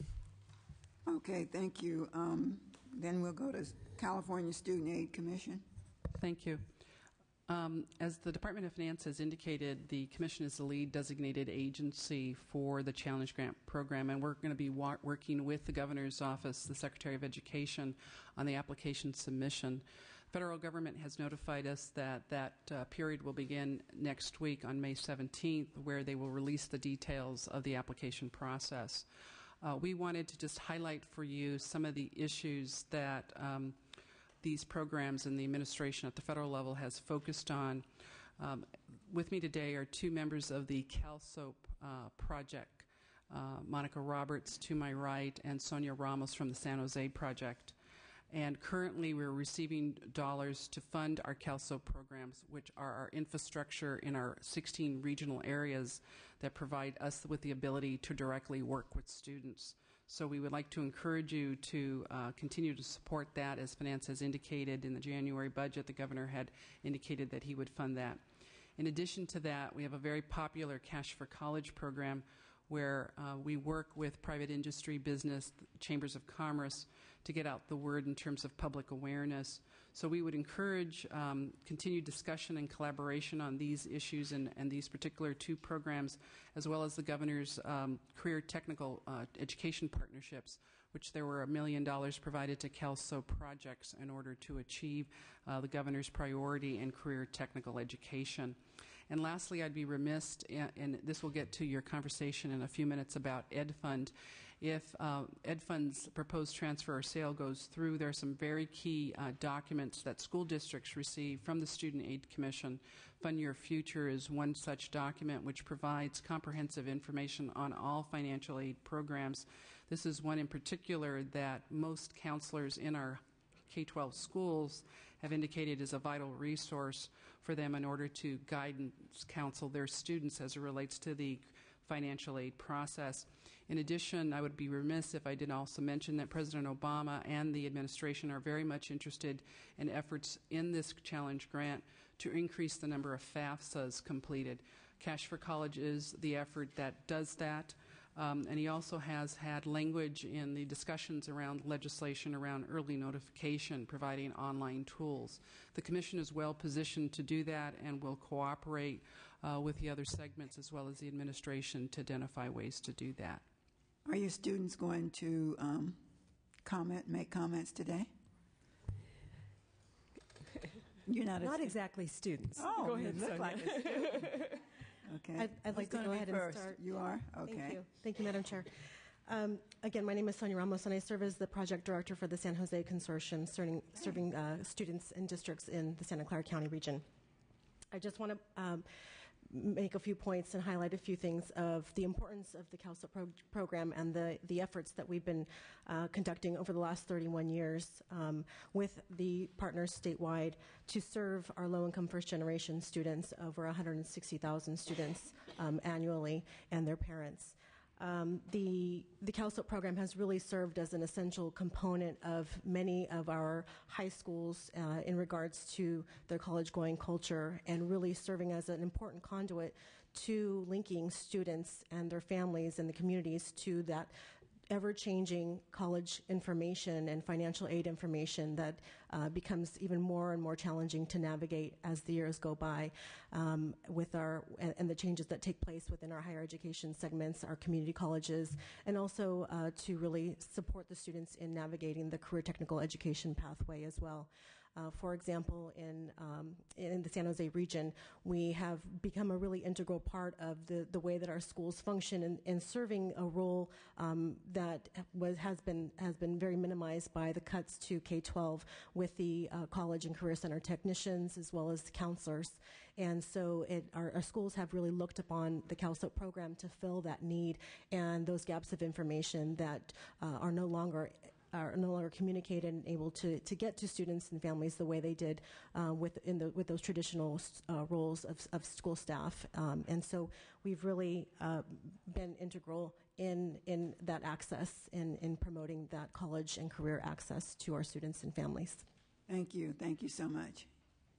Speaker 1: Okay, thank you. Then we'll go to California Student Aid Commission.
Speaker 2: Thank you. As the Department of Finance has indicated, the Commission is the lead designated agency for the Challenge Grant Program, and we're going to be working with the Governor's Office, the Secretary of Education, on the application submission. Federal government has notified us that period will begin next week on May 17th, where they will release the details of the application process. We wanted to just highlight for you some of the issues that these programs and the administration at the federal level has focused on. With me today are two members of the CalSOAP project, Monica Roberts to my right and Sonia Ramos from the San Jose project. And currently we're receiving dollars to fund our CalSOAP programs, which are our infrastructure in our 16 regional areas that provide us with the ability to directly work with students. So we would like to encourage you to continue to support that. As Finance has indicated in the January budget, the governor had indicated that he would fund that. In addition to that, we have a very popular Cash for College program where we work with private industry, business, chambers of commerce to get out the word in terms of public awareness. So we would encourage continued discussion and collaboration on these issues and these particular two programs, as well as the governor's career technical education partnerships, which there were $1 million provided to CalSOAP projects in order to achieve the governor's priority in career technical education. And lastly, I'd be remiss, and this will get to your conversation in a few minutes about EdFund. If EdFund's proposed transfer or sale goes through, there are some very key documents that school districts receive from the Student Aid Commission. Fund Your Future is one such document which provides comprehensive information on all financial aid programs. This is one in particular that most counselors in our K-12 schools have indicated is a vital resource for them in order to guidance counsel their students as it relates to the financial aid process. In addition, I would be remiss if I didn't also mention that President Obama and the administration are very much interested in efforts in this challenge grant to increase the number of FAFSAs completed. Cash for College is the effort that does that. And he also has had language in the discussions around legislation around early notification, providing online tools. The Commission is well positioned to do that and will cooperate with the other segments as well as the administration to identify ways to do that.
Speaker 1: Are your students going to make comments today? You're not
Speaker 12: exactly students.
Speaker 1: Oh,
Speaker 12: go ahead,
Speaker 1: you look
Speaker 12: Sonia.
Speaker 1: like a student. Okay.
Speaker 12: I'd like to go ahead and start.
Speaker 1: You are? Okay.
Speaker 12: Thank you. Thank you, Madam Chair. Again, my name is Sonia Ramos, and I serve as the project director for the San Jose Consortium, serving students and districts in the Santa Clara County region. I just want to make a few points and highlight a few things of the importance of the CalSUP program and the efforts that we've been conducting over the last 31 years with the partners statewide to serve our low-income first-generation students, over 160,000 students annually, and their parents. The CalSUP program has really served as an essential component of many of our high schools in regards to their college-going culture, and really serving as an important conduit to linking students and their families and the communities to that ever-changing college information and financial aid information that becomes even more and more challenging to navigate as the years go by, with and the changes that take place within our higher education segments, our community colleges, and also to really support the students in navigating the career technical education pathway as well. For example, in the San Jose region, we have become a really integral part of the way that our schools function in serving a role that has been very minimized by the cuts to K-12 with the college and career center technicians as well as counselors. And so our schools have really looked upon the CalSUP program to fill that need and those gaps of information that are no longer communicated and able to get to students and families the way they did with those traditional roles of school staff. And so we've really been integral in that access, in promoting that college and career access to our students and families.
Speaker 1: Thank you. Thank you so much.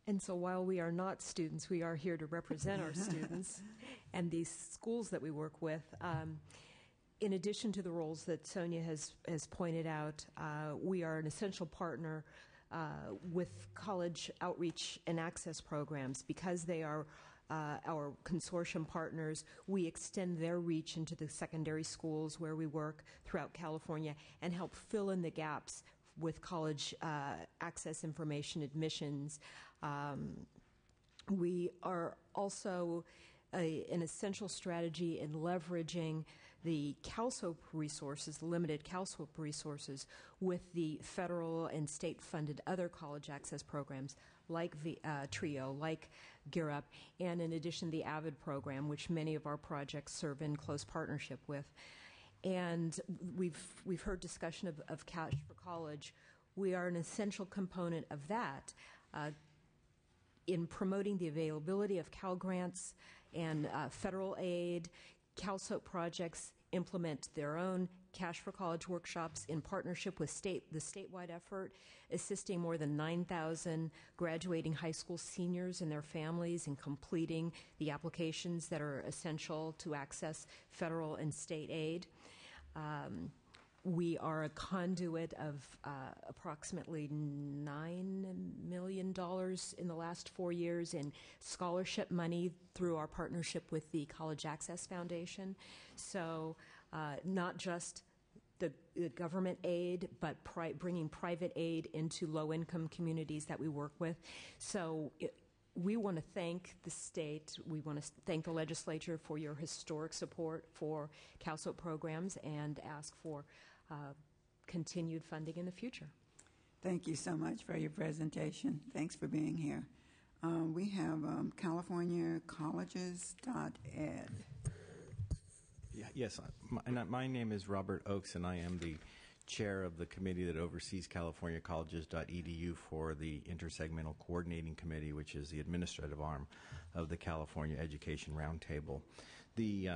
Speaker 12: And so while we are not students, we are here to represent our students and these schools that we work with. In addition to the roles that Sonia has pointed out, we are an essential partner with college outreach and access programs. Because they are our consortium partners, we extend their reach into the secondary schools where we work throughout California and help fill in the gaps with college access information admissions. We are also an essential strategy in leveraging the CalSUP resources, the limited CalSUP resources, with the federal and state-funded other college access programs like TRIO, like Gear Up, and in addition the AVID program, which many of our projects serve in close partnership with. And we've heard discussion of Cash for College. We are an essential component of that in promoting the availability of Cal grants and federal aid. CalSUP projects implement their own Cash for College workshops in partnership with the statewide effort, assisting more than 9,000 graduating high school seniors and their families in completing the applications that are essential to access federal and state aid. We are a conduit of approximately $9 million in the last 4 years in scholarship money through our partnership with the College Access Foundation. So not just the government aid, but bringing private aid into low-income communities that we work with. So we want to thank the state, we want to thank the legislature for your historic support for CalSUP programs and ask for continued funding in the future.
Speaker 1: Thank you so much for your presentation. Thanks for being here. We have CaliforniaColleges.ed.
Speaker 22: Yes, my name is Robert Oakes, and I am the chair of the committee that oversees CaliforniaColleges.edu for the Intersegmental Coordinating Committee, which is the administrative arm of the California Education Roundtable. The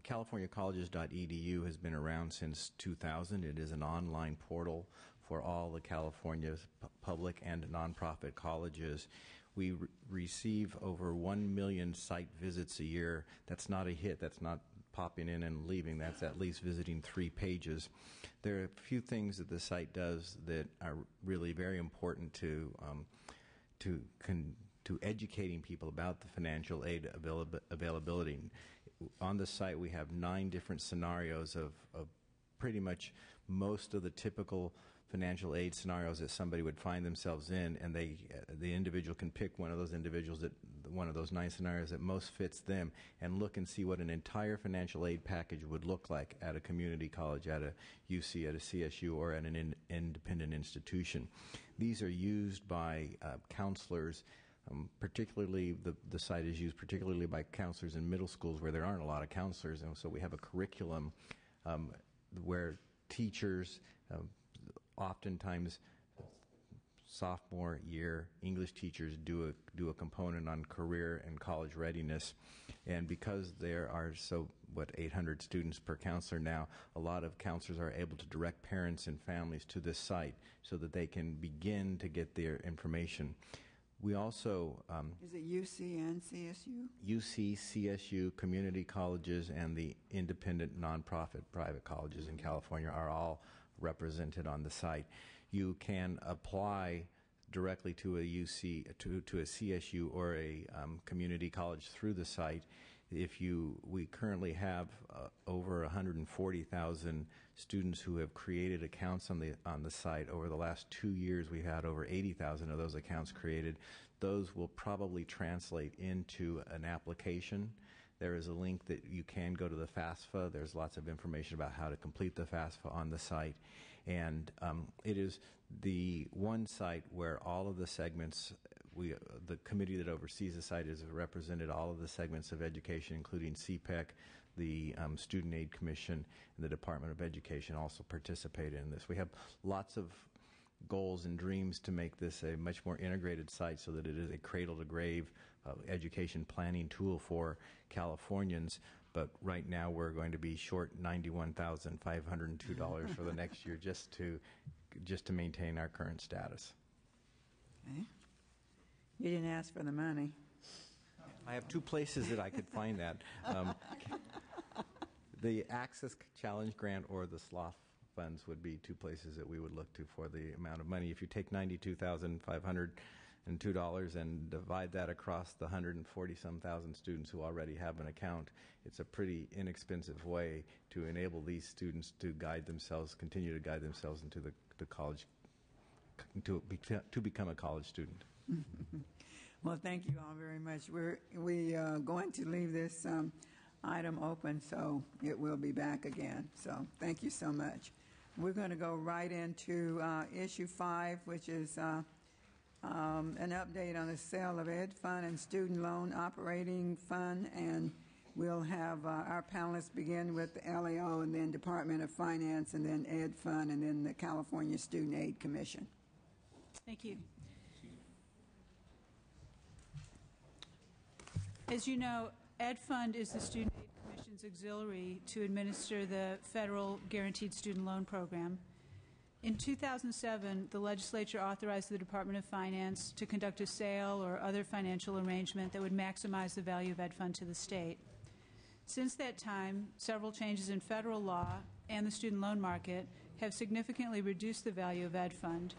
Speaker 22: CaliforniaColleges.edu has been around since 2000. It is an online portal for all the California's public and nonprofit colleges. We receive over 1 million site visits a year. That's not a hit. That's not popping in and leaving. That's at least visiting 3 pages. There are a few things that the site does that are really very important to educating people about the financial aid availability. On the site, we have 9 different scenarios of pretty much most of the typical financial aid scenarios that somebody would find themselves in, and the individual can pick one of those one of those 9 scenarios that most fits them, and look and see what an entire financial aid package would look like at a community college, at a UC, at a CSU, or at an independent institution. These are used by counselors. Particularly, the site is used particularly by counselors in middle schools where there aren't a lot of counselors, and so we have a curriculum where teachers, oftentimes sophomore year English teachers, do a component on career and college readiness, and because there are 800 students per counselor now, a lot of counselors are able to direct parents and families to this site so that they can begin to get their information. We also
Speaker 1: is it UC and CSU?
Speaker 22: UC, CSU, community colleges, and the independent nonprofit private colleges in California are all represented on the site. You can apply directly to a UC, to a CSU or a community college through the site. We currently have over 140,000 students who have created accounts on the site. Over the last 2 years, we've had over 80,000 of those accounts created. Those will probably translate into an application. There is a link that you can go to the FAFSA. There's lots of information about how to complete the FAFSA on the site. And it is the one site where all of the segments, the committee that oversees the site has represented all of the segments of education, including CPEC, the Student Aid Commission, and the Department of Education also participate in this. We have lots of goals and dreams to make this a much more integrated site so that it is a cradle-to-grave education planning tool for Californians. But right now we're going to be short $91,502 for the next year just to maintain our current status.
Speaker 1: Okay. You didn't ask for the money.
Speaker 22: I have 2 places that I could find that. The Access Challenge Grant or the SLOF funds would be 2 places that we would look to for the amount of money. If you take $92,502 and divide that across the 140-some thousand students who already have an account, it's a pretty inexpensive way to enable these students to continue to guide themselves into the college, to become a college student.
Speaker 1: Well, thank you all very much. We're going to leave this item open, so it will be back again. So thank you so much. We're going to go right into issue 5, which is an update on the sale of Ed Fund and Student Loan Operating Fund, and we'll have our panelists begin with the LAO and then Department of Finance and then Ed Fund and then the California Student Aid Commission.
Speaker 18: Thank you. As you know, Ed Fund is the Student Aid Commission's auxiliary to administer the federal guaranteed student loan program. In 2007, the legislature authorized the Department of Finance to conduct a sale or other financial arrangement that would maximize the value of Ed Fund to the state. Since that time, several changes in federal law and the student loan market have significantly reduced the value of Ed Fund.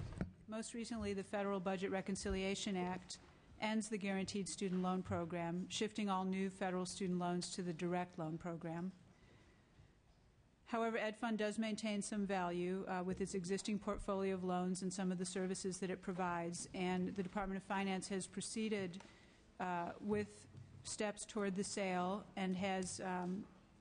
Speaker 18: Most recently, the Federal Budget Reconciliation Act ends the guaranteed student loan program, shifting all new federal student loans to the direct loan program. However, Ed Fund does maintain some value with its existing portfolio of loans and some of the services that it provides, and the Department of Finance has proceeded with steps toward the sale and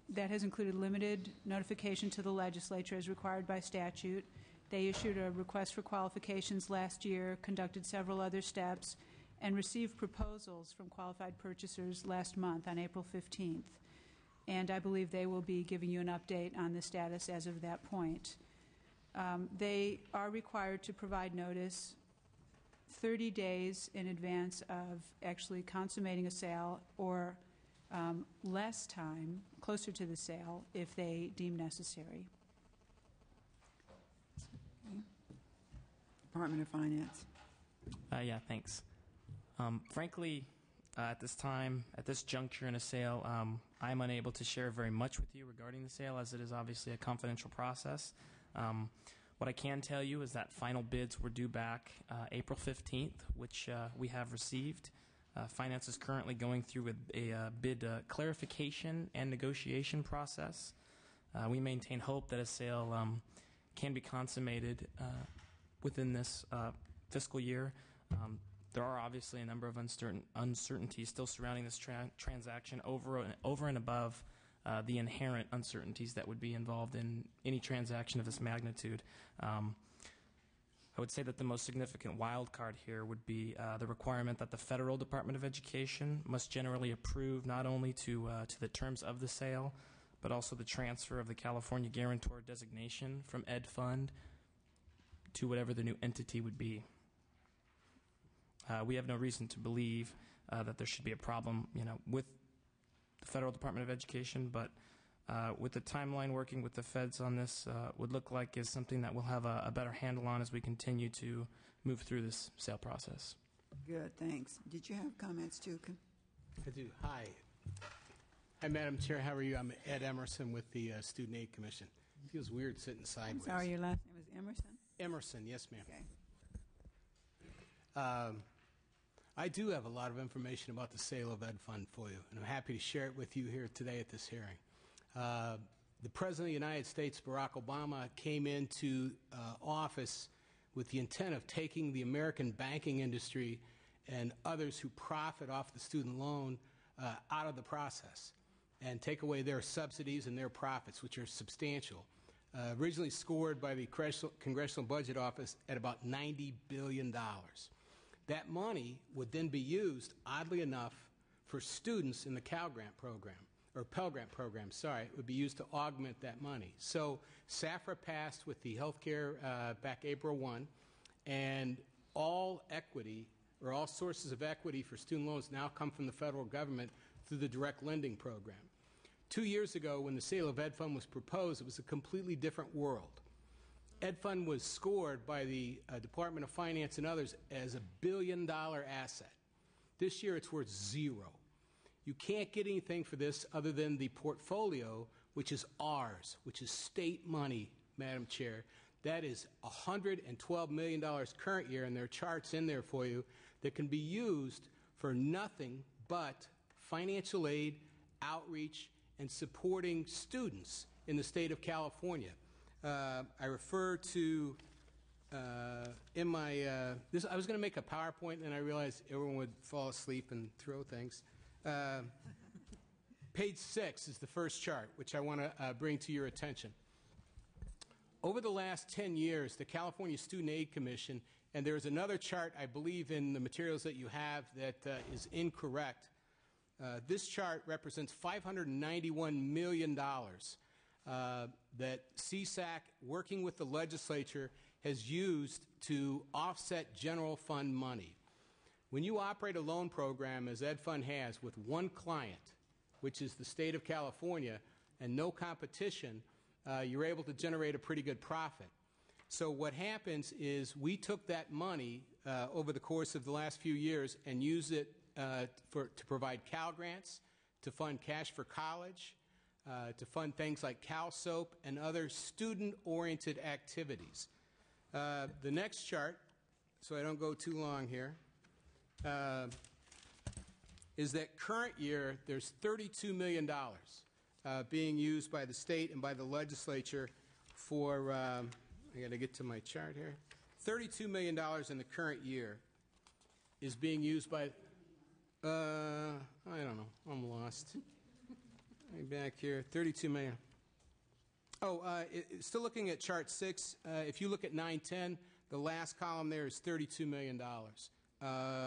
Speaker 18: that has included limited notification to the legislature as required by statute. They issued a request for qualifications last year, conducted several other steps, and received proposals from qualified purchasers last month on April 15th. And I believe they will be giving you an update on the status as of that point. They are required to provide notice 30 days in advance of actually consummating a sale or less time closer to the sale if they deem necessary.
Speaker 1: Department of Finance.
Speaker 4: Yeah, thanks. Frankly, at this time, at this juncture in a sale, I'm unable to share very much with you regarding the sale, as it is obviously a confidential process. What I can tell you is that final bids were due back April 15th, which we have received. Finance is currently going through a bid clarification and negotiation process. We maintain hope that a sale can be consummated within this fiscal year. There are obviously a number of uncertainties still surrounding this transaction over and above the inherent uncertainties that would be involved in any transaction of this magnitude. I would say that the most significant wild card here would be the requirement that the Federal Department of Education must generally approve not only to the terms of the sale, but also the transfer of the California guarantor designation from Ed Fund to whatever the new entity would be. We have no reason to believe that there should be a problem, with the Federal Department of Education, but with the timeline working with the feds on this would look like is something that we'll have a better handle on as we continue to move through this sale process.
Speaker 1: Good, thanks. Did you have comments too?
Speaker 7: I do. Hi. Hi, Madam Chair. How are you? I'm Ed Emerson with the Student Aid Commission. It feels weird sitting sideways.
Speaker 1: I'm sorry, your last name was Emerson?
Speaker 7: Emerson, yes, ma'am.
Speaker 1: Okay.
Speaker 7: I do have a lot of information about the sale of Ed Fund for you, and I'm happy to share it with you here today at this hearing. The President of the United States, Barack Obama, came into office with the intent of taking the American banking industry and others who profit off the student loan out of the process and take away their subsidies and their profits, which are substantial. Originally scored by the Congressional Budget Office at about $90 billion. That money would then be used, oddly enough, for students in the Pell Grant program, it would be used to augment that money. So SAFRA passed with the health care back April 1, and all equity, or all sources of equity for student loans now come from the federal government through the direct lending program. 2 years ago, when the sale of Ed Fund was proposed, it was a completely different world. Ed Fund was scored by the Department of Finance and others as $1 billion asset. This year it's worth zero. You can't get anything for this other than the portfolio, which is ours, which is state money, Madam Chair. That is $112 million current year, and there are charts in there for you that can be used for nothing but financial aid, outreach, and supporting students in the state of California. I refer to in my I was going to make a PowerPoint, and then I realized everyone would fall asleep and throw things. Page 6 is the first chart, which I want to bring to your attention. Over the last 10 years, the California Student Aid Commission, and there is another chart, I believe, in the materials that you have that is incorrect. This chart represents $591 million that CSAC, working with the legislature, has used to offset general fund money. When you operate a loan program, as Ed Fund has, with one client, which is the state of California, and no competition, you're able to generate a pretty good profit. So what happens is we took that money over the course of the last few years and used it to provide Cal Grants, to fund Cash for College, to fund things like Cal Soap and other student-oriented activities. The next chart, so I don't go too long here, is that current year there's $32 million being used by the state and by the legislature for, I got to get to my chart here, $32 million in the current year is being used by, I don't know, I'm lost. Back here, 32 million. Still looking at chart 6. If you look at 910, the last column there is $32 million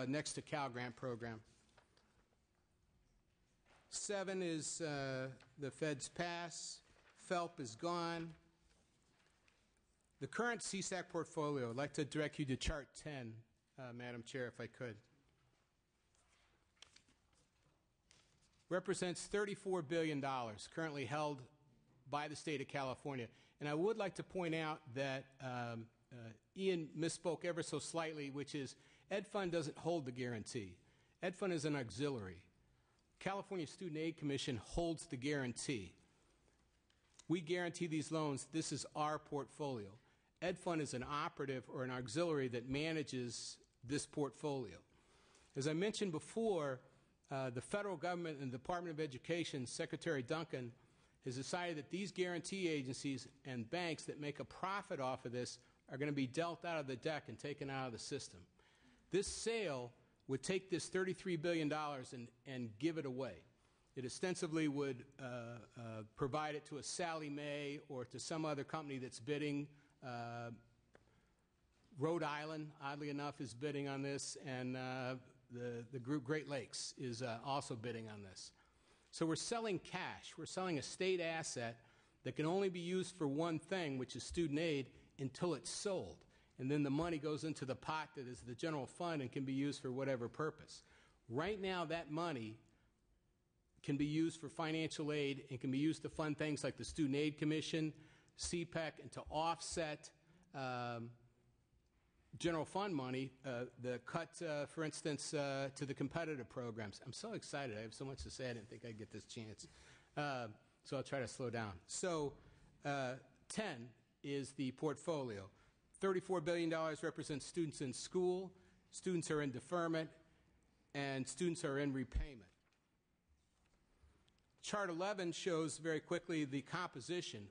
Speaker 7: next to Cal Grant program. 7 is the Fed's pass. FELP is gone. The current CSAC portfolio, I'd like to direct you to chart 10, Madam Chair, if I could. represents $34 billion currently held by the state of California. And I would like to point out that Ian misspoke ever so slightly, which is Ed Fund doesn't hold the guarantee. Ed Fund is an auxiliary. California Student Aid Commission holds the guarantee. We guarantee these loans. This is our portfolio. Ed Fund is an operative or an auxiliary that manages this portfolio. As I mentioned before, the federal government and the Department of Education, Secretary Duncan, has decided that these guarantee agencies and banks that make a profit off of this are going to be dealt out of the deck and taken out of the system. This sale would take this $33 billion and give it away. It ostensibly would provide it to a Sallie Mae or to some other company that's bidding. Rhode Island, oddly enough, is bidding on this, and the group Great Lakes is also bidding on this. So we're selling cash. We're selling a state asset that can only be used for one thing, which is student aid, until it's sold. And then the money goes into the pot that is the general fund and can be used for whatever purpose. Right now, that money can be used for financial aid and can be used to fund things like the Student Aid Commission, CPEC, and to offset general fund money, the cut, for instance, to the competitive programs. I'm so excited. I have so much to say. I didn't think I'd get this chance. So I'll try to slow down. So 10 is the portfolio. $34 billion represents students in school, students are in deferment, and students are in repayment. Chart 11 shows very quickly the composition,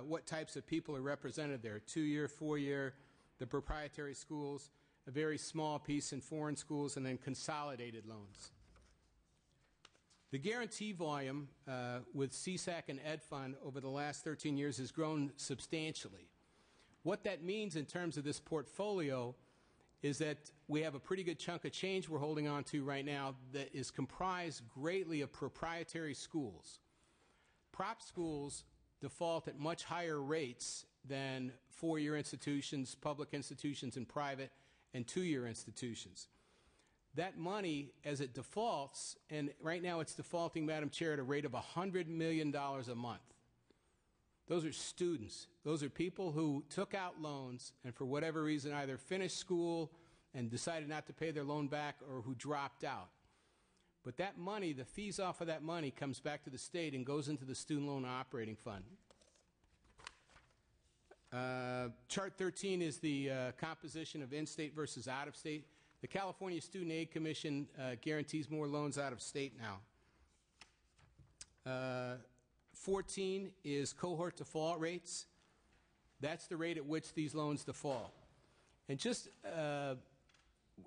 Speaker 7: what types of people are represented there, 2-year, 4-year, the proprietary schools, a very small piece in foreign schools, and then consolidated loans. The guarantee volume with CSAC and Ed Fund over the last 13 years has grown substantially. What that means in terms of this portfolio is that we have a pretty good chunk of change we're holding on to right now that is comprised greatly of proprietary schools. Prop schools default at much higher rates than 4-year institutions, public institutions, and private, and 2-year institutions. That money, as it defaults, and right now it's defaulting, Madam Chair, at a rate of $100 million a month. Those are students. Those are people who took out loans and for whatever reason either finished school and decided not to pay their loan back or who dropped out. But that money, the fees off of that money, comes back to the state and goes into the Student Loan Operating Fund. Chart 13 is the composition of in-state versus out-of-state. The California Student Aid Commission guarantees more loans out of state now. 14 is cohort default rates. That's the rate at which these loans default. And just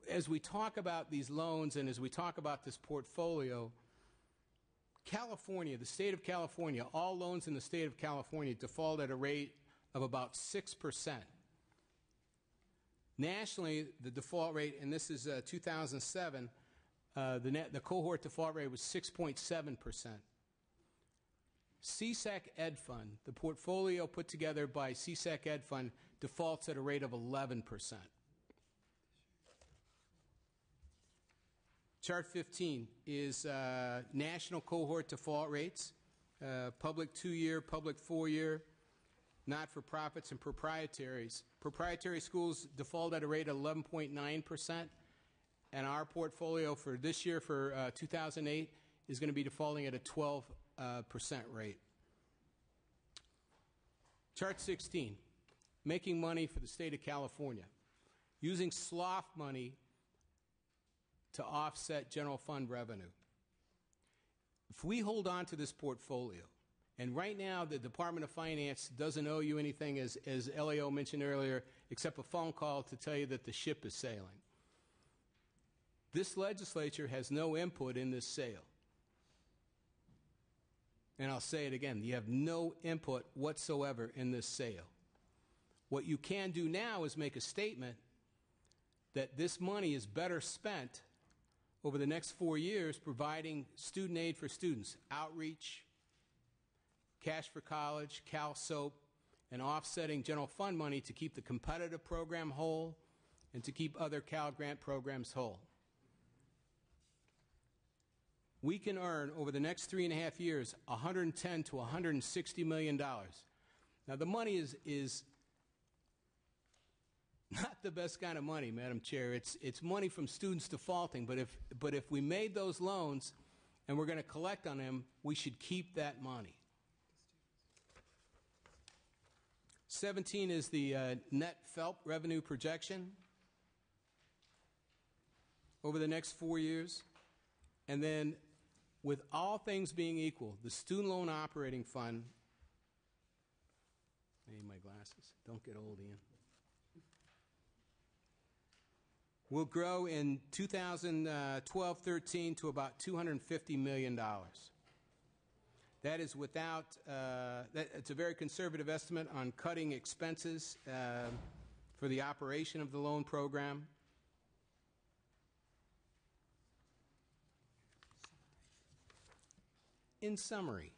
Speaker 7: as we talk about these loans and as we talk about this portfolio, California, the state of California, all loans in the state of California default at a rate of about 6%. Nationally, the default rate, and this is 2007, the cohort default rate was 6.7%. CSAC Ed Fund, the portfolio put together by CSAC Ed Fund, defaults at a rate of 11%. Chart 15 is national cohort default rates, public 2-year, public 4-year, not-for-profits, and proprietaries. Proprietary schools default at a rate of 11.9%, and our portfolio for this year, for 2008, is going to be defaulting at a 12% rate. Chart 16, making money for the state of California. Using SLOF money to offset general fund revenue. If we hold on to this portfolio, and right now the Department of Finance doesn't owe you anything, as LAO mentioned earlier, except a phone call to tell you that the ship is sailing. This legislature has no input in this sale. And I'll say it again, you have no input whatsoever in this sale. What you can do now is make a statement that this money is better spent over the next 4 years providing student aid for students, outreach, Cash for College, CalSOAP, and offsetting general fund money to keep the competitive program whole and to keep other Cal Grant programs whole. we can earn over the next 3.5 years $110 to $160 million. Now, the money is not the best kind of money, Madam Chair. It's money from students defaulting, but if we made those loans and we're going to collect on them, we should keep that money. 17 is the net FELP revenue projection over the next 4 years. And then, with all things being equal, the Student Loan Operating Fund, I need my glasses. Don't get old, Ian. Will grow in 2012-13 to about $250 million. That is without, it's a very conservative estimate on cutting expenses for the operation of the loan program. In summary,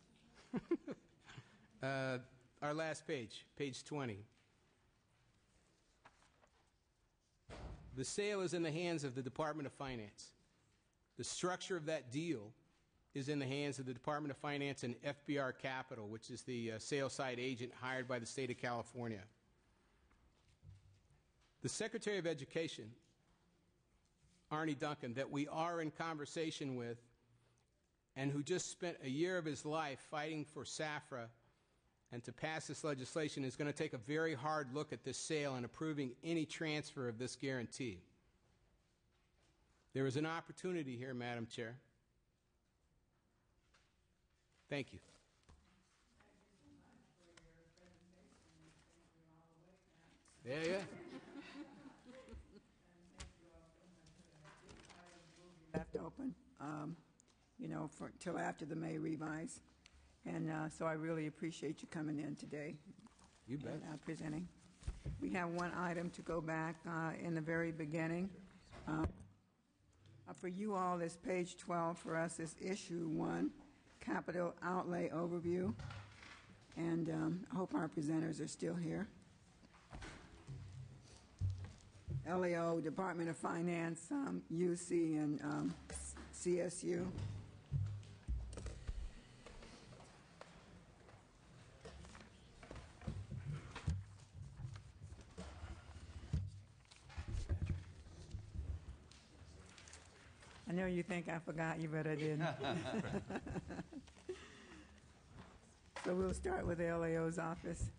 Speaker 7: our last page, page 20. The sale is in the hands of the Department of Finance. The structure of that deal is in the hands of the Department of Finance and FBR Capital, which is the sales side agent hired by the state of California. The Secretary of Education, Arnie Duncan, that we are in conversation with, and who just spent a year of his life fighting for SAFRA and to pass this legislation, is going to take a very hard look at this sale and approving any transfer of this guarantee. There is an opportunity here, Madam Chair. Thank you. Yeah.
Speaker 1: Left open, till after the May revise. And so I really appreciate you coming in today.
Speaker 7: You bet.
Speaker 1: And presenting. We have one item to go back in the very beginning. For you all, this page 12. For us, is issue 1, capital outlay overview. And I hope our presenters are still here. LAO, Department of Finance, UC, and CSU. I know you think I forgot you, but I didn't. So we'll start with the LAO's office.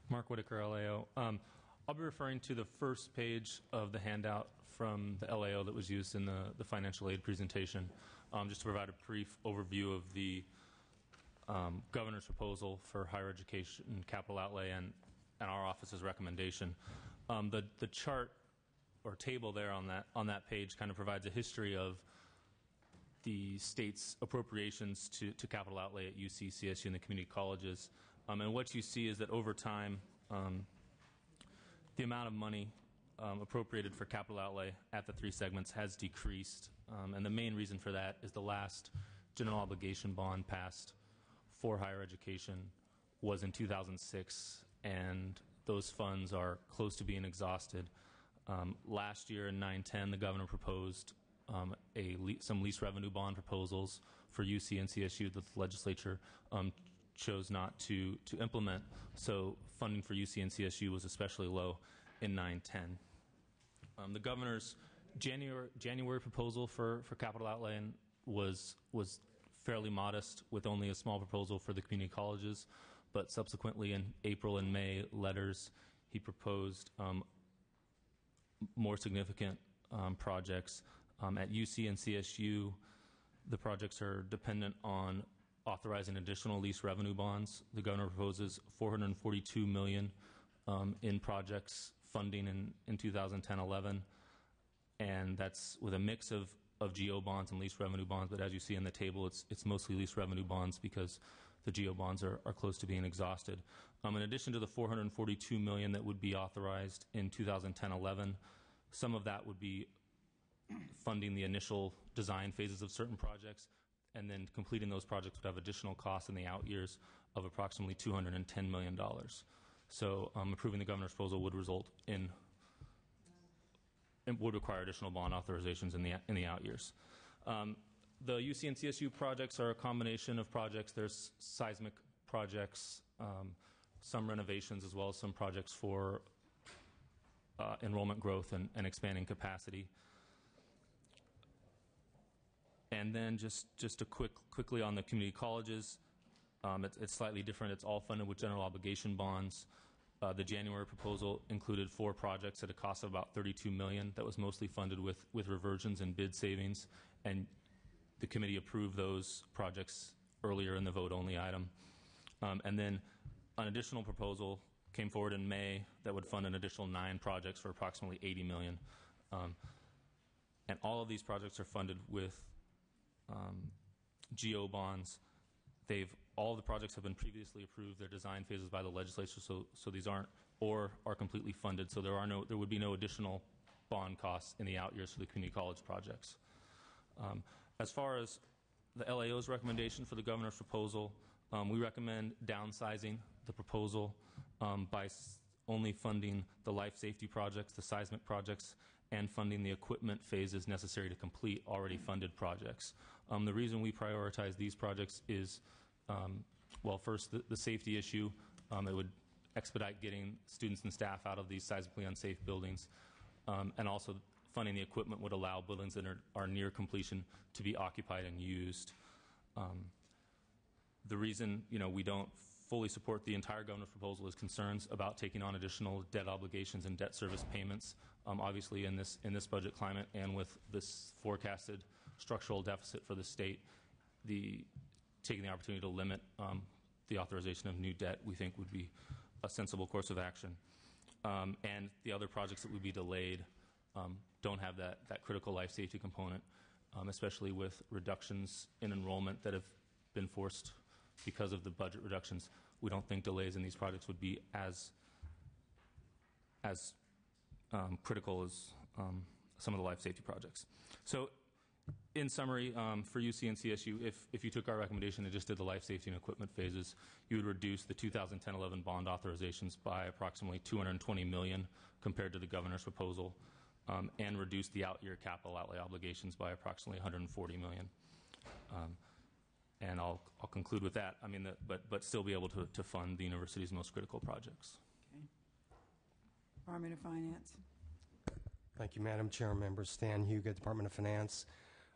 Speaker 9: Mark Whitaker, LAO. I'll be referring to the first page of the handout from the LAO that was used in the financial aid presentation, just to provide a brief overview of the governor's proposal for higher education capital outlay and our office's recommendation. The chart or table there on that page kind of provides a history of the state's appropriations to capital outlay at UC, CSU, and the community colleges. And what you see is that over time, the amount of money appropriated for capital outlay at the three segments has decreased. And the main reason for that is the last general obligation bond passed for higher education was in 2006, and those funds are close to being exhausted. Last year in 9-10, the governor proposed some lease revenue bond proposals for UC and CSU that the legislature chose not to implement. So funding for UC and CSU was especially low in 9-10. The governor's January proposal for capital outlay was fairly modest, with only a small proposal for the community colleges. But subsequently in April and May letters, he proposed more significant projects. At UC and CSU, the projects are dependent on authorizing additional lease revenue bonds. The governor proposes $442 million in projects funding in 2010-11, and that's with a mix of GO bonds and lease revenue bonds. But as you see in the table, it's mostly lease revenue bonds because the GO bonds are close to being exhausted. In addition to the $442 million that would be authorized in 2010-11, some of that would be funding the initial design phases of certain projects, and then completing those projects would have additional costs in the out years of approximately $210 million. So approving the governor's proposal would result in would require additional bond authorizations in the out years. The UC and CSU projects are a combination of projects. There's seismic projects, some renovations, as well as some projects for enrollment growth and expanding capacity. And then just quickly on the community colleges, it's slightly different. It's all funded with general obligation bonds. The January proposal included 4 projects at a cost of about $32 million. That was mostly funded with reversions and bid savings, and the committee approved those projects earlier in the vote-only item. And then an additional proposal came forward in May that would fund an additional 9 projects for approximately $80 million. And all of these projects are funded with GO bonds. All the projects have been previously approved. Their design phases by the legislature, so these aren't or are completely funded. So there would be no additional bond costs in the out years for the community college projects. As far as the LAO's recommendation for the governor's proposal, we recommend downsizing the proposal by only funding the life safety projects, the seismic projects, and funding the equipment phases necessary to complete already funded projects. The reason we prioritize these projects is, well, first, the safety issue. It would expedite getting students and staff out of these seismically unsafe buildings, and also funding the equipment would allow buildings that are near completion to be occupied and used. The reason we don't fully support the entire governor's proposal is concerns about taking on additional debt obligations and debt service payments. Obviously, in this budget climate and with this forecasted structural deficit for the state, taking the opportunity to limit the authorization of new debt, we think, would be a sensible course of action. And the other projects that would be delayed don't have that critical life safety component, especially with reductions in enrollment that have been forced because of the budget reductions. We don't think delays in these projects would be as critical as some of the life safety projects. So in summary, for UC and CSU, if you took our recommendation and just did the life safety and equipment phases, you would reduce the 2010-11 bond authorizations by approximately $220 million compared to the governor's proposal, and reduce the out-year capital outlay obligations by approximately $140 million. And I'll conclude with that. But still be able to fund the university's most critical projects.
Speaker 1: Okay. Department of Finance.
Speaker 11: Thank you, Madam Chair, members. Stan Huga, Department of Finance.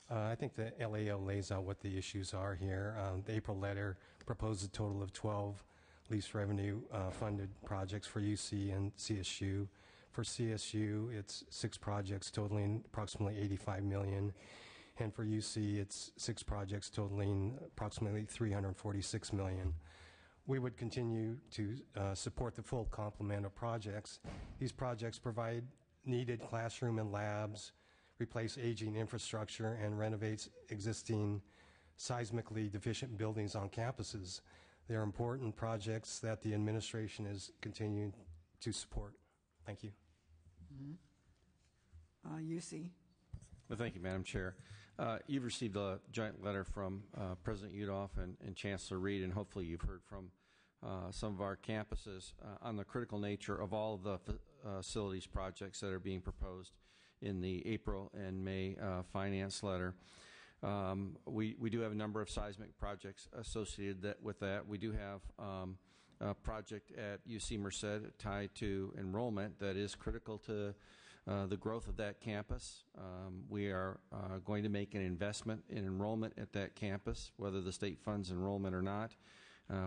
Speaker 11: I think the LAO lays out what the issues are here. The April letter proposed a total of 12 lease revenue funded projects for UC and CSU. For CSU, it's 6 projects totaling approximately $85 million. And for UC, it's 6 projects totaling approximately $346 million. We would continue to support the full complement of projects. These projects provide needed classroom and labs, replace aging infrastructure, and renovates existing seismically deficient buildings on campuses. They're important projects that the administration is continuing to support. Thank you.
Speaker 1: UC.
Speaker 19: Well, thank you, Madam Chair. You've received a joint letter from President Udoff and Chancellor Reed, and hopefully you've heard from some of our campuses on the critical nature of all of the facilities projects that are being proposed in the April and May finance letter. We do have a number of seismic projects associated with that. We do have a project at UC Merced tied to enrollment that is critical to the growth of that campus. We are going to make an investment in enrollment at that campus, whether the state funds enrollment or not.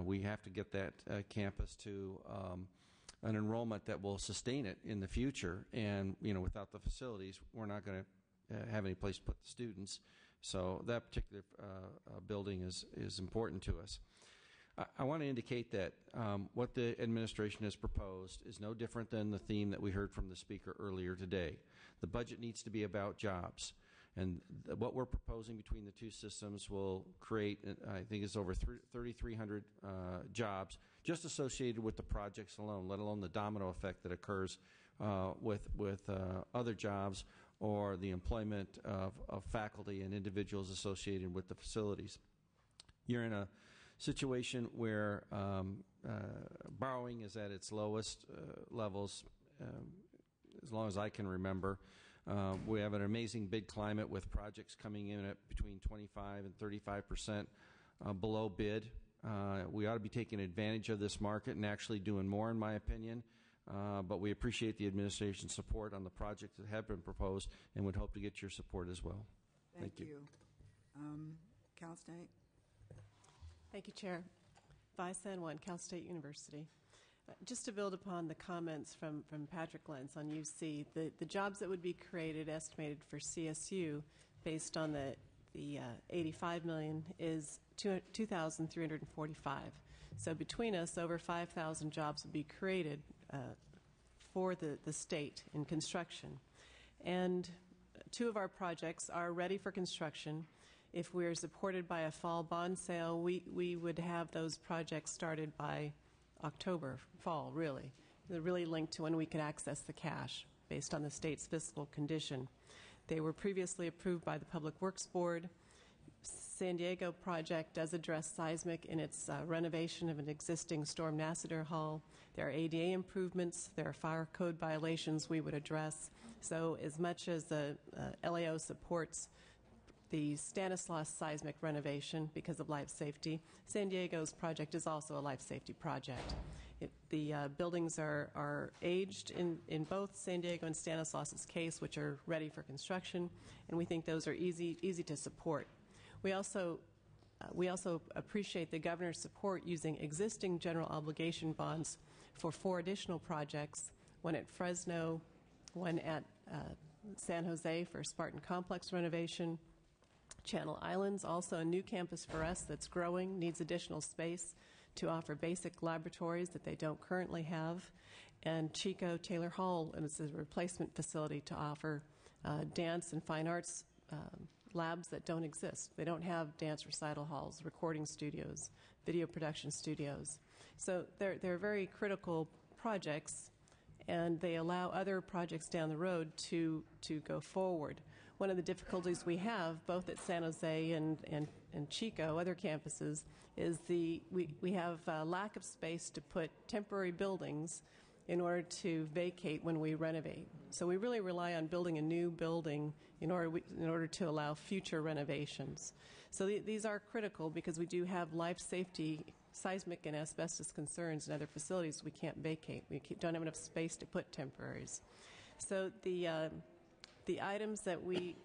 Speaker 19: We have to get that campus to an enrollment that will sustain it in the future. And, without the facilities, we're not going to have any place to put the students. So that particular building is important to us. I want to indicate that what the administration has proposed is no different than the theme that we heard from the speaker earlier today. The budget needs to be about jobs. And what we're proposing between the two systems will create, I think it's over 3,300 jobs just associated with the projects alone, let alone the domino effect that occurs with other jobs or the employment of faculty and individuals associated with the facilities. You're in a situation where borrowing is at its lowest levels as long as I can remember. We have an amazing bid climate with projects coming in at between 25 and 35% below bid. We ought to be taking advantage of this market and actually doing more, in my opinion. But we appreciate the administration's support on the projects that have been proposed and would hope to get your support as well.
Speaker 1: Thank you. Cal State.
Speaker 13: Thank you, Chair. Vi San Juan, Cal State University. Just to build upon the comments from Patrick Lenz on UC, the jobs that would be created estimated for CSU based on the $85 million is 2,345. So between us, over 5,000 jobs would be created for the state in construction. And two of our projects are ready for construction. If we're supported by a fall bond sale, we would have those projects started by October, fall, really. They're really linked to when we can access the cash based on the state's fiscal condition. They were previously approved by the Public Works Board. San Diego project does address seismic in its renovation of an existing storm Nassiter Hall. There are ADA improvements. There are fire code violations we would address. So as much as the LAO supports the Stanislaus seismic renovation because of life safety, San Diego's project is also a life safety project. The buildings are aged in both San Diego and Stanislaus's case, which are ready for construction, and we think those are easy to support. We also appreciate the governor's support using existing general obligation bonds for 4 additional projects, one at Fresno, one at San Jose for Spartan Complex renovation, Channel Islands, also a new campus for us that's growing, needs additional space to offer basic laboratories that they don't currently have, and Chico Taylor Hall is a replacement facility to offer dance and fine arts labs that don't exist. They don't have dance recital halls, recording studios, video production studios. So they're very critical projects, and they allow other projects down the road to go forward. One of the difficulties we have, both at San Jose and Chico, other campuses, is we have a lack of space to put temporary buildings in order to vacate when we renovate. So we really rely on building a new building in order to allow future renovations. So these are critical because we do have life safety, seismic and asbestos concerns in other facilities we can't vacate. We don't have enough space to put temporaries. So the items that we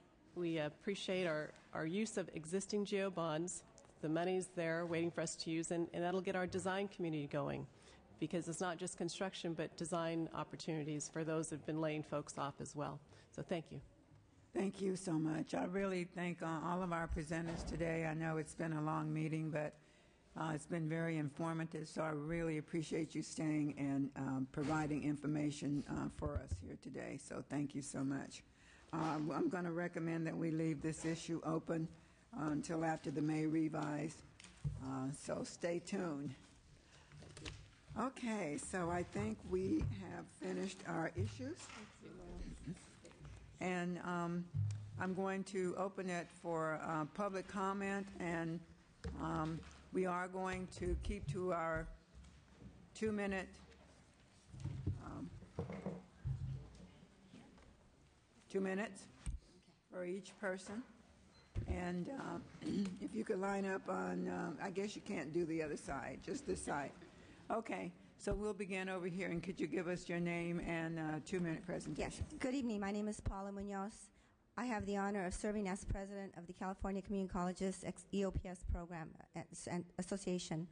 Speaker 13: appreciate are our use of existing GEO bonds. The money's there waiting for us to use, and that'll get our design community going, because it's not just construction but design opportunities for those that have been laying folks off as well. So thank you.
Speaker 1: Thank you so much. I really thank all of our presenters today. I know it's been a long meeting, but it's been very informative, so I really appreciate you staying and providing information for us here today. So thank you so much. I'm going to recommend that we leave this issue open until after the May revise, so stay tuned. Okay, so I think we have finished our issues, and I'm going to open it for public comment, and we are going to keep to our 2-minute for each person. And if you could line up on, I guess you can't do the other side, just this side. Okay, so we'll begin over here, and could you give us your name and 2-minute presentation?
Speaker 17: Yes. Good evening. My name is Paula Munoz. I have the honor of serving as president of the California Community Colleges EOPS Program Association.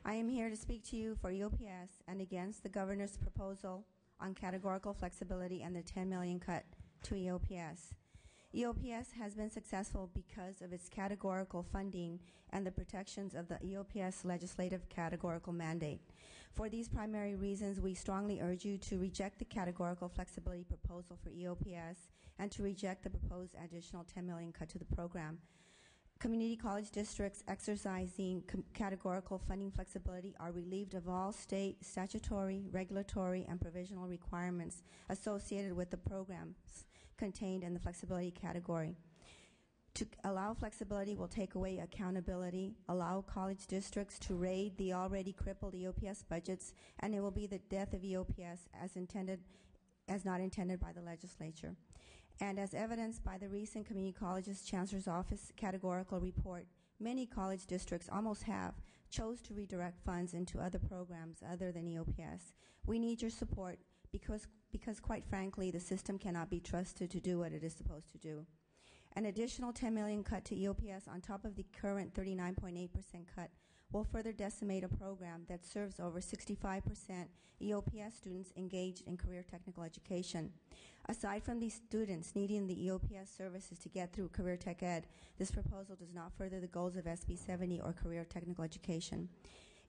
Speaker 17: I am here to speak to you for EOPS and against the governor's proposal on categorical flexibility and the $10 million cut to EOPS. EOPS has been successful because of its categorical funding and the protections of the EOPS legislative categorical mandate. For these primary reasons, we strongly urge you to reject the categorical flexibility proposal for EOPS and to reject the proposed additional $10 million cut to the program. Community college districts exercising categorical funding flexibility are relieved of all state statutory, regulatory, and provisional requirements associated with the programs contained in the flexibility category. To allow flexibility will take away accountability, allow college districts to raid the already crippled EOPS budgets, and it will be the death of EOPS as not intended by the legislature. And as evidenced by the recent Community Colleges Chancellor's Office categorical report, many college districts, almost half, chose to redirect funds into other programs other than EOPS. We need your support because quite frankly, the system cannot be trusted to do what it is supposed to do. An additional $10 million cut to EOPS on top of the current 39.8% cut will further decimate a program that serves over 65% EOPS students engaged in career technical education. Aside from these students needing the EOPS services to get through career tech ed, this proposal does not further the goals of SB 70 or career technical education.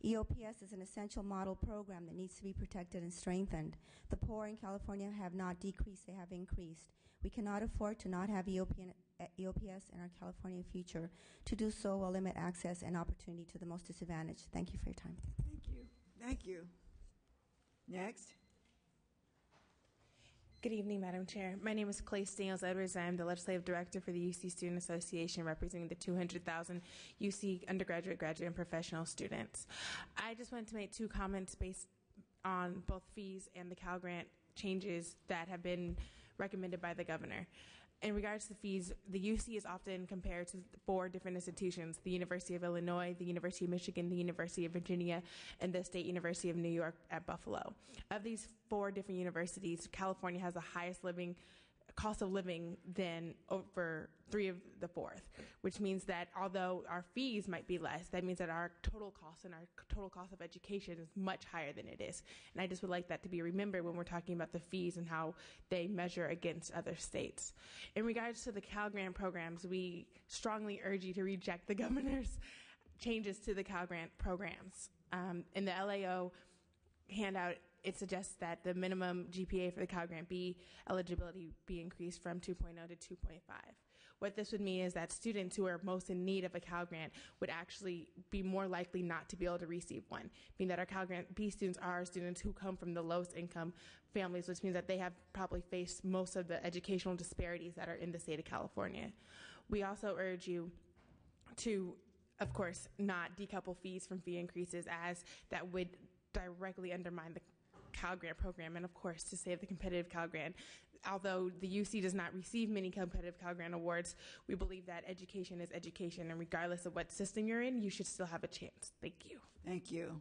Speaker 17: EOPS is an essential model program that needs to be protected and strengthened. The poor in California have not decreased, they have increased. We cannot afford to not have EOPS in our California future. To do so will limit access and opportunity to the most disadvantaged. Thank you for your time.
Speaker 1: Thank you. Thank you. Next.
Speaker 14: Good evening, Madam Chair. My name is Clay Daniels Edwards. I am the Legislative Director for the UC Student Association, representing the 200,000 UC undergraduate, graduate, and professional students. I just wanted to make two comments based on both fees and the Cal Grant changes that have been recommended by the governor. In regards to fees, the UC is often compared to four different institutions: the University of Illinois, the University of Michigan, the University of Virginia, and the State University of New York at Buffalo. Of these four different universities, California has the highest cost of living than over three of the fourth, which means that although our fees might be less, that means that our total cost and our total cost of education is much higher than it is. And I just would like that to be remembered when we're talking about the fees and how they measure against other states. In regards to the Cal Grant programs, we strongly urge you to reject the governor's changes to the Cal Grant programs. In the LAO handout, it suggests that the minimum GPA for the Cal Grant B eligibility be increased from 2.0 to 2.5. What this would mean is that students who are most in need of a Cal Grant would actually be more likely not to be able to receive one, meaning that our Cal Grant B students are students who come from the lowest income families, which means that they have probably faced most of the educational disparities that are in the state of California. We also urge you to, of course, not decouple fees from fee increases, as that would directly undermine the Cal Grant program, and of course to save the competitive Cal Grant. Although the UC does not receive many competitive Cal Grant awards, we believe that education is education, and regardless of what system you're in, you should still have a chance. Thank you.
Speaker 1: Thank you.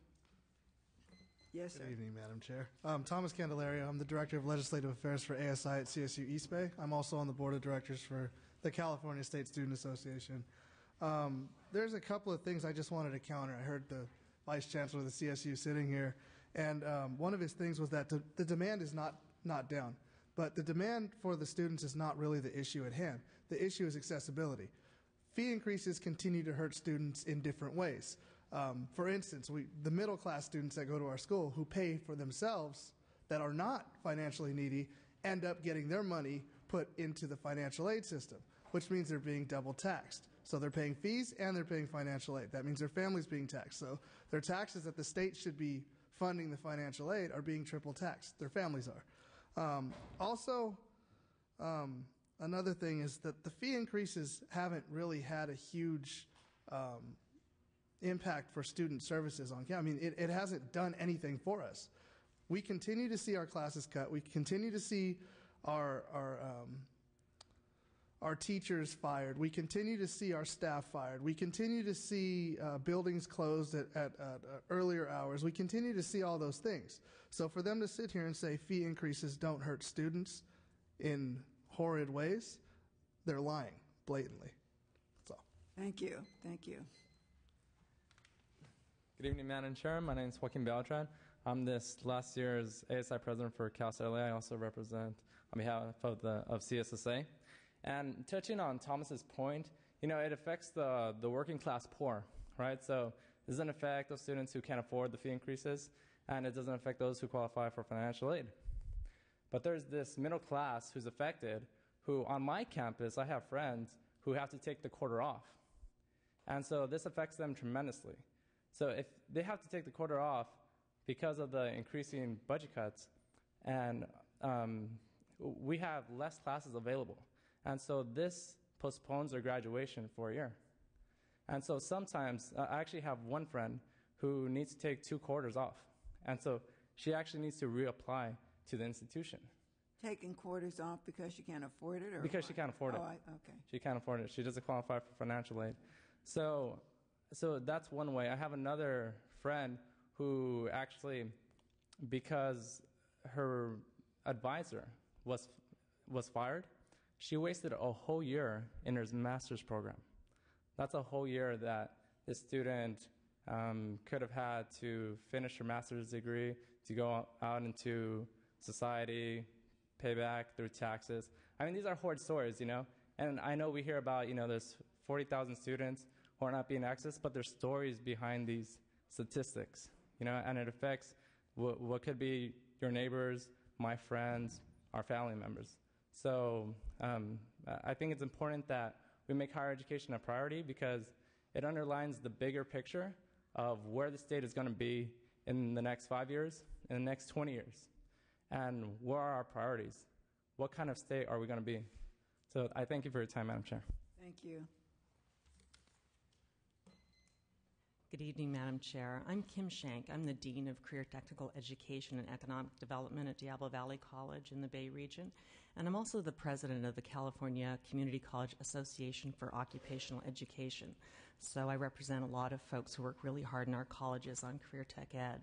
Speaker 1: Yes, sir.
Speaker 16: Good evening, Madam Chair. Thomas Candelario. I'm the Director of Legislative Affairs for ASI at CSU East Bay. I'm also on the Board of Directors for the California State Student Association. There's a couple of things I just wanted to counter. I heard the Vice Chancellor of the CSU sitting here, and one of his things was that the demand is not down. But the demand for the students is not really the issue at hand. The issue is accessibility. Fee increases continue to hurt students in different ways. For instance, the middle class students that go to our school who pay for themselves, that are not financially needy, end up getting their money put into the financial aid system, which means they're being double taxed. So they're paying fees and they're paying financial aid. That means their family's being taxed. So their taxes that the state should be funding the financial aid are being triple taxed. Their families are. Another thing is that the fee increases haven't really had a huge impact for student services on campus. I mean, it hasn't done anything for us. We continue to see our classes cut. We continue to see our teachers fired. We continue to see our staff fired. We continue to see buildings closed at earlier hours. We continue to see all those things. So for them to sit here and say fee increases don't hurt students in horrid ways, they're lying blatantly. That's all.
Speaker 1: Thank you. Thank you.
Speaker 23: Good evening, Madam Chair. My name is Joaquin Beltran. I'm this last year's ASI president for Cal State LA. I also represent on behalf of CSSA. And touching on Thomas's point, it affects the working class poor, right? So it doesn't affect those students who can't afford the fee increases, and it doesn't affect those who qualify for financial aid. But there's this middle class who's affected, who on my campus, I have friends who have to take the quarter off. And so this affects them tremendously. So if they have to take the quarter off because of the increasing budget cuts, and we have less classes available. And so this postpones their graduation for a year. And so sometimes, I actually have one friend who needs to take 2 quarters off. And so she actually needs to reapply to the institution.
Speaker 1: taking quarters off because she can't afford it? Or
Speaker 23: Because
Speaker 1: what?
Speaker 23: she can't afford it.
Speaker 1: Okay.
Speaker 23: She can't afford it. She doesn't qualify for financial aid. So that's one way. I have another friend who actually, because her advisor was fired, she wasted a whole year in her master's program. That's a whole year that this student could have had to finish her master's degree, to go out into society, pay back through taxes. I mean, these are horrid stories, you know? And I know we hear about, there's 40,000 students who are not being accessed, but there's stories behind these statistics, and it affects what could be your neighbors, my friends, our family members. So I think it's important that we make higher education a priority because it underlines the bigger picture of where the state is going to be in the next 5 years, in the next 20 years, and what are our priorities? What kind of state are we going to be? So I thank you for your time, Madam Chair.
Speaker 1: Thank you.
Speaker 6: Good evening, Madam Chair. I'm Kim Shank. I'm the Dean of Career Technical Education and Economic Development at Diablo Valley College in the Bay Region, and I'm also the president of the California Community College Association for Occupational Education. So I represent a lot of folks who work really hard in our colleges on career tech ed.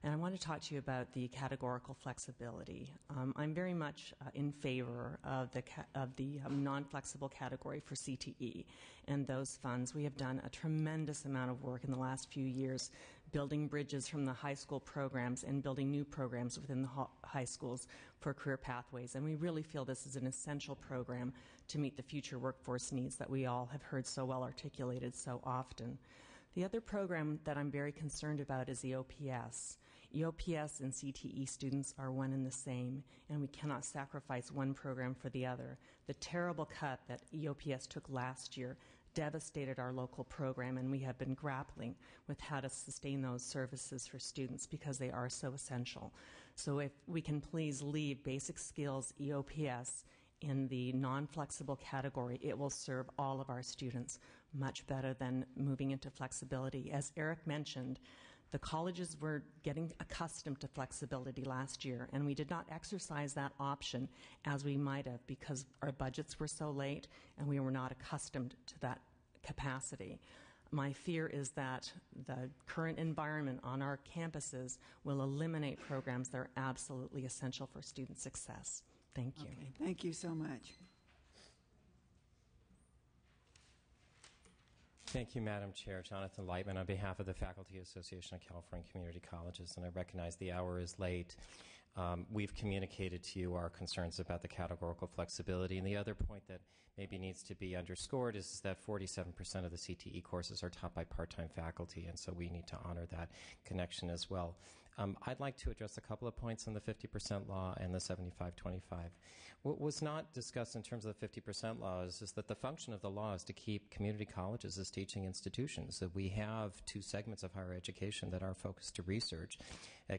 Speaker 6: And I want to talk to you about the categorical flexibility. I'm very much in favor of the non-flexible category for CTE and those funds. We have done a tremendous amount of work in the last few years building bridges from the high school programs and building new programs within the high schools for career pathways. And we really feel this is an essential program to meet the future workforce needs that we all have heard so well articulated so often. The other program that I'm very concerned about is EOPS. EOPS and CTE students are one and the same, and we cannot sacrifice one program for the other. The terrible cut that EOPS took last year devastated our local program, and we have been grappling with how to sustain those services for students because they are so essential. So if we can please leave basic skills EOPS in the non-flexible category, it will serve all of our students much better than moving into flexibility. As Eric mentioned, the colleges were getting accustomed to flexibility last year, and we did not exercise that option as we might have because our budgets were so late and we were not accustomed to that capacity. My fear is that the current environment on our campuses will eliminate programs that are absolutely essential for student success. Thank you.
Speaker 1: Okay, thank you so much.
Speaker 15: Thank you, Madam Chair. Jonathan Lightman on behalf of the Faculty Association of California Community Colleges, and I recognize the hour is late. We've communicated to you our concerns about the categorical flexibility, and the other point that maybe needs to be underscored is that 47% of the CTE courses are taught by part-time faculty, and so we need to honor that connection as well. I'd like to address a couple of points on the 50% law and the 75-25. What was not discussed in terms of the 50% law is that the function of the law is to keep community colleges as teaching institutions. That we have two segments of higher education that are focused to research.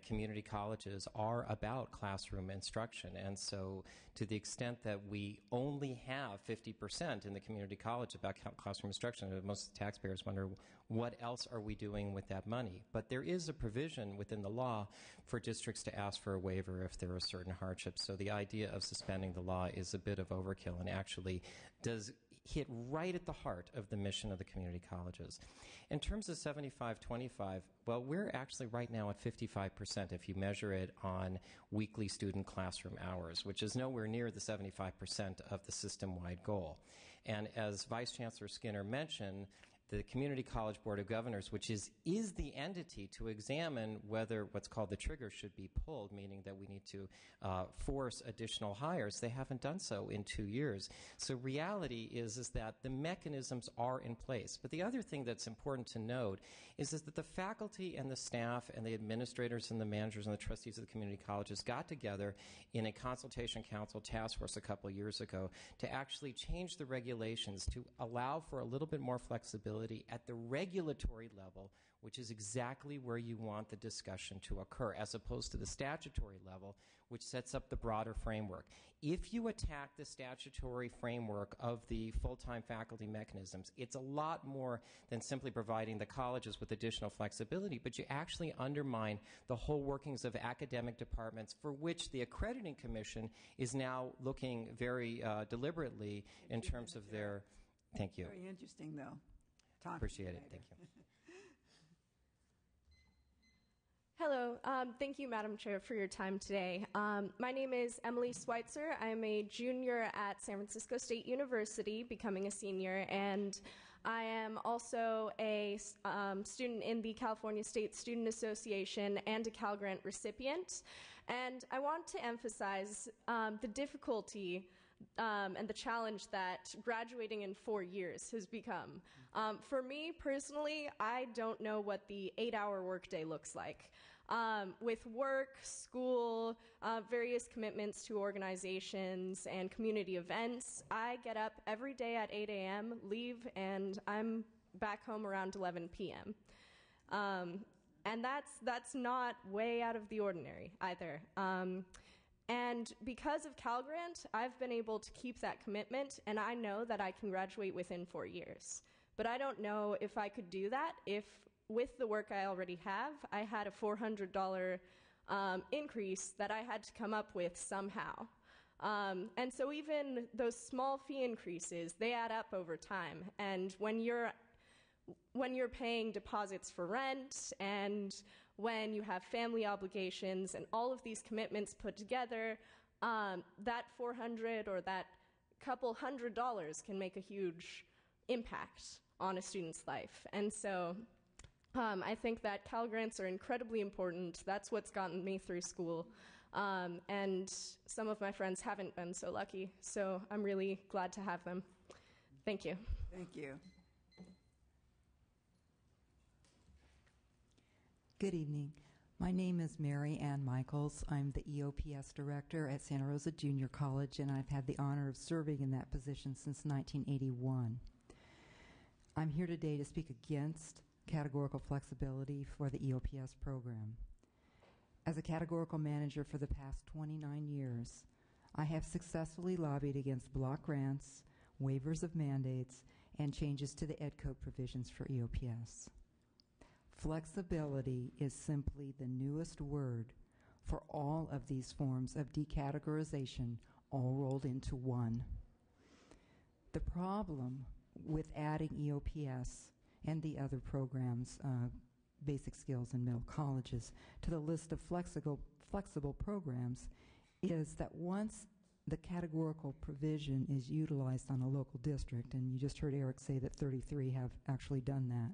Speaker 15: Community colleges are about classroom instruction, and so to the extent that we only have 50% in the community college about classroom instruction, most taxpayers wonder what else are we doing with that money. But there is a provision within the law for districts to ask for a waiver if there are certain hardships. So the idea of suspending the law is a bit of overkill and actually does hit right at the heart of the mission of the community colleges. In terms of 75-25, well, we're actually right now at 55% if you measure it on weekly student classroom hours, which is nowhere near the 75% of the system-wide goal. And as Vice Chancellor Skinner mentioned, the Community College Board of Governors, which is the entity to examine whether what's called the trigger should be pulled, meaning that we need to force additional hires. They haven't done so in 2 years. So reality is that the mechanisms are in place. But the other thing that's important to note is that the faculty and the staff and the administrators and the managers and the trustees of the community colleges got together in a consultation council task force a couple of years ago to actually change the regulations to allow for a little bit more flexibility at the regulatory level which is exactly where you want the discussion to occur, as opposed to the statutory level, which sets up the broader framework. If you attack the statutory framework of the full-time faculty mechanisms, it's a lot more than simply providing the colleges with additional flexibility, but you actually undermine the whole workings of academic departments, for which the Accrediting Commission is now looking very deliberately in terms of their... Thank you.
Speaker 1: Very interesting, though.
Speaker 15: Appreciate it. Thank you.
Speaker 3: Hello. Thank you, Madam Chair, for your time today. My name is Emily Schweitzer. I'm a junior at San Francisco State University, becoming a senior, and I am also a student in the California State Student Association and a Cal Grant recipient. And I want to emphasize the difficulty and the challenge that graduating in 4 years has become. For me personally, I don't know what the 8-hour workday looks like. With work, school, various commitments to organizations and community events, I get up every day at 8 a.m., leave, and I'm back home around 11 p.m. And that's not way out of the ordinary either. And because of Cal Grant, I've been able to keep that commitment, and I know that I can graduate within 4 years. But I don't know if I could do that if, with the work I already have, I had a $400 increase that I had to come up with somehow. And so even those small fee increases, they add up over time. And when you're paying deposits for rent, and when you have family obligations and all of these commitments put together, that $400 or that couple $100 can make a huge impact on a student's life. And so I think that Cal Grants are incredibly important. That's what's gotten me through school. And some of my friends haven't been so lucky, so I'm really glad to have them. Thank you.
Speaker 1: Thank you.
Speaker 8: Good evening. My name is Mary Ann Michaels. I'm the EOPS director at Santa Rosa Junior College, and I've had the honor of serving in that position since 1981. I'm here today to speak against categorical flexibility for the EOPS program. As a categorical manager for the past 29 years, I have successfully lobbied against block grants, waivers of mandates, and changes to the Ed Code provisions for EOPS. Flexibility is simply the newest word for all of these forms of decategorization all rolled into one. The problem with adding EOPS and the other programs, basic skills and middle colleges, to the list of flexible programs is that once the categorical provision is utilized on a local district, and you just heard Eric say that 33 have actually done that,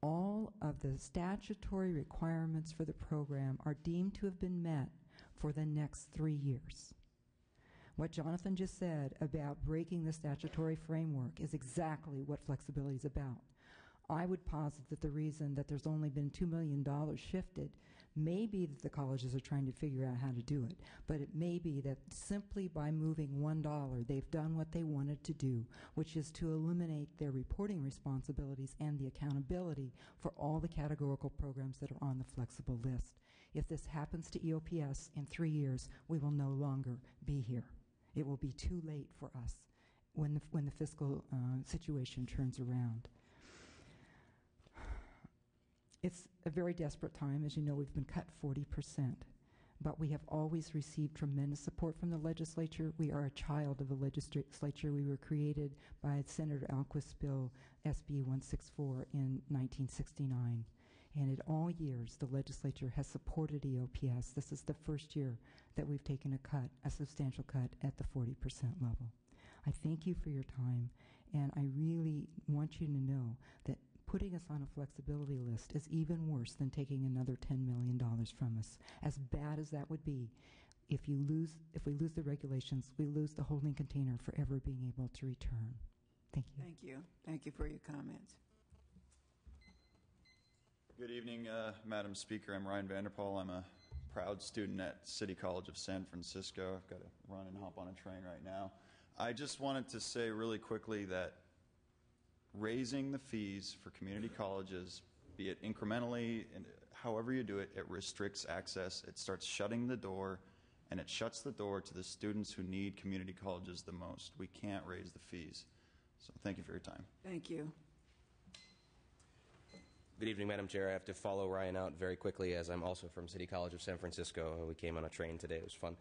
Speaker 8: all of the statutory requirements for the program are deemed to have been met for the next 3 years. What Jonathan just said about breaking the statutory framework is exactly what flexibility is about. I would posit that the reason that there's only been $2 million shifted may be that the colleges are trying to figure out how to do it, but it may be that simply by moving $1, they've done what they wanted to do, which is to eliminate their reporting responsibilities and the accountability for all the categorical programs that are on the flexible list. If this happens to EOPS in 3 years, we will no longer be here. It will be too late for us when the fiscal situation turns around. It's a very desperate time. As you know, we've been cut 40%, but we have always received tremendous support from the legislature. We are a child of the legislature. We were created by Senator Alquist's bill, SB 164, in 1969. And in all years, the legislature has supported EOPS. This is the first year that we've taken a cut, a substantial cut at the 40% level. I thank you for your time, and I really want you to know that putting us on a flexibility list is even worse than taking another $10 million from us. As bad as that would be, if we lose the regulations, we lose the holding container for ever being able to return. Thank you.
Speaker 1: Thank you. Thank you for your comments.
Speaker 20: Good evening, Madam Speaker. I'm Ryan Vanderpool. I'm a proud student at City College of San Francisco. I've got to run and hop on a train right now. I just wanted to say really quickly that raising the fees for community colleges be it incrementally, and however you do it, it restricts access. It starts shutting the door, and it shuts the door to the students who need community colleges the most. We can't raise the fees. So thank you for your time.
Speaker 1: Thank you.
Speaker 5: Good evening, Madam Chair. I have to follow Ryan out very quickly as I'm also from City College of San Francisco. We came on a train today. It was fun.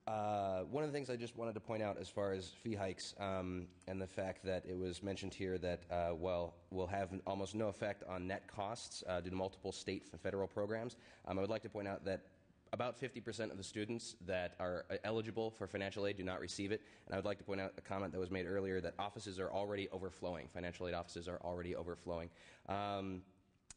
Speaker 5: One of the things I just wanted to point out as far as fee hikes and the fact that it was mentioned here that, will have almost no effect on net costs due to multiple state and federal programs. I would like to point out that about 50% of the students that are eligible for financial aid do not receive it. And I would like to point out a comment that was made earlier that offices are already overflowing. Financial aid offices are already overflowing.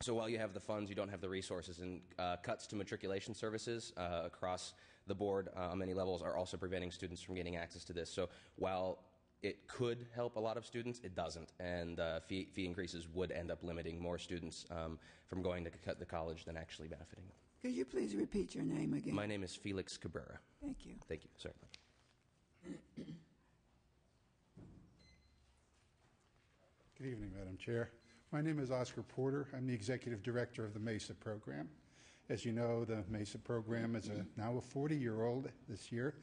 Speaker 5: So while you have the funds, you don't have the resources. And cuts to matriculation services across the board on many levels are also preventing students from getting access to this. So while it could help a lot of students, it doesn't. And fee increases would end up limiting more students from going to the college than actually benefiting them.
Speaker 1: Could you please repeat your name again?
Speaker 5: My name is Felix Cabrera.
Speaker 1: Thank you.
Speaker 5: Thank you, sir.
Speaker 10: Good evening, Madam Chair. My name is Oscar Porter. I'm the Executive Director of the MESA program. As you know, the MESA program is now a 40-year-old this year,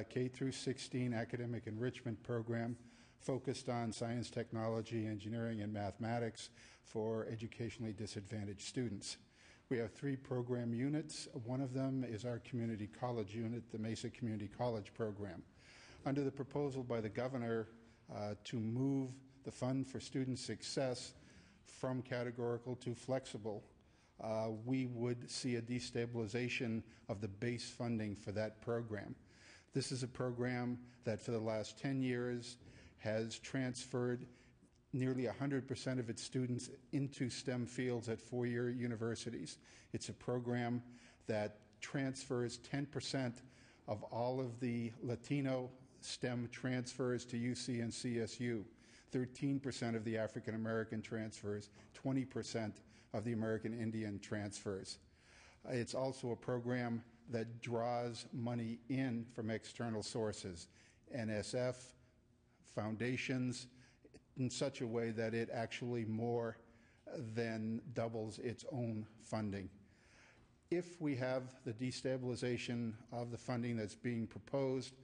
Speaker 10: K through 16 academic enrichment program focused on science, technology, engineering, and mathematics for educationally disadvantaged students. We have 3 program units. One of them is our community college unit, the Mesa Community College program. Under the proposal by the governor to move the Fund for Student Success from categorical to flexible, we would see a destabilization of the base funding for that program. This is a program that for the last 10 years has transferred nearly 100% of its students into STEM fields at 4-year universities. It's a program that transfers 10% of all of the Latino STEM transfers to UC and CSU, 13% of the African American transfers, 20% of the American Indian transfers. It's also a program that draws money in from external sources, NSF, foundations, in such a way that it actually more than doubles its own funding. If we have the destabilization of the funding that's being proposed,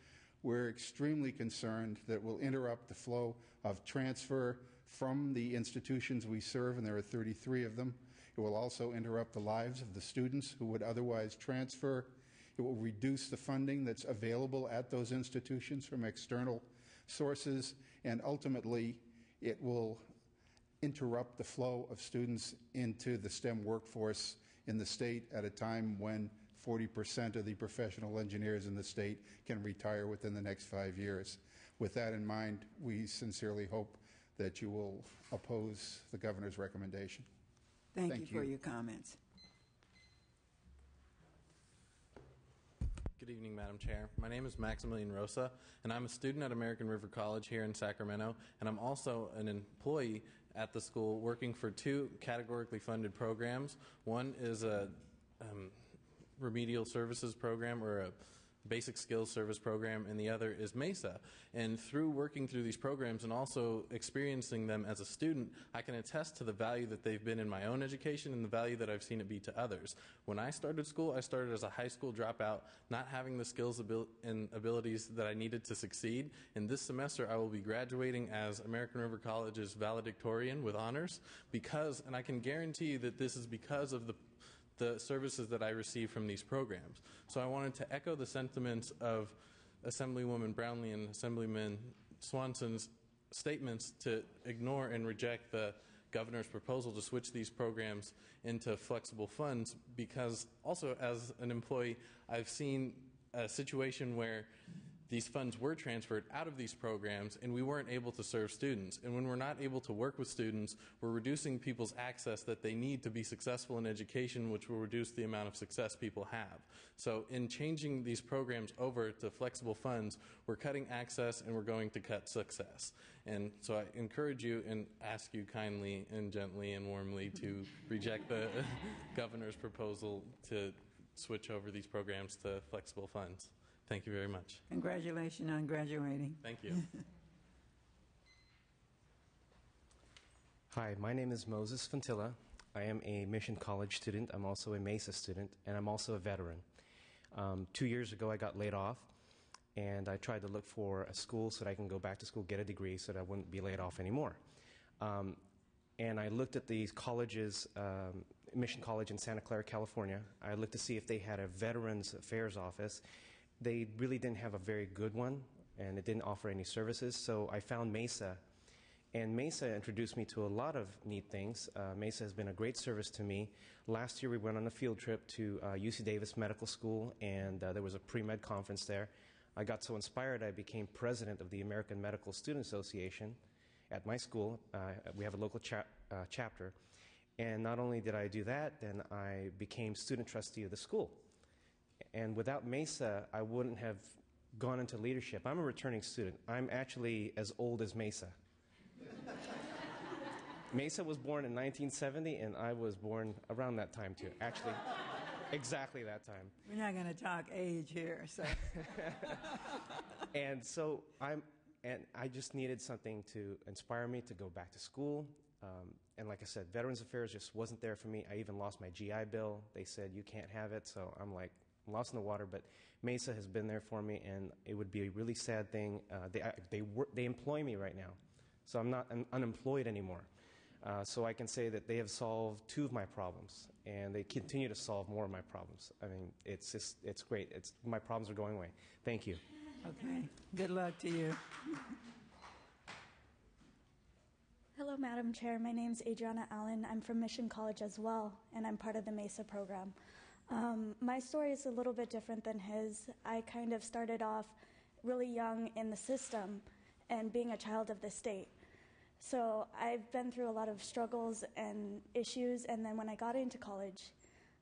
Speaker 10: we're extremely concerned that will interrupt the flow of transfer from the institutions we serve, and there are 33 of them. It will also interrupt the lives of the students who would otherwise transfer. It will reduce the funding that's available at those institutions from external sources, and ultimately it will interrupt the flow of students into the STEM workforce in the state at a time when 40% of the professional engineers in the state can retire within the next 5 years. With that in mind, we sincerely hope that you will oppose the governor's recommendation.
Speaker 1: Thank you for your comments.
Speaker 21: Good evening, Madam Chair. My name is Maximilian Rosa, and I'm a student at American River College here in Sacramento, and I'm also an employee at the school working for 2 categorically funded programs. One is a remedial services program, or a basic skills service program, and the other is MESA. And through working through these programs and also experiencing them as a student, I can attest to the value that they've been in my own education and the value that I've seen it be to others. When I started school, I started as a high school dropout, not having the skills and abilities that I needed to succeed. And this semester, I will be graduating as American River College's valedictorian with honors and I can guarantee you that this is because of the services that I receive from these programs. So I wanted to echo the sentiments of Assemblywoman Brownlee and Assemblyman Swanson's statements to ignore and reject the governor's proposal to switch these programs into flexible funds, because also as an employee, I've seen a situation where these funds were transferred out of these programs and we weren't able to serve students. And when we're not able to work with students, we're reducing people's access that they need to be successful in education, which will reduce the amount of success people have. So in changing these programs over to flexible funds, we're cutting access and we're going to cut success. And so I encourage you and ask you kindly and gently and warmly to reject the governor's proposal to switch over these programs to flexible funds. Thank you very much.
Speaker 1: Congratulations on graduating.
Speaker 21: Thank you.
Speaker 2: Hi, my name is Moses Fantilla. I am a Mission College student. I'm also a Mesa student, and I'm also a veteran. 2 years ago, I got laid off, and I tried to look for a school so that I can go back to school, get a degree, so that I wouldn't be laid off anymore. And I looked at these colleges, Mission College in Santa Clara, California. I looked to see if they had a Veterans Affairs office. They really didn't have a very good one, and it didn't offer any services, so I found Mesa. And Mesa introduced me to a lot of neat things. Mesa has been a great service to me. Last year we went on a field trip to UC Davis Medical School, and there was a pre-med conference there. I got so inspired I became president of the American Medical Student Association at my school. We have a local chapter. And not only did I do that, then I became student trustee of the school. And without Mesa, I wouldn't have gone into leadership. I'm a returning student. I'm actually as old as Mesa. Mesa was born in 1970, and I was born around that time, too. Actually, exactly that time.
Speaker 1: We're not going to talk age here, so.
Speaker 2: And so I just needed something to inspire me to go back to school. And like I said, Veterans Affairs just wasn't there for me. I even lost my GI Bill. They said, you can't have it. So I'm like, I'm lost in the water. But Mesa has been there for me, and it would be a really sad thing. They employ me right now. So I'm not unemployed anymore. So I can say that they have solved 2 of my problems, and they continue to solve more of my problems. I mean, it's great. My problems are going away. Thank you.
Speaker 1: Okay. Good luck to you.
Speaker 12: Hello, Madam Chair. My name is Adriana Allen. I'm from Mission College as well, and I'm part of the MESA program. My story is a little bit different than his. I kind of started off really young in the system and being a child of the state. So I've been through a lot of struggles and issues, and then when I got into college,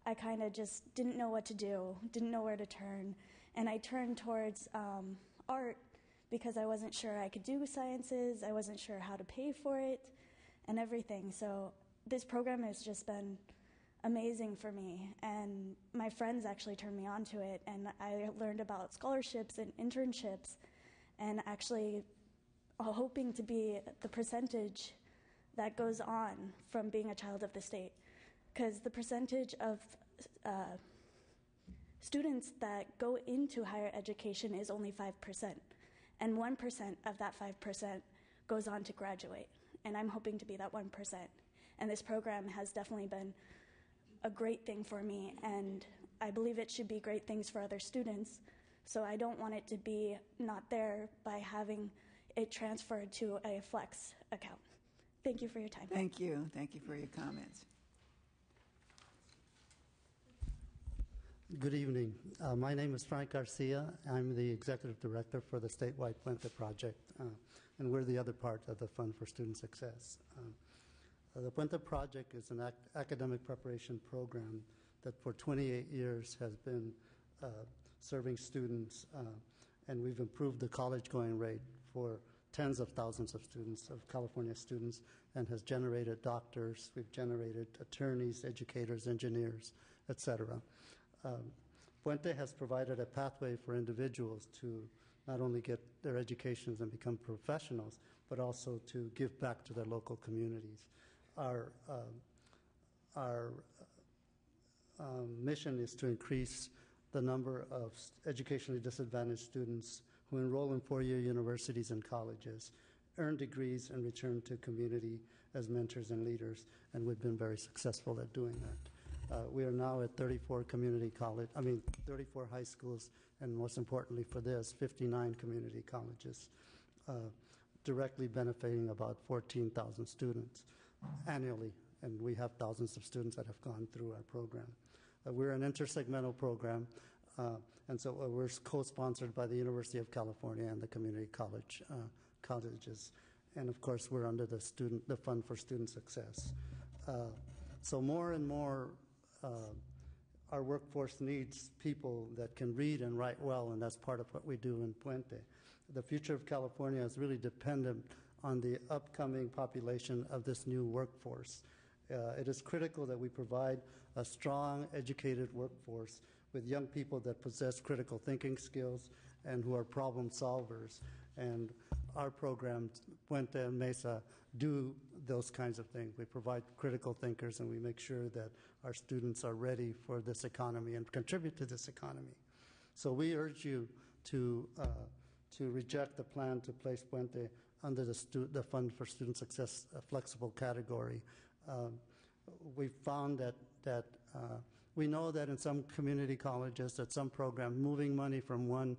Speaker 12: I kind of just didn't know what to do, didn't know where to turn, and I turned towards art because I wasn't sure I could do sciences, I wasn't sure how to pay for it, and everything. So this program has just been amazing for me, and my friends actually turned me on to it, and I learned about scholarships and internships, and actually hoping to be the percentage that goes on from being a child of the state. Because the percentage of students that go into higher education is only 5%. And 1% of that 5% goes on to graduate. And I'm hoping to be that 1%. And this program has definitely been a great thing for me. And I believe it should be great things for other students. So I don't want it to be not there by having it transferred to a flex account. Thank you for your time.
Speaker 1: Thank you. Thank you for your comments.
Speaker 22: Good evening. My name is Frank Garcia. I'm the Executive Director for the statewide Puente project, and we're the other part of the Fund for Student Success. The Puente project is an academic preparation program that for 28 years has been serving students, and we've improved the college going rate for tens of thousands of students, of California students, and has generated doctors, we've generated attorneys, educators, engineers, etc. Puente has provided a pathway for individuals to not only get their educations and become professionals, but also to give back to their local communities. Our mission is to increase the number of educationally disadvantaged students who enroll in four-year universities and colleges, earn degrees, and return to community as mentors and leaders, and we've been very successful at doing that. We are now at 34 high schools, and most importantly for this, 59 community colleges, directly benefiting about 14,000 students annually, and we have thousands of students that have gone through our program. We're an intersegmental program, and so we're co-sponsored by the University of California and the community colleges, and of course we're under the Fund for Student Success. So more and more our workforce needs people that can read and write well, and that's part of what we do in Puente. The future of California is really dependent on the upcoming population of this new workforce. It is critical that we provide a strong, educated workforce with young people that possess critical thinking skills and who are problem solvers. And our programs, Puente and Mesa, do those kinds of things. We provide critical thinkers, and we make sure that our students are ready for this economy and contribute to this economy. So we urge you to reject the plan to place Puente under the Fund for Student Success flexible category. We found that we know that in some community colleges, that some program, moving money from one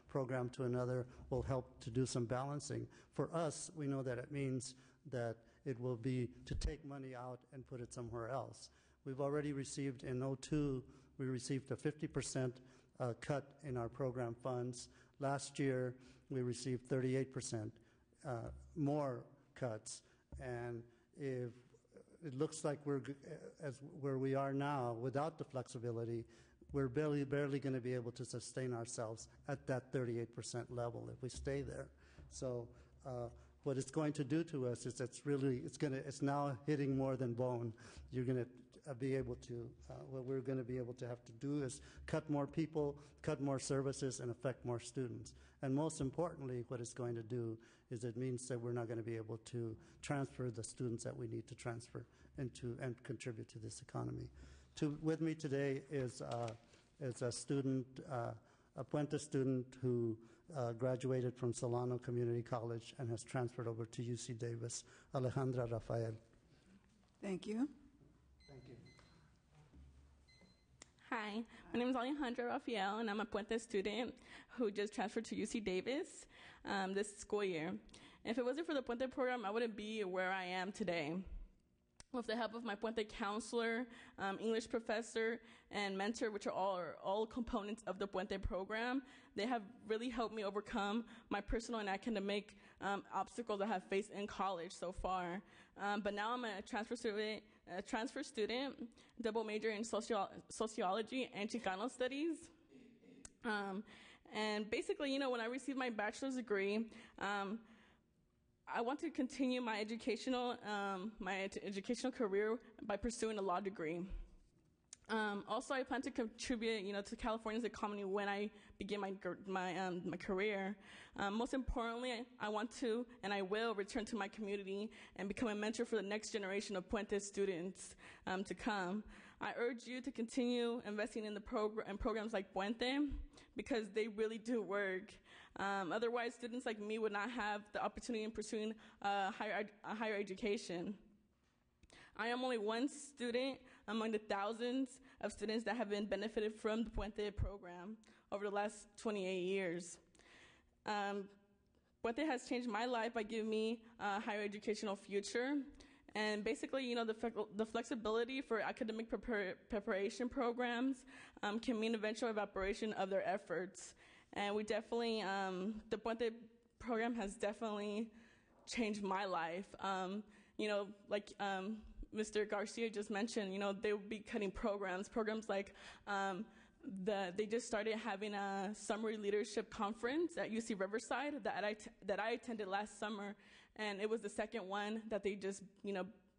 Speaker 22: program to another will help to do some balancing. For us, we know that it means that it will be to take money out and put it somewhere else. We've already received, in 2002, we received a 50% cut in our program funds. Last year, we received 38% more cuts. And if it looks like where we are now, without the flexibility, we're barely going to be able to sustain ourselves at that 38% level if we stay there. So what it's going to do to us is it's now hitting more than bone. You're going to be able to, what we're going to be able to have to do is cut more people, cut more services, and affect more students. And most importantly, what it's going to do is it means that we're not going to be able to transfer the students that we need to transfer into and contribute to this economy. With me today is a student, a Puente student who graduated from Solano Community College and has transferred over to UC Davis, Alejandra Rafael.
Speaker 1: Thank you.
Speaker 22: Thank you.
Speaker 4: Hi, my name is Alejandra Rafael, and I'm a Puente student who just transferred to UC Davis this school year. If it wasn't for the Puente program, I wouldn't be where I am today. With the help of my Puente counselor, English professor, and mentor, which are all components of the Puente program, they have really helped me overcome my personal and academic obstacles I have faced in college so far. But now I'm a transfer student, double major in sociology and Chicano studies. And basically, when I received my bachelor's degree, I want to continue my educational career by pursuing a law degree. Also, I plan to contribute, to California's economy when I begin my career. Most importantly, I want to and I will return to my community and become a mentor for the next generation of Puente students to come. I urge you to continue investing in programs like Puente because they really do work. Otherwise, students like me would not have the opportunity in pursuing a higher education. I am only one student among the thousands of students that have been benefited from the Puente program over the last 28 years. Puente has changed my life by giving me a higher educational future. And basically, the flexibility for academic preparation programs can mean eventual evaporation of their efforts. And we definitely, the Puente program has definitely changed my life. Like Mr. Garcia just mentioned, they will be cutting programs like they just started having a summer leadership conference at UC Riverside that I attended last summer, and it was the second one that they just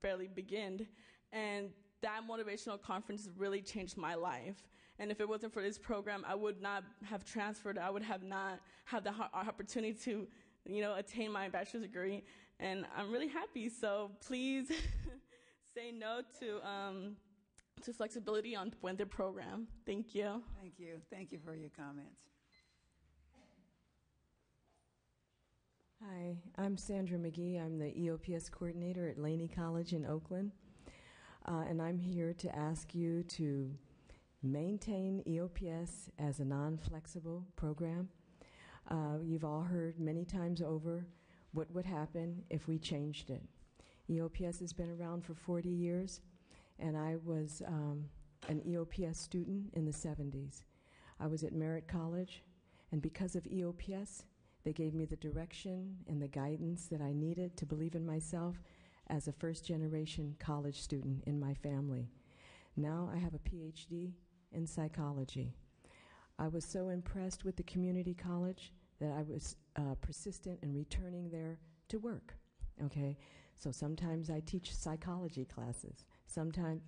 Speaker 4: barely beginned, and that motivational conference really changed my life. And if it wasn't for this program, I would not have transferred. I would have not had the opportunity to attain my bachelor's degree, and I'm really happy. So please say no to flexibility on the Puente program. Thank you.
Speaker 1: Thank you. Thank you for your comments.
Speaker 7: Hi, I'm Sandra McGee. I'm the EOPS coordinator at Laney College in Oakland. And I'm here to ask you to maintain EOPS as a non-flexible program. You've all heard many times over what would happen if we changed it. EOPS has been around for 40 years, and I was an EOPS student in the 70s. I was at Merritt College, and because of EOPS, they gave me the direction and the guidance that I needed to believe in myself as a first-generation college student in my family. Now I have a PhD in psychology. I was so impressed with the community college that I was persistent in returning there to work, okay? So sometimes I teach psychology classes. Sometimes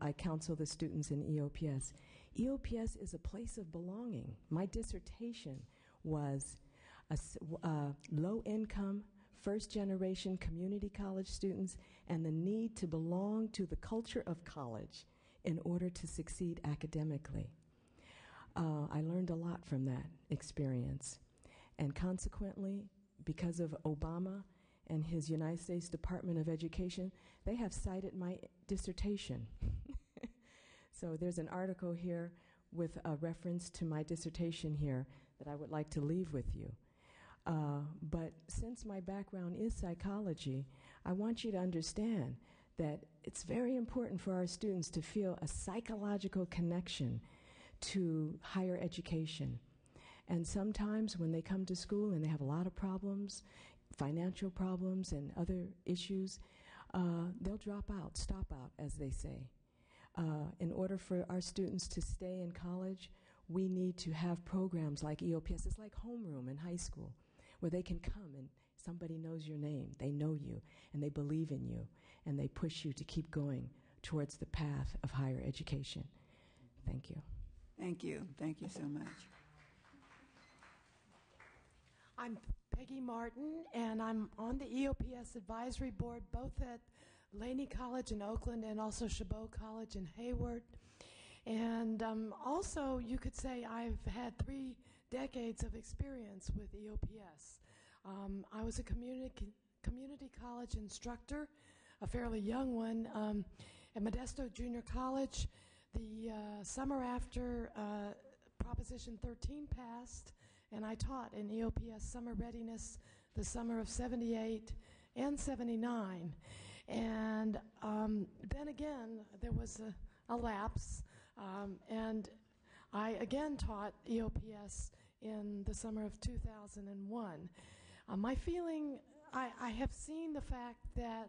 Speaker 7: I counsel the students in EOPS. EOPS is a place of belonging. My dissertation was a low-income, first-generation community college students, and the need to belong to the culture of college in order to succeed academically. I learned a lot from that experience. And consequently, because of Obama and his United States Department of Education, they have cited my dissertation. So there's an article here with a reference to my dissertation here that I would like to leave with you. But since my background is psychology, I want you to understand that it's very important for our students to feel a psychological connection to higher education. And sometimes when they come to school and they have a lot of problems, financial problems and other issues, they'll drop out, stop out, as they say. In order for our students to stay in college, we need to have programs like EOPS. It's like homeroom in high school, where they can come and somebody knows your name, they know you, and they believe in you, and they push you to keep going towards the path of higher education. Thank you.
Speaker 1: Thank you. Thank you so much.
Speaker 9: I'm Peggy Martin, and I'm on the EOPS Advisory Board, both at Laney College in Oakland and also Chabot College in Hayward. And also, you could say I've had 3 decades of experience with EOPS. I was a community college instructor, a fairly young one, at Modesto Junior College. The summer after Proposition 13 passed, and I taught in EOPS summer readiness the summer of 78 and 79. And then again, there was a lapse, and I again taught EOPS in the summer of 2001. My feeling, I have seen the fact that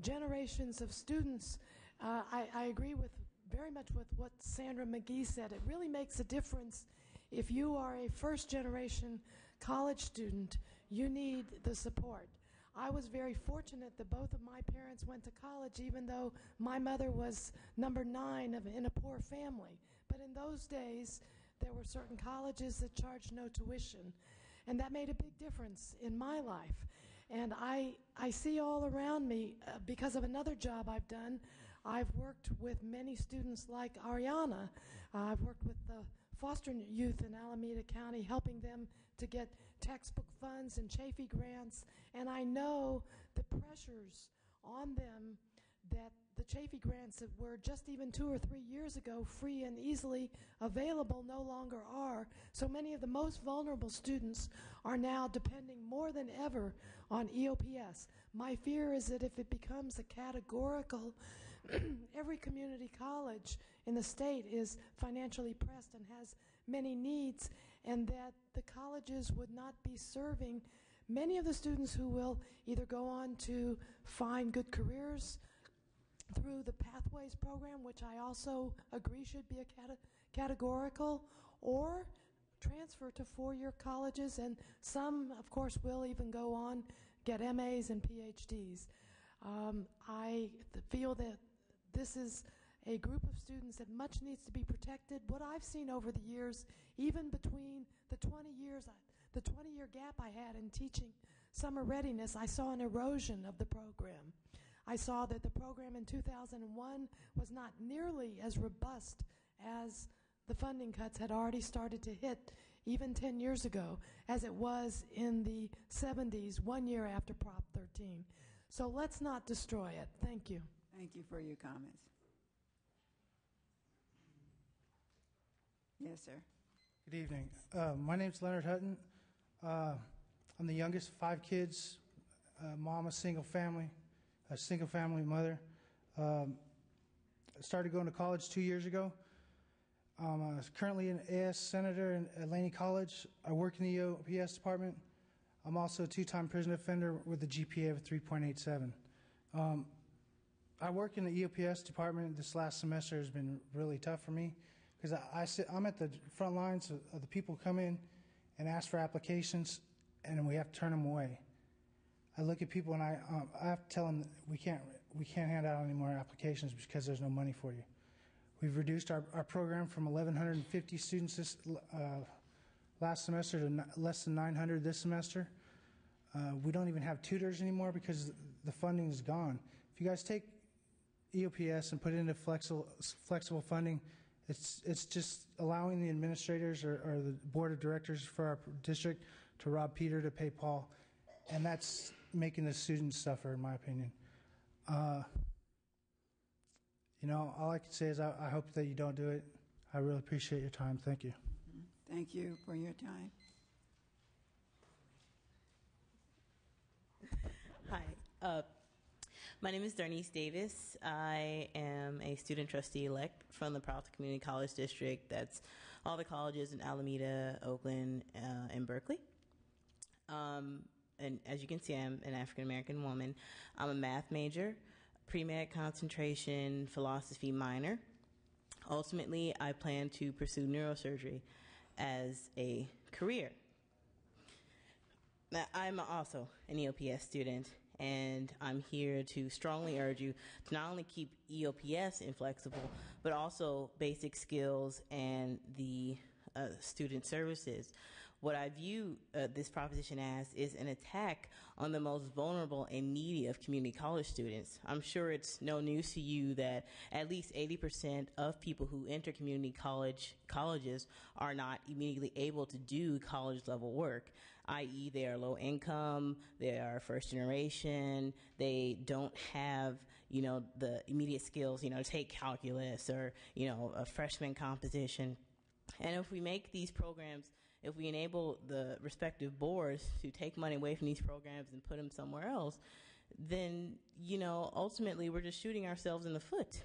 Speaker 9: generations of students, I agree with very much with what Sandra McGee said. It really makes a difference. If you are a first-generation college student, you need the support. I was very fortunate that both of my parents went to college, even though my mother was number 9 in a poor family. But in those days, there were certain colleges that charged no tuition, and that made a big difference in my life. And I see all around me, because of another job I've done, I've worked with many students like Ariana. I've worked with the foster youth in Alameda County, helping them to get textbook funds and Chafee grants, and I know the pressures on them that the Chafee grants that were just even 2 or 3 years ago free and easily available no longer are. So many of the most vulnerable students are now depending more than ever on EOPS. My fear is that if it becomes a categorical, every community college in the state is financially pressed and has many needs, and that the colleges would not be serving many of the students who will either go on to find good careers through the Pathways program, which I also agree should be a categorical, or transfer to 4-year colleges, and some, of course, will even go on, get MAs and PhDs. I feel that this is a group of students that much needs to be protected. What I've seen over the years, even between the 20-year gap I had in teaching summer readiness, I saw an erosion of the program. I saw that the program in 2001 was not nearly as robust as the funding cuts had already started to hit even 10 years ago, as it was in the 70s, 1 year after Prop 13. So let's not destroy it. Thank you.
Speaker 1: Thank you for your comments. Yes, sir.
Speaker 11: Good evening. My name's Leonard Hutton. I'm the youngest of 5 kids. Mom, a single family mother. I started going to college 2 years ago. I'm currently an AS senator at Laney College. I work in the EOPS department. I'm also a 2-time prison offender with a GPA of 3.87. I work in the EOPS department. This last semester has been really tough for me because I'm at the front lines of the people who come in and ask for applications, and we have to turn them away. I look at people and I have to tell them we can't hand out any more applications because there's no money for you. We've reduced our program from 1,150 students this last semester to less than 900 this semester. We don't even have tutors anymore because the funding is gone. If you guys take EOPS and put it into flexible funding, it's just allowing the administrators or the board of directors for our district to rob Peter to pay Paul, and that's making the students suffer, in my opinion. All I can say is I hope that you don't do it. I really appreciate your time. Thank you.
Speaker 1: Thank you for your time.
Speaker 13: Hi. My name is Darnice Davis. I am a student trustee-elect from the Peralta Community College District. That's all the colleges in Alameda, Oakland, and Berkeley. And as you can see, I'm an African-American woman. I'm a math major, pre-med concentration, philosophy minor. Ultimately, I plan to pursue neurosurgery as a career. Now, I'm also an EOPS student, and I'm here to strongly urge you to not only keep EOPS inflexible, but also basic skills and the student services. What I view this proposition as is an attack on the most vulnerable and needy of community college students. I'm sure it's no news to you that at least 80% of people who enter community colleges are not immediately able to do college level work, i.e. they are low income, they are first generation, they don't have, the immediate skills, to take calculus or, a freshman composition. And if we make these programs, if we enable the respective boards to take money away from these programs and put them somewhere else, then, ultimately we're just shooting ourselves in the foot.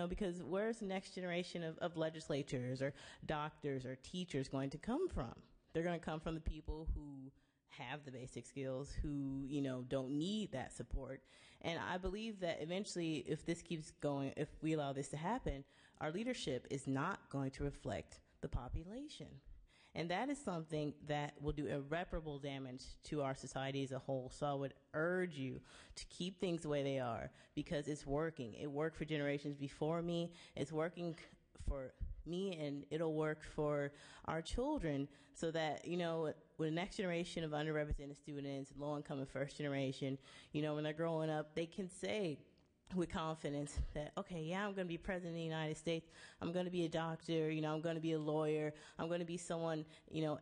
Speaker 13: Because where's the next generation of legislators or doctors or teachers going to come from? They're going to come from the people who have the basic skills, who, don't need that support. And I believe that eventually, if this keeps going, if we allow this to happen, our leadership is not going to reflect the population. And that is something that will do irreparable damage to our society as a whole. So I would urge you to keep things the way they are, because it's working. It worked for generations before me. It's working for me, and it'll work for our children, so that, with the next generation of underrepresented students, low-income and first generation, when they're growing up, they can say with confidence that, okay, yeah, I'm going to be president of the United States. I'm going to be a doctor. I'm going to be a lawyer. I'm going to be someone,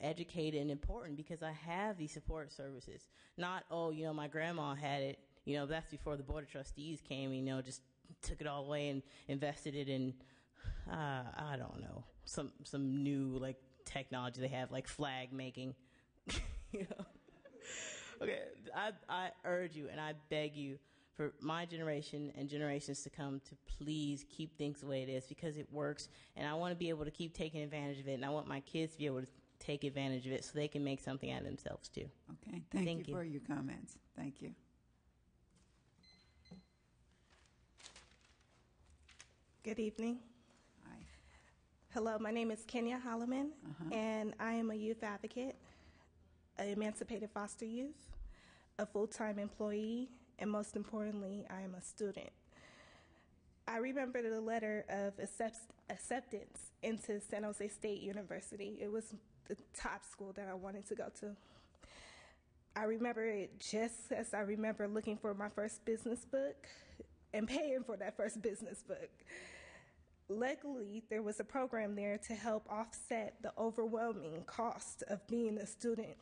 Speaker 13: educated and important because I have these support services. Not, my grandma had it. That's before the board of trustees came, just took it all away and invested it in, I don't know, some new, technology they have, like flag making, Okay, I urge you and I beg you, for my generation and generations to come, to please keep things the way it is, because it works, and I want to be able to keep taking advantage of it, and I want my kids to be able to take advantage of it so they can make something out of themselves too.
Speaker 1: Okay, thank you for your comments. Thank you.
Speaker 18: Good evening.
Speaker 1: Hi.
Speaker 18: Hello, my name is Kenya Holloman, and I am a youth advocate, an emancipated foster youth, a full-time employee, and most importantly, I am a student. I remember the letter of acceptance into San Jose State University. It was the top school that I wanted to go to. I remember it just as I remember looking for my first business book and paying for that first business book. Luckily, there was a program there to help offset the overwhelming cost of being a student.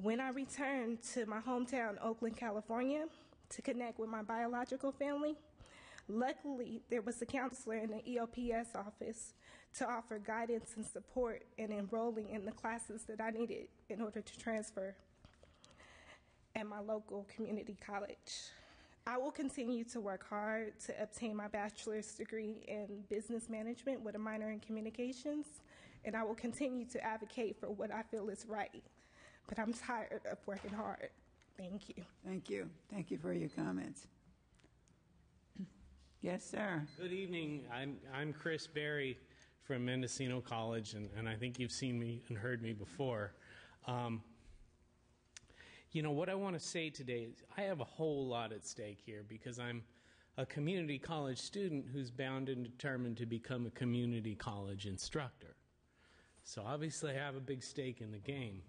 Speaker 18: When I returned to my hometown, Oakland, California, to connect with my biological family, luckily there was a counselor in the EOPS office to offer guidance and support in enrolling in the classes that I needed in order to transfer at my local community college. I will continue to work hard to obtain my bachelor's degree in business management with a minor in communications, and I will continue to advocate for what I feel is right. But I'm tired of working hard. Thank you.
Speaker 1: Thank you. Thank you for your comments. Yes, sir.
Speaker 19: Good evening. I'm Chris Berry from Mendocino College, and I think you've seen me and heard me before. What I want to say today is I have a whole lot at stake here, because I'm a community college student who's bound and determined to become a community college instructor. So obviously I have a big stake in the game.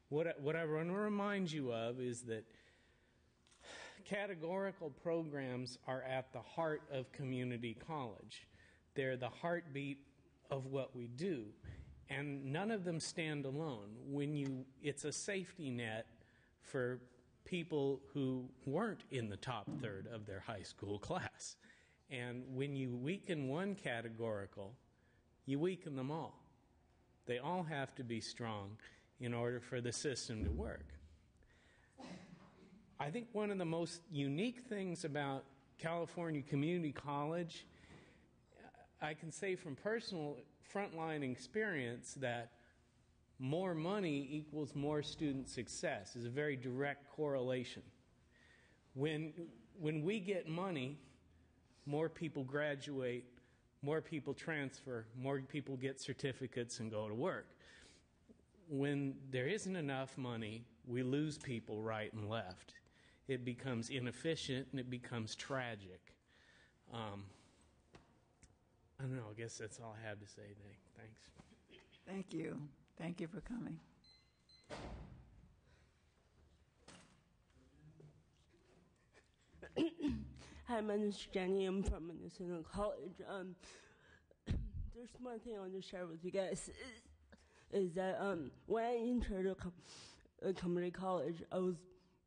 Speaker 19: What I want to remind you of is that categorical programs are at the heart of community college. They're the heartbeat of what we do, and none of them stand alone. It's a safety net for people who weren't in the top third of their high school class. And when you weaken one categorical, you weaken them all. They all have to be strong in order for the system to work. I think one of the most unique things about California Community College, I can say from personal frontline experience that more money equals more student success is a very direct correlation. When we get money, more people graduate, more people transfer, more people get certificates and go to work. When there isn't enough money, we lose people right and left. It becomes inefficient and it becomes tragic. I don't know, I guess that's all I have to say today. Thanks.
Speaker 1: Thank you. Thank you for coming.
Speaker 14: Hi, my name is Jenny. I'm from Minnesota College. There's one thing I want to share with you guys is that when I entered a community college,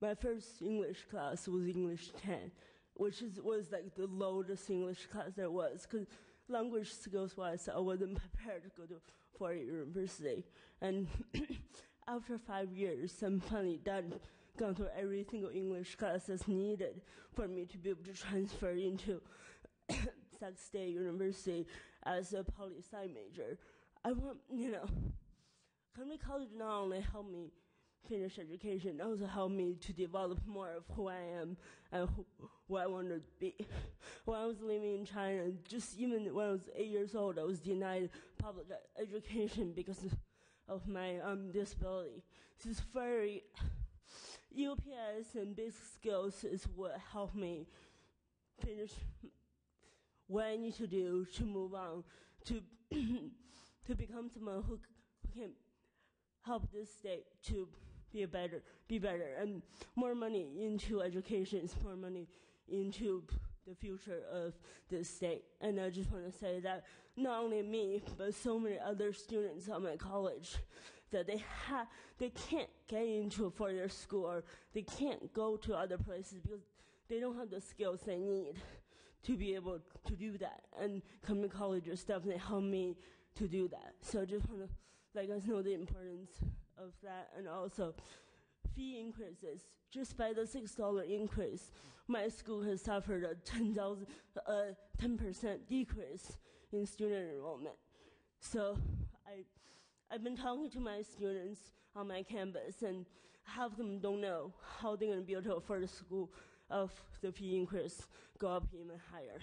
Speaker 14: my first English class was English 10, which was like the lowest English class there was, because language skills-wise, I wasn't prepared to go to four-year university. And after 5 years, I'm finally gone through every single English class that's needed for me to be able to transfer into Sac State University as a poli-sci major. I want, community college not only helped me finish education, it also helped me to develop more of who I am and who I want to be. When I was living in China, just even when I was 8 years old, I was denied public education because of my disability. This is very UPS and basic skills is what helped me finish what I need to do to move on, to become someone who can help this state to be better, and more money into education is more money into the future of this state. And I just want to say that not only me, but so many other students at my college, that they can't get into a four-year school, or they can't go to other places because they don't have the skills they need to be able to do that. And community colleges definitely helped me to do that. So I just want to let you guys know the importance of that. And also, fee increases. Just by the $6 increase, my school has suffered a 10% decrease in student enrollment. So I've been talking to my students on my campus, and half of them don't know how they're going to be able to afford a school if the fee increase go up even higher.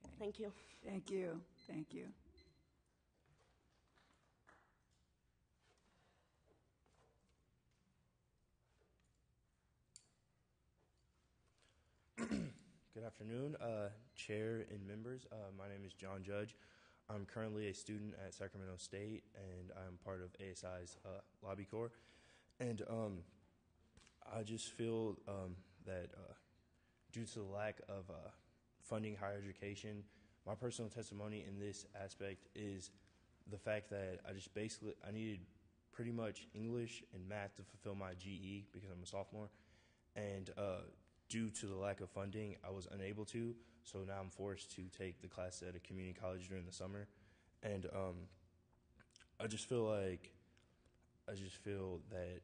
Speaker 14: Okay. Thank you.
Speaker 1: Thank you. Thank you.
Speaker 16: Good afternoon, Chair and members. My name is John Judge. I'm currently a student at Sacramento State, and I'm part of ASI's Lobby Corps. And I just feel that due to the lack of funding higher education, my personal testimony in this aspect is the fact that I needed pretty much English and math to fulfill my GE because I'm a sophomore. And due to the lack of funding, I was unable to, so now I'm forced to take the class at a community college during the summer. And I just feel that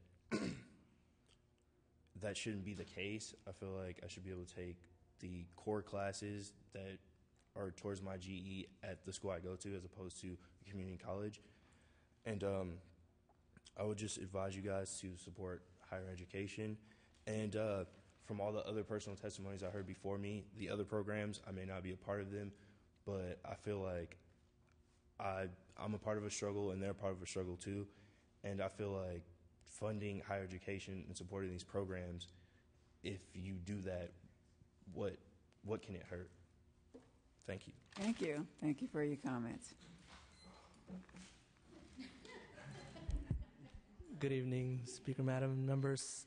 Speaker 16: that shouldn't be the case. I feel like I should be able to take the core classes that are towards my GE at the school I go to as opposed to a community college. And I would just advise you guys to support higher education. And from all the other personal testimonies I heard before me, the other programs, I may not be a part of them, but I feel like I'm a part of a struggle and they're a part of a struggle too. And I feel like funding higher education and supporting these programs, if you do that, what can it hurt? Thank you.
Speaker 1: Thank you. Thank you for your comments.
Speaker 6: Good evening, Speaker, Madam, and members.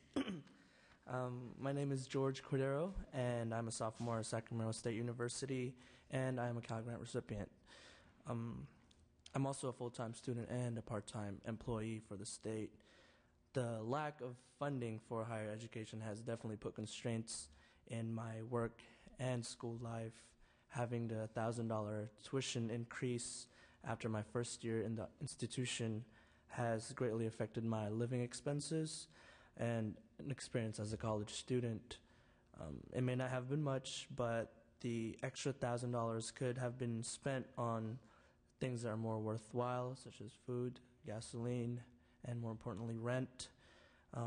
Speaker 6: My name is George Cordero, and I'm a sophomore at Sacramento State University, and I am a Cal Grant recipient. I'm also a full-time student and a part-time employee for the state. The lack of funding for higher education has definitely put constraints in my work and school life. Having the $1,000 tuition increase after my first year in the institution has greatly affected my living expenses and an experience as a college student. It may not have been much, but the extra $1,000 could have been spent on things that are more worthwhile, such as food, gasoline, and more importantly, rent.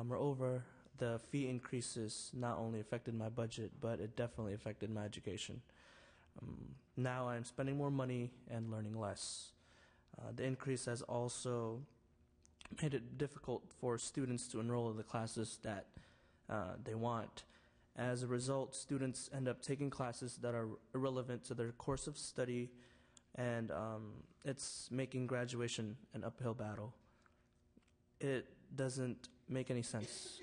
Speaker 6: Moreover, the fee increases not only affected my budget, but it definitely affected my education. Now I'm spending more money and learning less. The increase has also made it difficult for students to enroll in the classes that they want. As a result, students end up taking classes that are irrelevant to their course of study, and it's making graduation an uphill battle. It doesn't make any sense.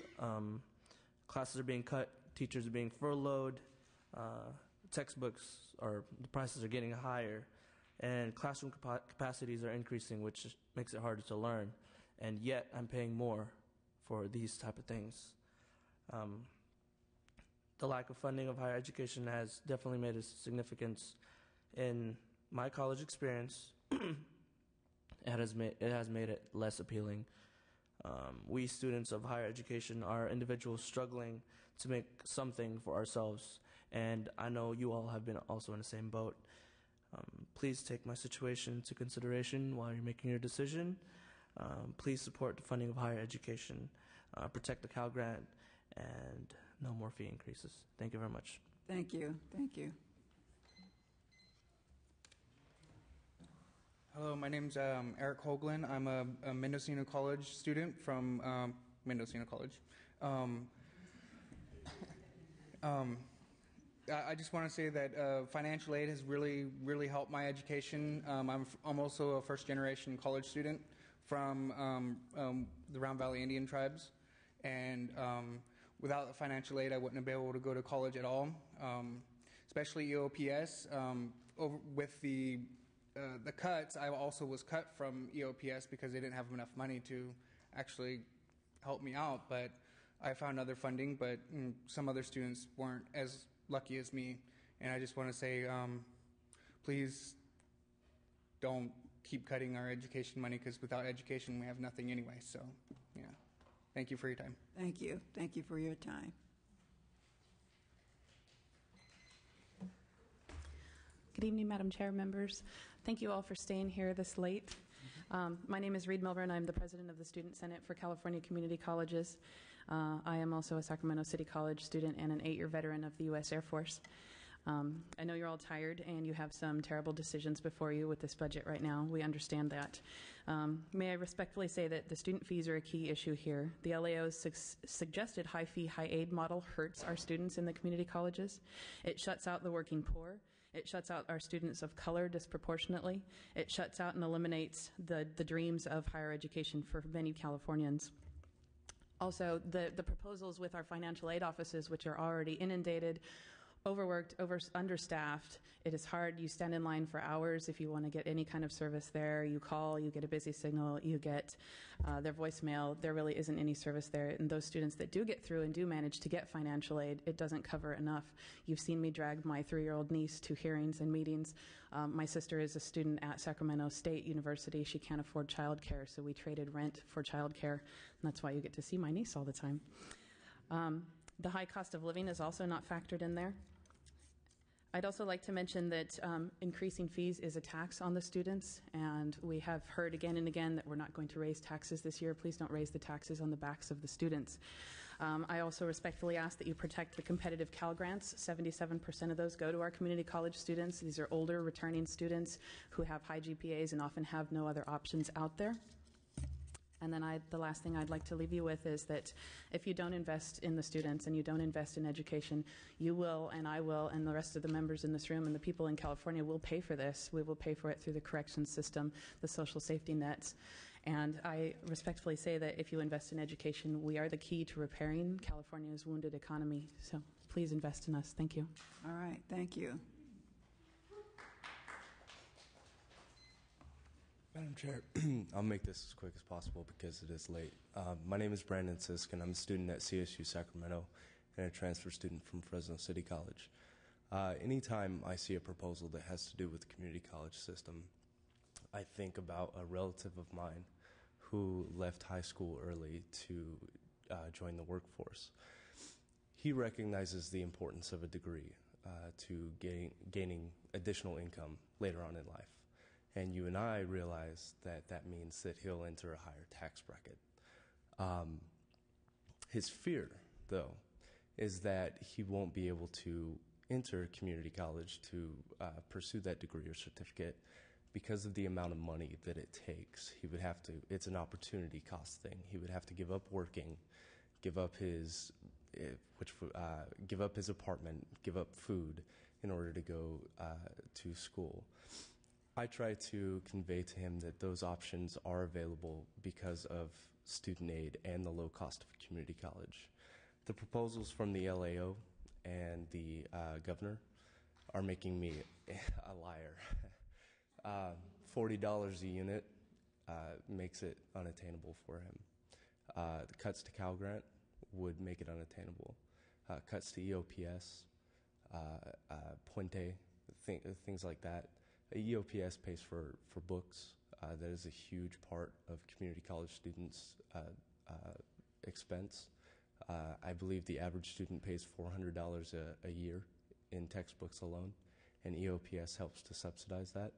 Speaker 6: Classes are being cut, teachers are being furloughed, textbooks the prices are getting higher, and classroom capacities are increasing, which makes it harder to learn. And yet I'm paying more for these type of things. The lack of funding of higher education has definitely made a significance in my college experience. It has made it less appealing. We students of higher education are individuals struggling to make something for ourselves, and I know you all have been also in the same boat. Please take my situation into consideration while you're making your decision. Please support the funding of higher education, protect the Cal Grant, and no more fee increases. Thank you very much.
Speaker 1: Thank you. Thank you.
Speaker 17: Hello, my name's Eric Hoagland. I'm a Mendocino College student from Mendocino College. I just want to say that financial aid has really helped my education. I'm also a first-generation college student from the Round Valley Indian tribes, and without the financial aid, I wouldn't have been able to go to college at all, especially EOPS. With the cuts, I also was cut from EOPS because they didn't have enough money to actually help me out, but I found other funding, but some other students weren't as lucky as me, and I just want to say, please don't keep cutting our education money, because without education we have nothing anyway. So, yeah. Thank you for your time.
Speaker 1: Thank you. Thank you for your time.
Speaker 23: Good evening, Madam Chair, members. Thank you all for staying here this late. My name is Reed Milburn. I'm the president of the Student Senate for California Community Colleges. I am also a Sacramento City College student and an 8-year veteran of the U.S. Air Force. I know you're all tired and you have some terrible decisions before you with this budget right now. We understand that. May I respectfully say that the student fees are a key issue here. The LAO's suggested high fee, high aid model hurts our students in the community colleges. It shuts out the working poor. It shuts out our students of color disproportionately. It shuts out and eliminates the dreams of higher education for many Californians. Also, the proposals with our financial aid offices, which are already inundated, overworked, understaffed. It is hard. You stand in line for hours if you want to get any kind of service there. You call, you get a busy signal, you get their voicemail. There really isn't any service there. And those students that do get through and do manage to get financial aid, it doesn't cover enough. You've seen me drag my 3-year-old niece to hearings and meetings. My sister is a student at Sacramento State University. She can't afford childcare, so we traded rent for childcare. And that's why you get to see my niece all the time. The high cost of living is also not factored in there. I'd also like to mention that increasing fees is a tax on the students, and we have heard again and again that we're not going to raise taxes this year. Please don't raise the taxes on the backs of the students. I also respectfully ask that you protect the competitive Cal Grants. 77% of those go to our community college students. These are older, returning students who have high GPAs and often have no other options out there. And then the last thing I'd like to leave you with is that if you don't invest in the students and you don't invest in education, you will, and I will, and the rest of the members in this room and the people in California will pay for this. We will pay for it through the corrections system, the social safety nets, And I respectfully say that if you invest in education, we are the key to repairing California's wounded economy. So please invest in us. Thank you.
Speaker 1: All right, thank you.
Speaker 3: Madam Chair, I'll make this as quick as possible because it is late. My name is Brandon Sisk, and I'm a student at CSU Sacramento and a transfer student from Fresno City College. Anytime I see a proposal that has to do with the community college system, I think about a relative of mine who left high school early to join the workforce. He recognizes the importance of a degree to gaining additional income later on in life. And you and I realize that that means that he'll enter a higher tax bracket. His fear, though, is that he won't be able to enter community college to pursue that degree or certificate because of the amount of money that it takes. He would have to, it's an opportunity cost thing. He would have to give up working, give up his apartment, give up food in order to go to school. I try to convey to him that those options are available because of student aid and the low cost of community college. The proposals from the LAO and the governor are making me a liar. $40 a unit makes it unattainable for him. The cuts to Cal Grant would make it unattainable. Cuts to EOPS, Puente, things like that. EOPS pays for books. That is a huge part of community college students' expense. I believe the average student pays $400 a year in textbooks alone, and EOPS helps to subsidize that.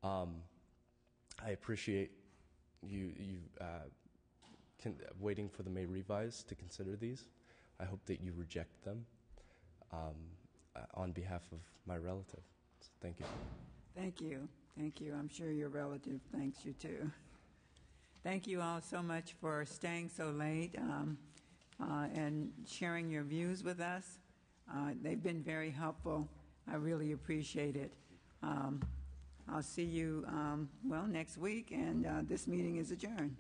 Speaker 3: I appreciate you waiting for the May revise to consider these. I hope that you reject them on behalf of my relative. So thank you.
Speaker 1: Thank you. Thank you. I'm sure your relative thanks you too. Thank you all so much for staying so late and sharing your views with us. They've been very helpful. I really appreciate it. I'll see you, next week, and this meeting is adjourned.